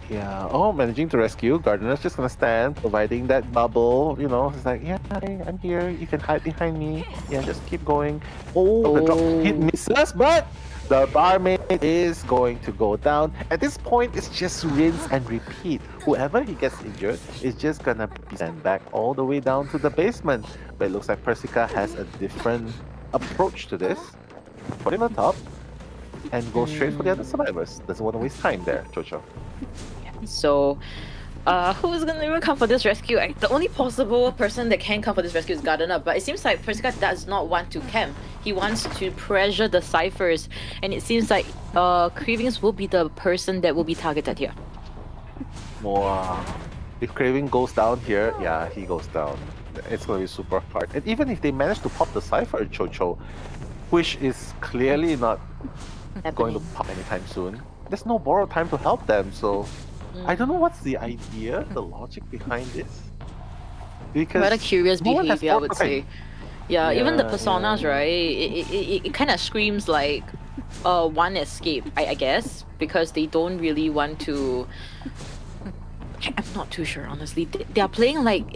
Yeah, oh, managing to rescue. Gardener's just gonna stand, providing that bubble, you know. He's like, yeah, hi, I'm here. You can hide behind me. Yeah, just keep going. Oh, the drop hit misses, but the barmaid is going to go down. At this point, it's just rinse and repeat. Whoever he gets injured is just gonna be sent back all the way down to the basement. But it looks like Persica has a different approach to this. Put him on top and go straight for the other survivors. Doesn't want to waste time there, Jojo. So, who's gonna even come for this rescue? The only possible person that can come for this rescue is Gardener, but it seems like Persica does not want to camp. He wants to pressure the ciphers, and it seems like Cravings will be the person that will be targeted here. Wow. If Craving goes down here, yeah, he goes down. It's gonna be super hard. And even if they manage to pop the cipher, Chocho, which is clearly not going to pop anytime soon, there's no borrowed time to help them, so I don't know what's the idea, the logic behind this. Because rather curious behavior, I would say. Yeah, even the personas, yeah. right? It kind of screams like one escape, I guess, because they don't really want to. I'm not too sure, honestly. They are playing like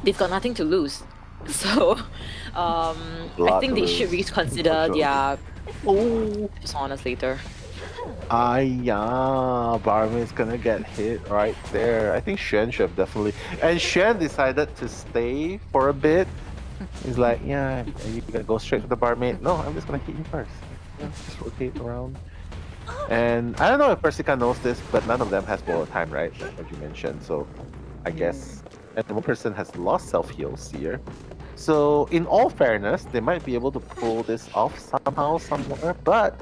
they've got nothing to lose, so I think they should reconsider their personas later. Yeah, Barman's gonna get hit right there. I think Shen should have definitely. And Shen decided to stay for a bit. He's like, yeah, are you gonna go straight to the barmaid? No, I'm just gonna hit you first. Yeah, just rotate around. And I don't know if Persica knows this, but none of them has borrowed time, right? Like what you mentioned. So I guess and one person has lost self-heals here. So in all fairness, they might be able to pull this off somehow, somewhere, but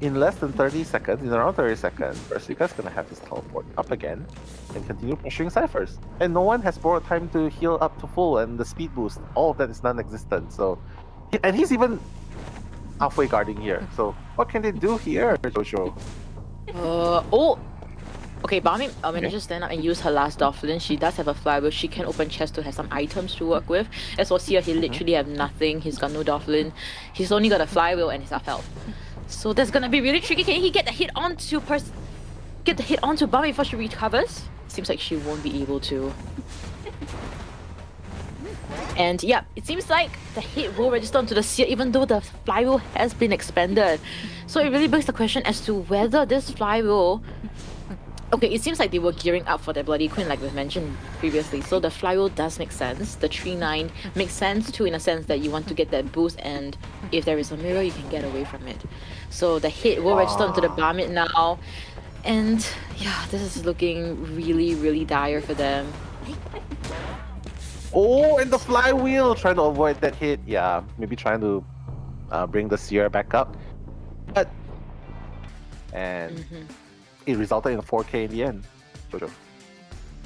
in less than 30 seconds, in around 30 seconds, Persica's gonna have his teleport up again and continue pressuring ciphers. And no one has borrowed time to heal up to full, and the speed boost, all of that is non-existent. So, and he's even halfway guarding here. So what can they do here, Jojo? Okay, Barmaid manages to stand up and use her last Dolphin. She does have a flywheel. She can open chest to have some items to work with. As for Seer, he literally have nothing. He's got no Dolphin. He's only got a flywheel and his half health. So that's gonna be really tricky. Can he get the hit onto Barmaid before she recovers? Seems like she won't be able to. And yeah, it seems like the hit will register onto the Seer even though the flywheel has been expanded. So it really begs the question as to whether this flywheel... Okay, it seems like they were gearing up for their Bloody Queen like we've mentioned previously. So the flywheel does make sense. The 3-9 makes sense too, in a sense that you want to get that boost, and if there is a mirror, you can get away from it. So the hit will register onto the Barmaid now. And yeah, this is looking really, really dire for them. Oh, and the flywheel! Trying to avoid that hit. Yeah, maybe trying to bring the Seer back up. But... And... It resulted in a 4K in the end, Jojo.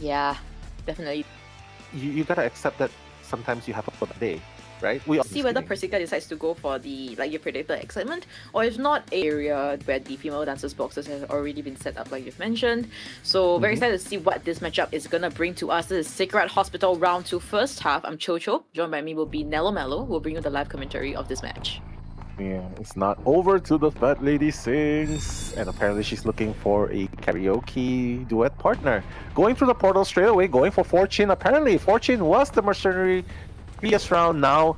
Yeah, definitely. You gotta accept that sometimes you have a bad day, right? We see whether Persica decides to go for the, like you predicted, excitement, or if not, area where the female dancers boxes has already been set up like you've mentioned. So very excited to see what this matchup is gonna bring to us. This is Sacred Hospital Round 2 first half. I'm Chocho, joined by me will be Nello Mello, who will bring you the live commentary of this match. Yeah, it's not over till the fat lady sings. And apparently she's looking for a karaoke duet partner. Going through the portal straight away, going for Fortune. Apparently, Fortune was the mercenary previous round. Now,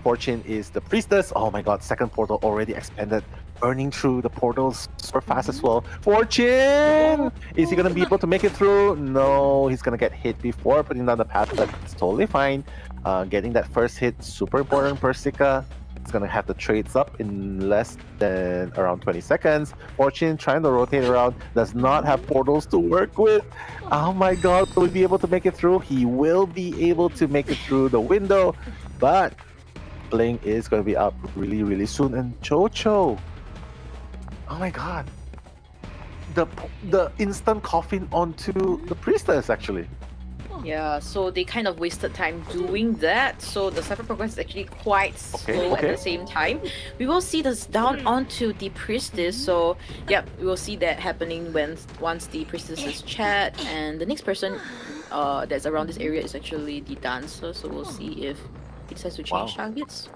Fortune is the priestess. Oh my god, second portal already expanded. Burning through the portals super fast as well. Fortune! Is he gonna be able to make it through? No, he's gonna get hit before putting down the path, but it's totally fine. Getting that first hit, super important, Persica. It's gonna have the trades up in less than around 20 seconds. Fortune trying to rotate around, does not have portals to work with. Oh my god, will he be able to make it through? He will be able to make it through the window, but Bling is going to be up really, really soon. And Chocho, oh my god, the instant coffin onto the priestess actually. Yeah, so they kind of wasted time doing that. So the cypher progress is actually quite slow at the same time. We will see this down onto the priestess. So yep, we will see that happening once the priestess is chat, and the next person that's around this area is actually the dancer. So we'll see if it decides to change targets.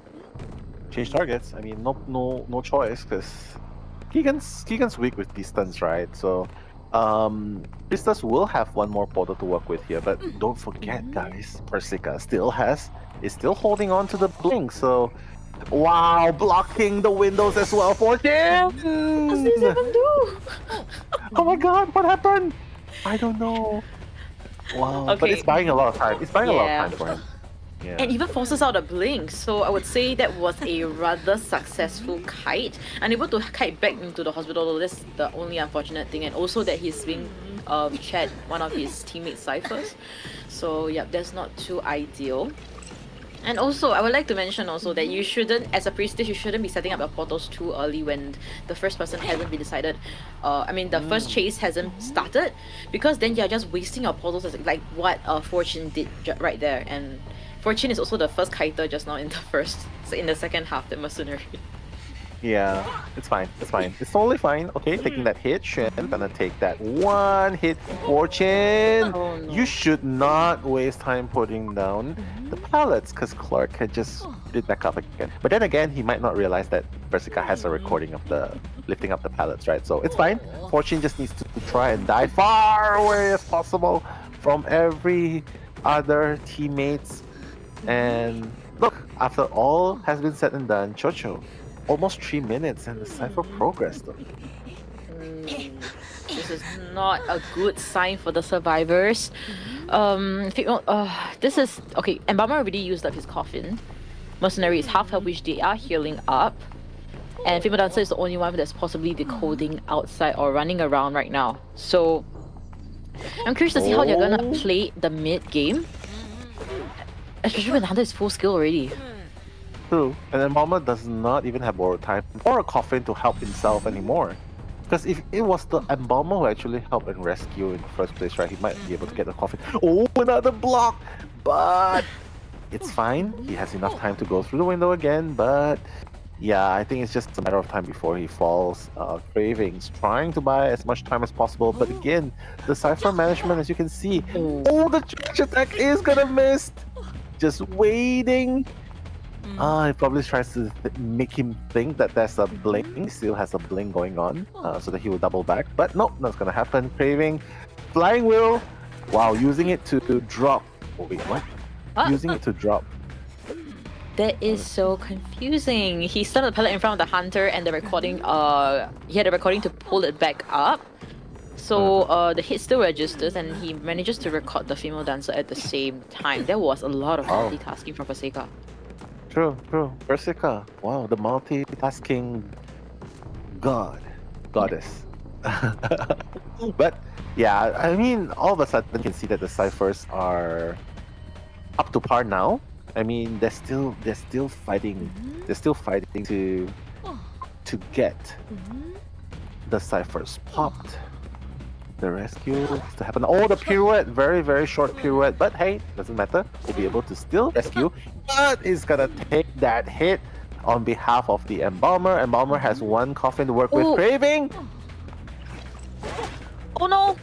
Change targets. I mean, no choice because Keegan's weak with distance, right? So. Priestess will have one more portal to work with here, but don't forget, guys, Persica is still holding on to the blink. So, wow, blocking the windows as well for him. What does this even do? Oh my god, what happened? I don't know. Wow, but it's buying a lot of time. It's buying a lot of time for him. Yeah. And even forces out a blink, so I would say that was a rather successful kite. Unable to kite back into the hospital, though that's the only unfortunate thing, and also that he's being chat one of his teammate ciphers. So yep, that's not too ideal. And also, I would like to mention also that you shouldn't, as a priestess, you shouldn't be setting up your portals too early when the first person hasn't been decided. The first chase hasn't started, because then you're just wasting your portals, like what Fortune did right there. And Fortune is also the first kiter just now in the second half, the mercenary. Yeah, it's fine. It's fine. It's totally fine. Okay, taking that hit. Shen gonna take that one hit. Fortune! Oh, no. You should not waste time putting down the pallets because Clark had just put it back up again. But then again, he might not realize that Persica has a recording of the lifting up the pallets, right? So it's fine. Fortune just needs to try and die far away as possible from every other teammates. And look, after all has been said and done, Chocho, almost 3 minutes and the cypher progress though. This is not a good sign for the survivors. This is okay. Embalmer already used up his coffin. Mercenary is half health, which they are healing up. And Female Dancer is the only one that's possibly decoding outside or running around right now. So I'm curious to see how they're gonna play the mid game. Especially when the hunter is full skill already. True, and then Mama does not even have borrowed time or a coffin to help himself anymore. Because if it was the Embalmer who actually helped and rescue in the first place, right, he might be able to get the coffin. Oh, another block! But it's fine. He has enough time to go through the window again, but yeah, I think it's just a matter of time before he falls. Cravings, trying to buy as much time as possible, but again, the Cypher management, as you can see, the charge attack is gonna miss! Just waiting. He probably tries to make him think that there's a blink. He still has a blink going on, so that he will double back. But nope, that's gonna happen. Craving, flying wheel. Wow, using it to drop. Oh wait, what? Using it to drop. That is so confusing. He started the pallet in front of the hunter, and the recording. He had a recording to pull it back up. So the hit still registers, and he manages to record the female dancer at the same time. There was a lot of multitasking from Persica. True. Persica. Wow, the multitasking goddess. But yeah, I mean, all of a sudden you can see that the ciphers are up to par now. I mean, they're still fighting. They're still fighting to get the ciphers popped. The rescue to happen. Oh, the pirouette, very, very short pirouette, but hey, doesn't matter. We'll be able to still rescue, but it's gonna take that hit on behalf of the Embalmer. Embalmer has one coffin to work with. Craving! Oh no!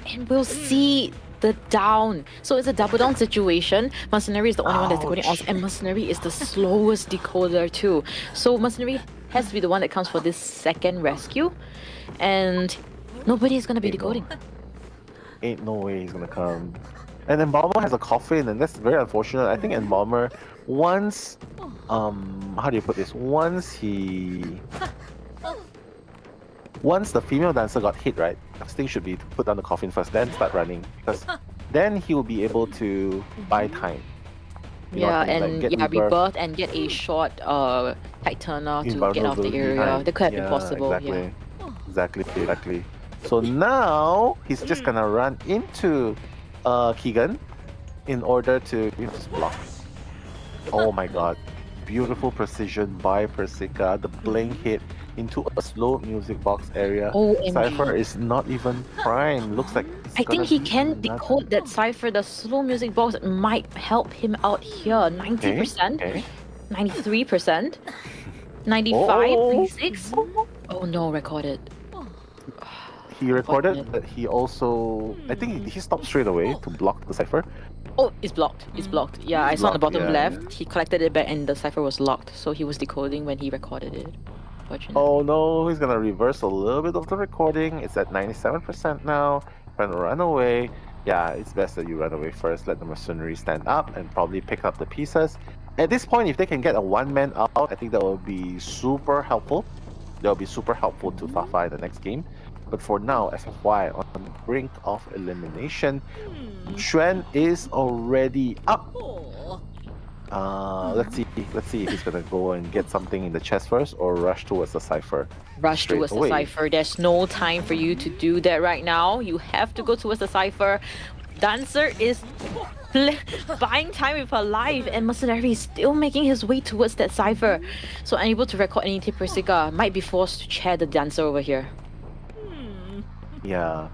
And we'll see the down. So it's a double down situation. Mercenary is the only one that's decoding also, and Mercenary is the slowest decoder too. So Mercenary has to be the one that comes for this second rescue, and nobody is gonna be decoding. Ain't no way he's gonna come. And Embalmer has a coffin, and that's very unfortunate. I think Embalmer, once, how do you put this? Once the female dancer got hit, right? First thing should be to put down the coffin first, then start running, because then he will be able to buy time. Yeah, can, like, and get yeah, rebirth. rebirth and get a short tide turner to get out of the Invulnerability area. behind. That could have been Yeah, possible. exactly. Exactly. So now he's just gonna run into Keegan in order to just block. Oh my god. Beautiful precision by Persica. The blink hit into a slow music box area. OMG. Cypher is not even prime. Looks like it's I gonna think he be can another- decode that cipher. The slow music box might help him out here. 90%, Okay. 93%, 95, Oh. 96. Oh no, recorded. He recorded, Unfortunate. but he also, I think he stopped straight away to block the cipher. Oh, it's blocked. It's blocked. Yeah, I saw on the blocked, bottom yeah, left. He collected it back and the cipher was locked. So he was decoding when he recorded it. Unfortunate. Oh no, he's gonna reverse a little bit of the recording. It's at 97% now. Trying to run away. Yeah, it's best that you run away first. Let the mercenary stand up and probably pick up the pieces. At this point, if they can get a one-man out, I think that will be super helpful. That will be super helpful to Fafa in the next game. But for now, FFY on the brink of elimination. Xuan is already up. Let's see if he's gonna go and get something in the chest first or rush towards the cipher. Rush straight towards away. the cipher. There's no time for you to do that right now. You have to go towards the cipher. Dancer is buying time with her life, and Mercenary is still making his way towards that cipher. So unable to record any Persica, might be forced to chair the Dancer over here. Yeah.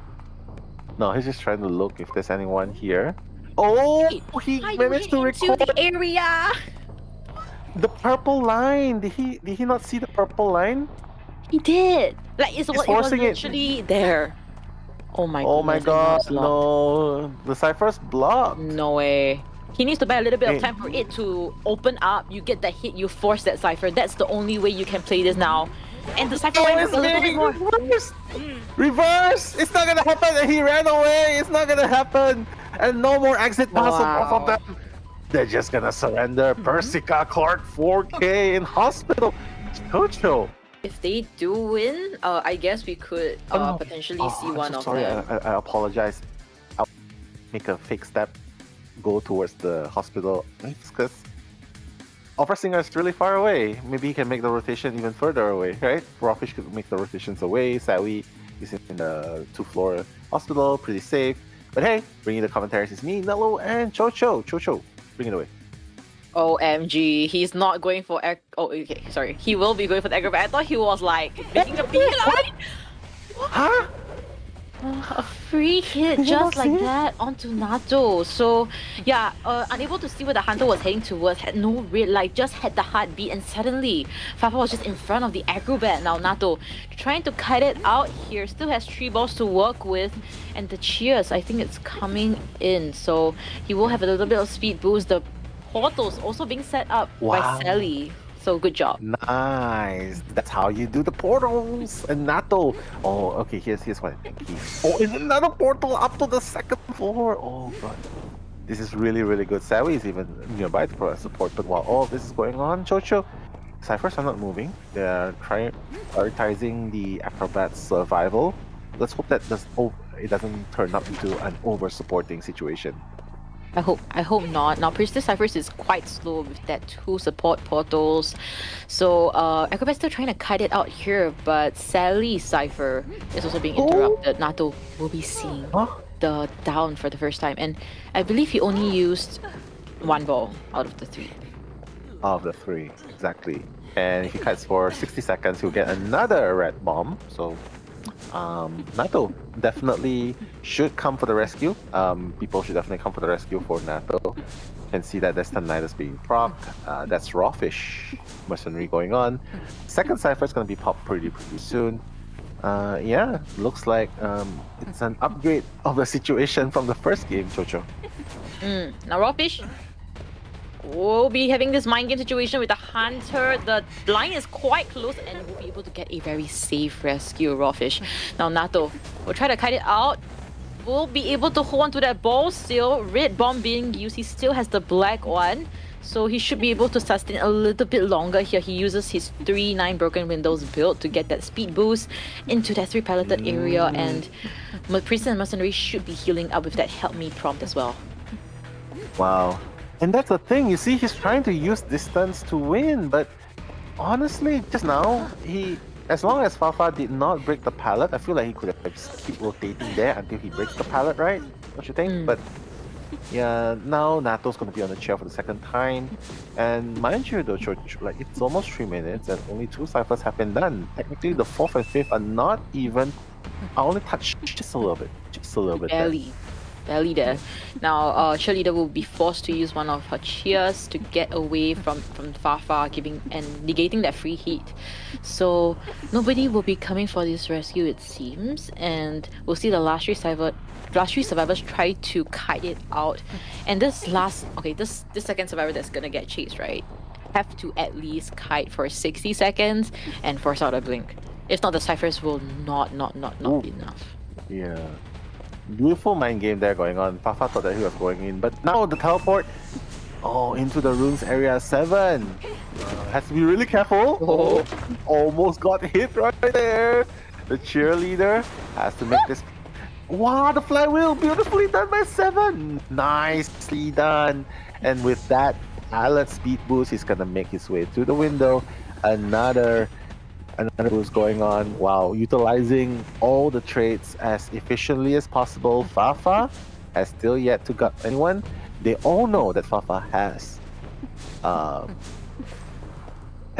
No, he's just trying to look if there's anyone here. Oh, he managed to record the area. the purple line. Did he not see the purple line? He did. Like it was forcing it. literally there. Oh my Oh my goodness, and now god, it's locked. no. The cipher's blocked. No way. He needs to buy a little bit of Hey. time for it to open up. You get that hit, you force that cipher. That's the only way you can play this now. And the cipher went it's a little bit more. reverse! Reverse! It's not gonna happen and he ran away! It's not gonna happen! And no more exit pass on both of them! They're just gonna surrender. Persica Clark 4K in hospital! Chocho! If they do win, I guess we could potentially see I'm one so of sorry, them. I apologize. I'll make a fake step, go towards the hospital. It's because Singer is really far away. Maybe he can make the rotation even further away, right? Rawfish could make the rotations away. Sawi is in the 2-floor hospital, pretty safe. But hey, bringing the commentaries is me, Nello, and Chocho. Chocho, bring it away. OMG, he's not going for oh, okay, sorry. He will be going for the aggro, but I thought he was like making a beeline. Huh? A free hit Did you just not like see it? that onto Nato. So yeah, unable to see where the hunter was heading towards, had no red light, just had the heartbeat, and suddenly Fafa was just in front of the aggro bat. Now Nato trying to cut it out here, still has 3 balls to work with, and the cheers, I think it's coming in. So he will have a little bit of speed boost. The portals also being set up Wow. by Sally. So good job. Nice. That's how you do the portals. And Nato. Oh, okay. Here's what I think. Oh, and another portal up to the 2nd floor. Oh god. This is really, really good. Sawi is even nearby to provide support. But while all of this is going on, Chocho, Cyphers are not moving. They're prioritizing the acrobat's survival. Let's hope that it doesn't turn up into an over-supporting situation. I hope not. Now Priestess Cyphers is quite slow with that 2 support portals. So Acrobat's still trying to cut it out here, but Sally Cypher is also being interrupted. Nato will be seeing the down for the first time. And I believe he only used 1 ball out of the 3. Of the 3, exactly. And if he cuts for 60 seconds, he'll get another red bomb. So Nato definitely should come for the rescue. People should definitely come for the rescue for Nato. Can see that there's Tinnitus being procced. That's Rawfish Mercenary going on. 2nd Cypher is going to be popped pretty soon. Yeah, looks like it's an upgrade of the situation from the first game, Chocho. Now Rawfish will be having this mind game situation with the hunter. The line is quite close and will be able to get a very safe rescue, Rawfish. Now Nato will try to cut it out. Will be able to hold on to that ball still. Red bomb being used. He still has the black one. So he should be able to sustain a little bit longer here. He uses his 3-9 broken windows build to get that speed boost into that 3 palleted area. And Priest and Mercenary should be healing up with that help me prompt as well. Wow. And that's the thing, you see, he's trying to use distance to win, but honestly, just now, as long as Fafa did not break the pallet, I feel like he could have just keep rotating there until he breaks the pallet, right? Don't you think? But yeah, now Nato's going to be on the chair for the second time. And mind you though, like it's almost 3 minutes and only 2 ciphers have been done. Technically, the 4th and 5th are not even... I only touched just a little bit. Just a little bit there. Barely there. Now, Cheerleader will be forced to use one of her cheers to get away from Fafa, giving and negating that free hit. So nobody will be coming for this rescue, it seems, and we'll see the last three survivors try to kite it out. And this second survivor that's gonna get chased, right, have to at least kite for 60 seconds and force out a blink. If not, the ciphers will not be enough. Yeah. Beautiful mind game there going on. Fafa thought that he was going in, but now the teleport into the runes area 7. Has to be really careful. Oh, almost got hit right there. The cheerleader has to make this. Wow, the flywheel, beautifully done by 7. Nicely done. And with that pallet speed boost, he's gonna make his way through the window. Another boost going on. Wow, utilizing all the traits as efficiently as possible. Fafa has still yet to gut anyone. They all know that Fafa has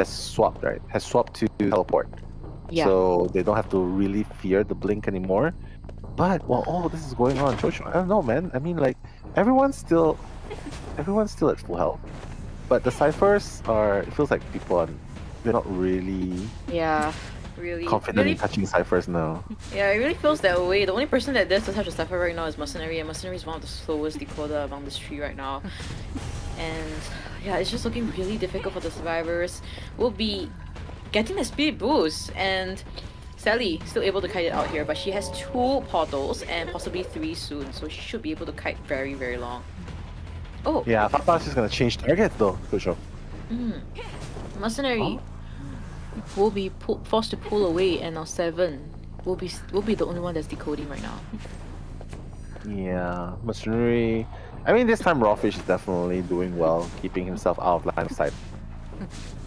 swapped, right? Has swapped to teleport. Yeah. So they don't have to really fear the blink anymore. But while all this is going on, Jojo, I don't know, man. I mean, like, everyone's still at full health. But the ciphers it feels like they're not really confident in touching ciphers now. Yeah, it really feels that way. The only person that dares to touch a cipher right now is Mercenary, and Mercenary is one of the slowest decoder among this tree right now. And yeah, it's just looking really difficult for the survivors. We'll be getting a speed boost, and Sally still able to kite it out here, but she has 2 portals and possibly 3 soon, so she should be able to kite very, very long. Oh! Yeah, Fafa's just gonna change targets though, for sure. Mercenary will be forced to pull away, and now 7 will be the only one that's decoding right now. Yeah, Mercenary. I mean, this time Rawfish is definitely doing well, keeping himself out of line of sight.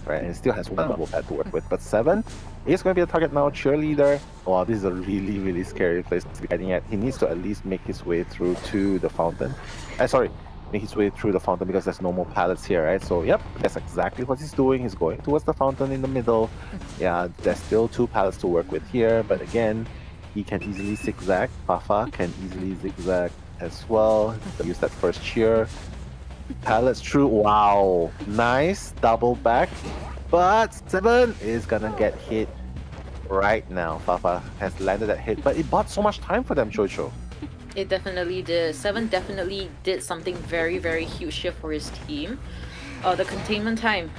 Right, and still has 1 double pad to work with. But 7 is going to be a target now. Cheerleader. Wow, this is a really, really scary place to be hiding at. He needs to at least make his way through to the fountain. Make his way through the fountain because there's no more pallets here, right? So, yep, that's exactly what he's doing. He's going towards the fountain in the middle. Yeah, there's still 2 pallets to work with here, but again, he can easily zigzag. Fafa can easily zigzag as well. Use that first cheer. Pallets through. Wow, nice double back, but 7 is gonna get hit right now. Fafa has landed that hit, but it bought so much time for them, Jojo. It definitely did. 7 definitely did something very, very huge here for his team. The containment time.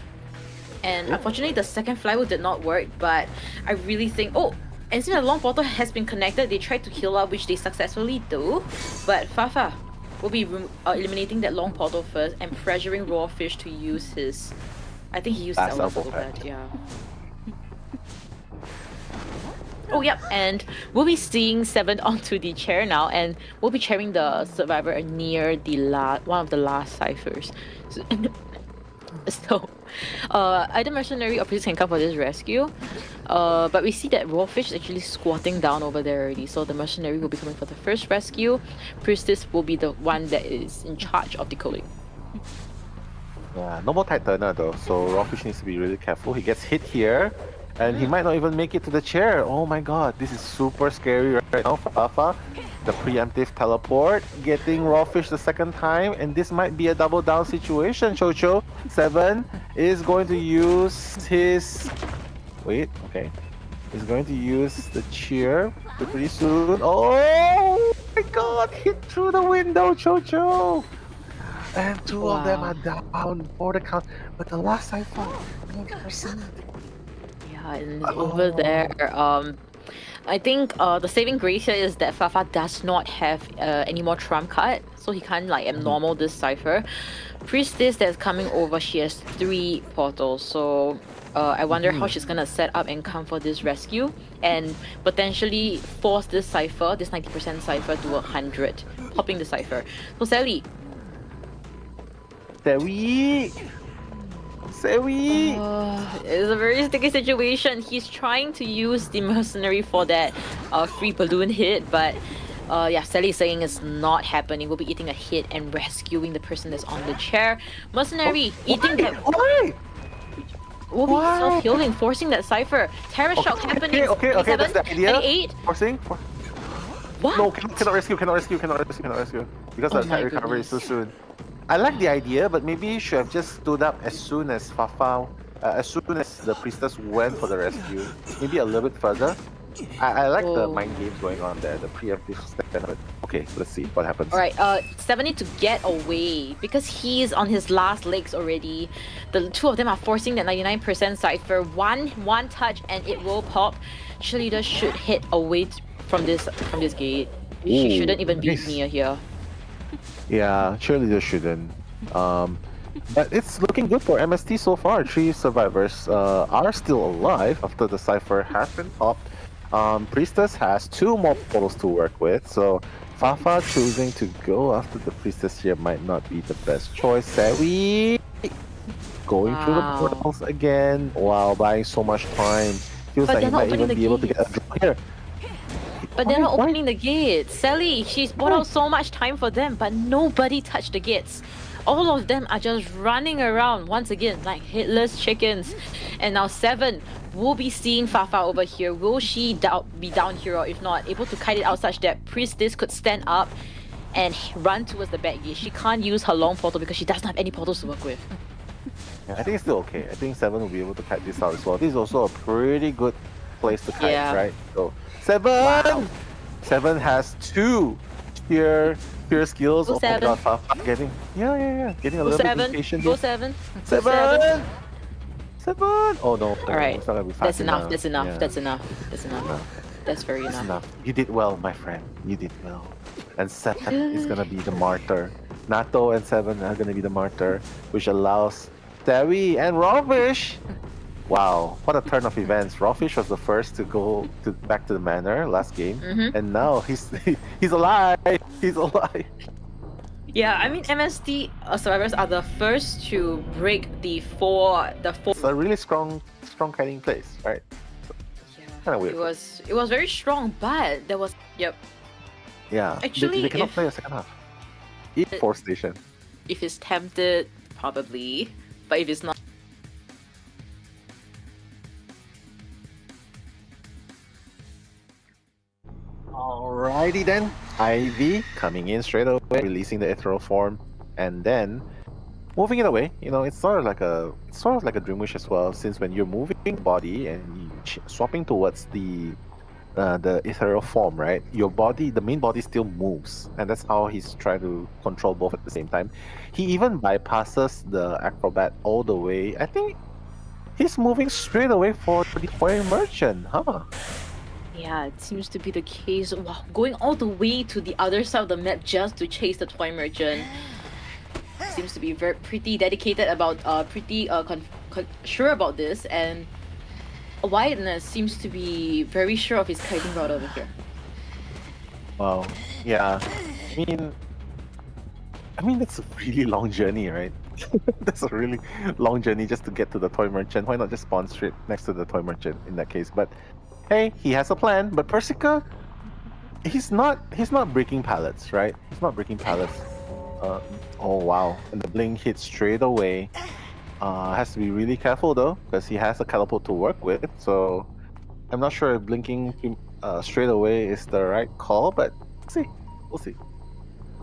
And unfortunately, the second flywheel did not work, but I really think... Oh! And since the long portal has been connected, they tried to heal up, which they successfully do. But Fafa will be eliminating that long portal first and pressuring Rawfish to use his... I think he used his elbow pad, yeah. Oh, yep, and we'll be seeing 7 onto the chair now, and we'll be chairing the survivor near the one of the last ciphers. So, either Mercenary or Priest can come for this rescue, but we see that Rawfish is actually squatting down over there already, so the Mercenary will be coming for the first rescue. Priestess will be the one that is in charge of decoding. Yeah, no more tight turner though, so Rawfish needs to be really careful. He gets hit here, and he might not even make it to the chair. Oh my god, this is super scary right now for Fafa. The preemptive teleport, getting Rawfish the second time, and this might be a double down situation, Chocho. 7 is going to use his... Wait, okay. He's going to use the cheer pretty soon. Oh my god, hit through the window, Chocho! And 2 of them are down for the count, but the last I thought, 100%. Yeah, and over there, I think the saving grace here is that Fafa does not have any more trump card, so he can't like abnormal this cipher. Priestess that's coming over, she has 3 portals, so I wonder how she's gonna set up and come for this rescue and potentially force this cipher, this 90% cipher to 100, popping the cipher. So Sally, Sewi! Sewi! It's a very sticky situation. He's trying to use the mercenary for that free balloon hit, but yeah, Sally's saying it's not happening. We'll be eating a hit and rescuing the person that's on the chair. Mercenary eating that. Why? Will be self-healing, forcing that cipher. Terror shock happening. Okay, that's the idea. 98. Forcing? What? No, cannot rescue. Because the attack recovery is too soon. I like the idea, but maybe you should have just stood up as soon as as soon as the priestess went for the rescue. Maybe a little bit further. I like the mind games going on there, the preemptive stand. Okay, let's see what happens. Alright, 7 need to get away because he's on his last legs already. The two of them are forcing that 99% cipher. One touch and it will pop. Cheerleader should head away from this gate. She shouldn't even be near here. Yeah, cheerleader shouldn't. But it's looking good for MST so far. 3 survivors are still alive after the cipher has been popped. Priestess has 2 more portals to work with, so Fafa choosing to go after the priestess here might not be the best choice. Sewi going through the portals again. Wow, buying so much time. Feels like he might even be able to get a draw here. But they're not opening the gates. Sally, she's bought out so much time for them, but nobody touched the gates. All of them are just running around once again like headless chickens. And now 7 will be seeing Fafa over here. Will she be down here, or if not, able to kite it out such that Priestess could stand up and run towards the back gate? She can't use her long portal because she doesn't have any portals to work with. Yeah, I think it's still okay. I think 7 will be able to kite this out as well. This is also a pretty good place to kite, right? So 7! Wow. 7 has 2 fear skills. Oh my god, Fafa getting getting a little bit impatient. Go 7. 7! Oh no. Alright. That's enough. Yeah. That's enough. That's very enough. You did well, my friend. You did well. And 7 is gonna be the martyr. Nato and 7 are gonna be the martyr, which allows Terry and Rawfish. Wow, what a turn of events. Rawfish was the first to go back to the manor last game, and now he's alive. He's alive. Yeah, I mean MST survivors are the first to break the four. It's a really strong kiting place, right? Yeah, kind of weird. It was very strong, but there was Yeah, actually they cannot play a second half. E4 station. If it's tempted, probably, but if it's not. Alrighty then, Ivy coming in straight away, releasing the ethereal form, and then moving it away. You know, it's sort of like a dream wish as well. Since when you're moving body and you swapping towards the ethereal form, right? Your body, the main body, still moves, and that's how he's trying to control both at the same time. He even bypasses the acrobat all the way. I think he's moving straight away for the toy merchant, huh? Yeah, it seems to be the case. Wow, going all the way to the other side of the map just to chase the toy merchant. Seems to be pretty dedicated about, sure about this, and Wideness seems to be very sure of his kiting route over here. Wow, yeah. I mean that's a really long journey, right? That's a really long journey just to get to the toy merchant. Why not just spawn straight next to the toy merchant in that case? But hey, he has a plan. But Persica, he's not breaking pallets, right? He's not breaking pallets. Oh wow, and the blink hits straight away. Has to be really careful though, because he has a catapult to work with. So I'm not sure if blinking straight away is the right call, but we'll see.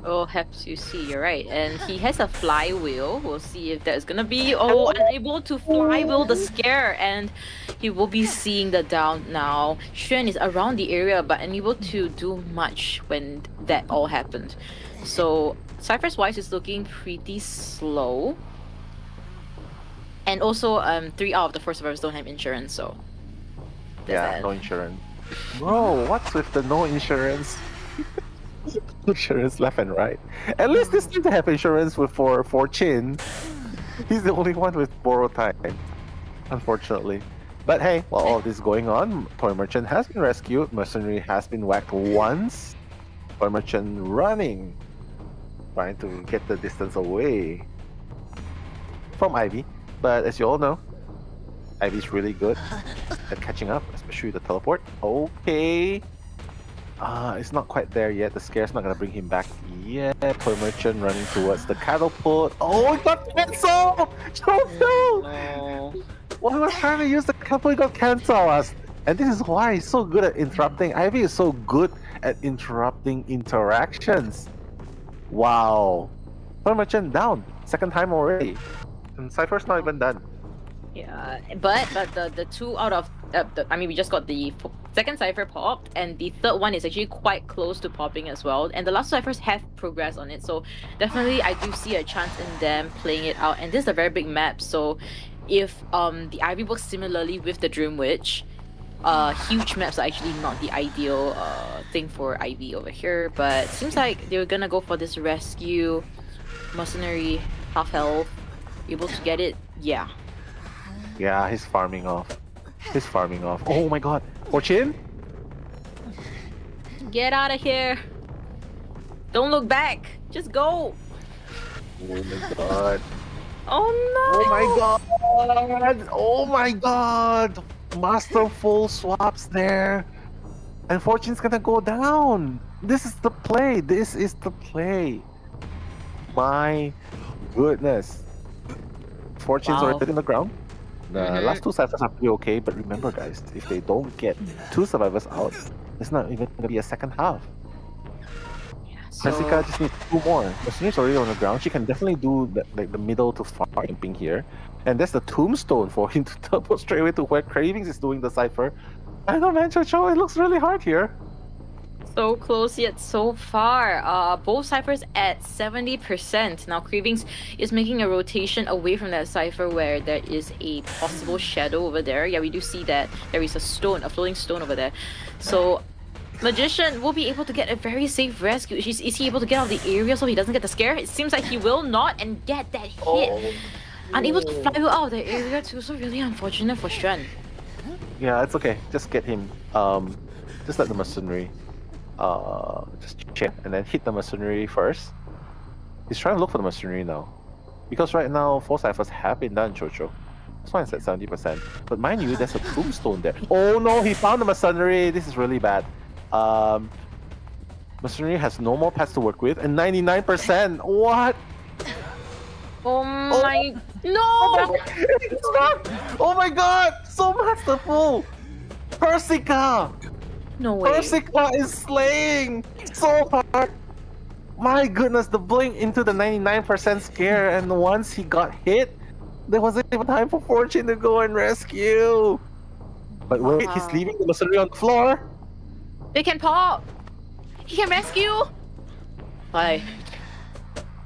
We'll have to see, you're right. And he has a flywheel. We'll see if that's gonna be unable to flywheel the scare, and he will be seeing the down now. Xuan is around the area but unable to do much when that all happened. So Cypher's wise is looking pretty slow. And also 3 out of the 4 survivors don't have insurance, so no insurance. Bro, what's with the no insurance? Insurance left and right. At least this seems to have insurance for Chin. He's the only one with borrowed time, unfortunately. But hey, while all of this is going on, Toy Merchant has been rescued. Mercenary has been whacked once. Toy Merchant running, trying to get the distance away. from Ivy, but as you all know, Ivy's really good at catching up, especially the teleport. Okay. It's not quite there yet. The scare's not gonna bring him back yet. Toy Merchant running towards the catapult. Oh, it got cancelled! Oh no! Well, he was trying to use the catapult, it got cancelled. And this is why he's so good at interrupting. Ivy is so good at interrupting interactions. Wow. Toy Merchant down. Second time already. And Cypher's not even done. Yeah, but the two out of we just got the second cipher popped, and the third one is actually quite close to popping as well. And the last ciphers have progressed on it, so definitely I do see a chance in them playing it out. And this is a very big map, so if the Ivy works similarly with the Dream Witch, huge maps are actually not the ideal thing for Ivy over here. But seems like they're gonna go for this rescue mercenary, half health, able to get it. Yeah. Yeah, he's farming off. He's farming off. Oh my god. Fortune? Get out of here. Don't look back. Just go. Oh my god. Oh no. Oh my god. Oh my god. Masterful swaps there. And Fortune's gonna go down. This is the play. This is the play. My goodness. Fortune's already in the ground. The last two ciphers are pretty okay, but remember guys, if they don't get two survivors out, it's not even gonna be a second half. Yeah, so... Jessica just needs two more. Mercenary's already on the ground. She can definitely do the middle to far camping here. And that's the tombstone for him to teleport straight away to where Cravings is doing the cipher. I know man, Chocho, it looks really hard here. So close yet so far. Both ciphers at 70%. Now Cravings is making a rotation away from that cipher where there is a possible shadow over there. Yeah, we do see that there is a stone, a floating stone over there. So Magician will be able to get a very safe rescue. Is he able to get out of the area so he doesn't get the scare? It seems like he will not and get that hit. Oh. Unable to fly out of the area too, so really unfortunate for Shen. Yeah, it's okay. Just get him. Just let the mercenary just check and then hit the mercenary first. He's trying to look for the mercenary now. Because right now, 4 ciphers have been done, Chocho. That's why it's at 70%. But mind you, there's a tombstone there. Oh no, he found the mercenary! This is really bad. Mercenary has no more pets to work with and 99%! What? Oh my... No! Oh my god! So masterful! Persica! No way. Persica is slaying so hard. My goodness, the blink into the 99% scare, and once he got hit, there wasn't even time for Fortune to go and rescue. But wait, he's leaving the mercenary on the floor. They can pop. He can rescue. Why?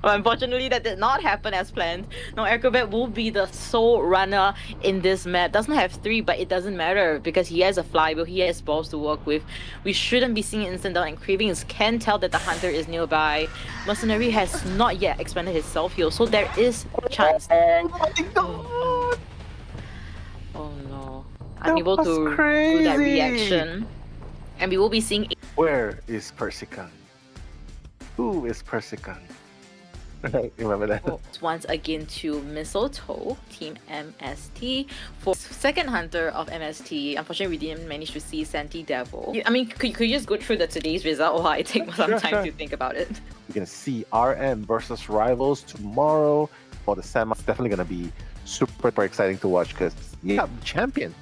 Well, unfortunately, that did not happen as planned. Now, Acrobat will be the sole runner in this map. Doesn't have 3, but it doesn't matter because he has a flywheel, he has balls to work with. We shouldn't be seeing instant down, and Cravings can tell that the hunter is nearby. Mercenary has not yet expanded his self-heal, so there is a chance. Oh my god! Oh no. Unable to do that reaction. And we will be seeing... Where is Persica? Who is Persica? Remember that? Once again to Mistletoe, Team MST. For second hunter of MST, unfortunately we didn't manage to see Santi Devil. I mean, could you just go through today's result while I take some time to think about it? We're gonna see RM versus Rivals tomorrow for the semi. It's definitely gonna be super exciting to watch because yeah, champion.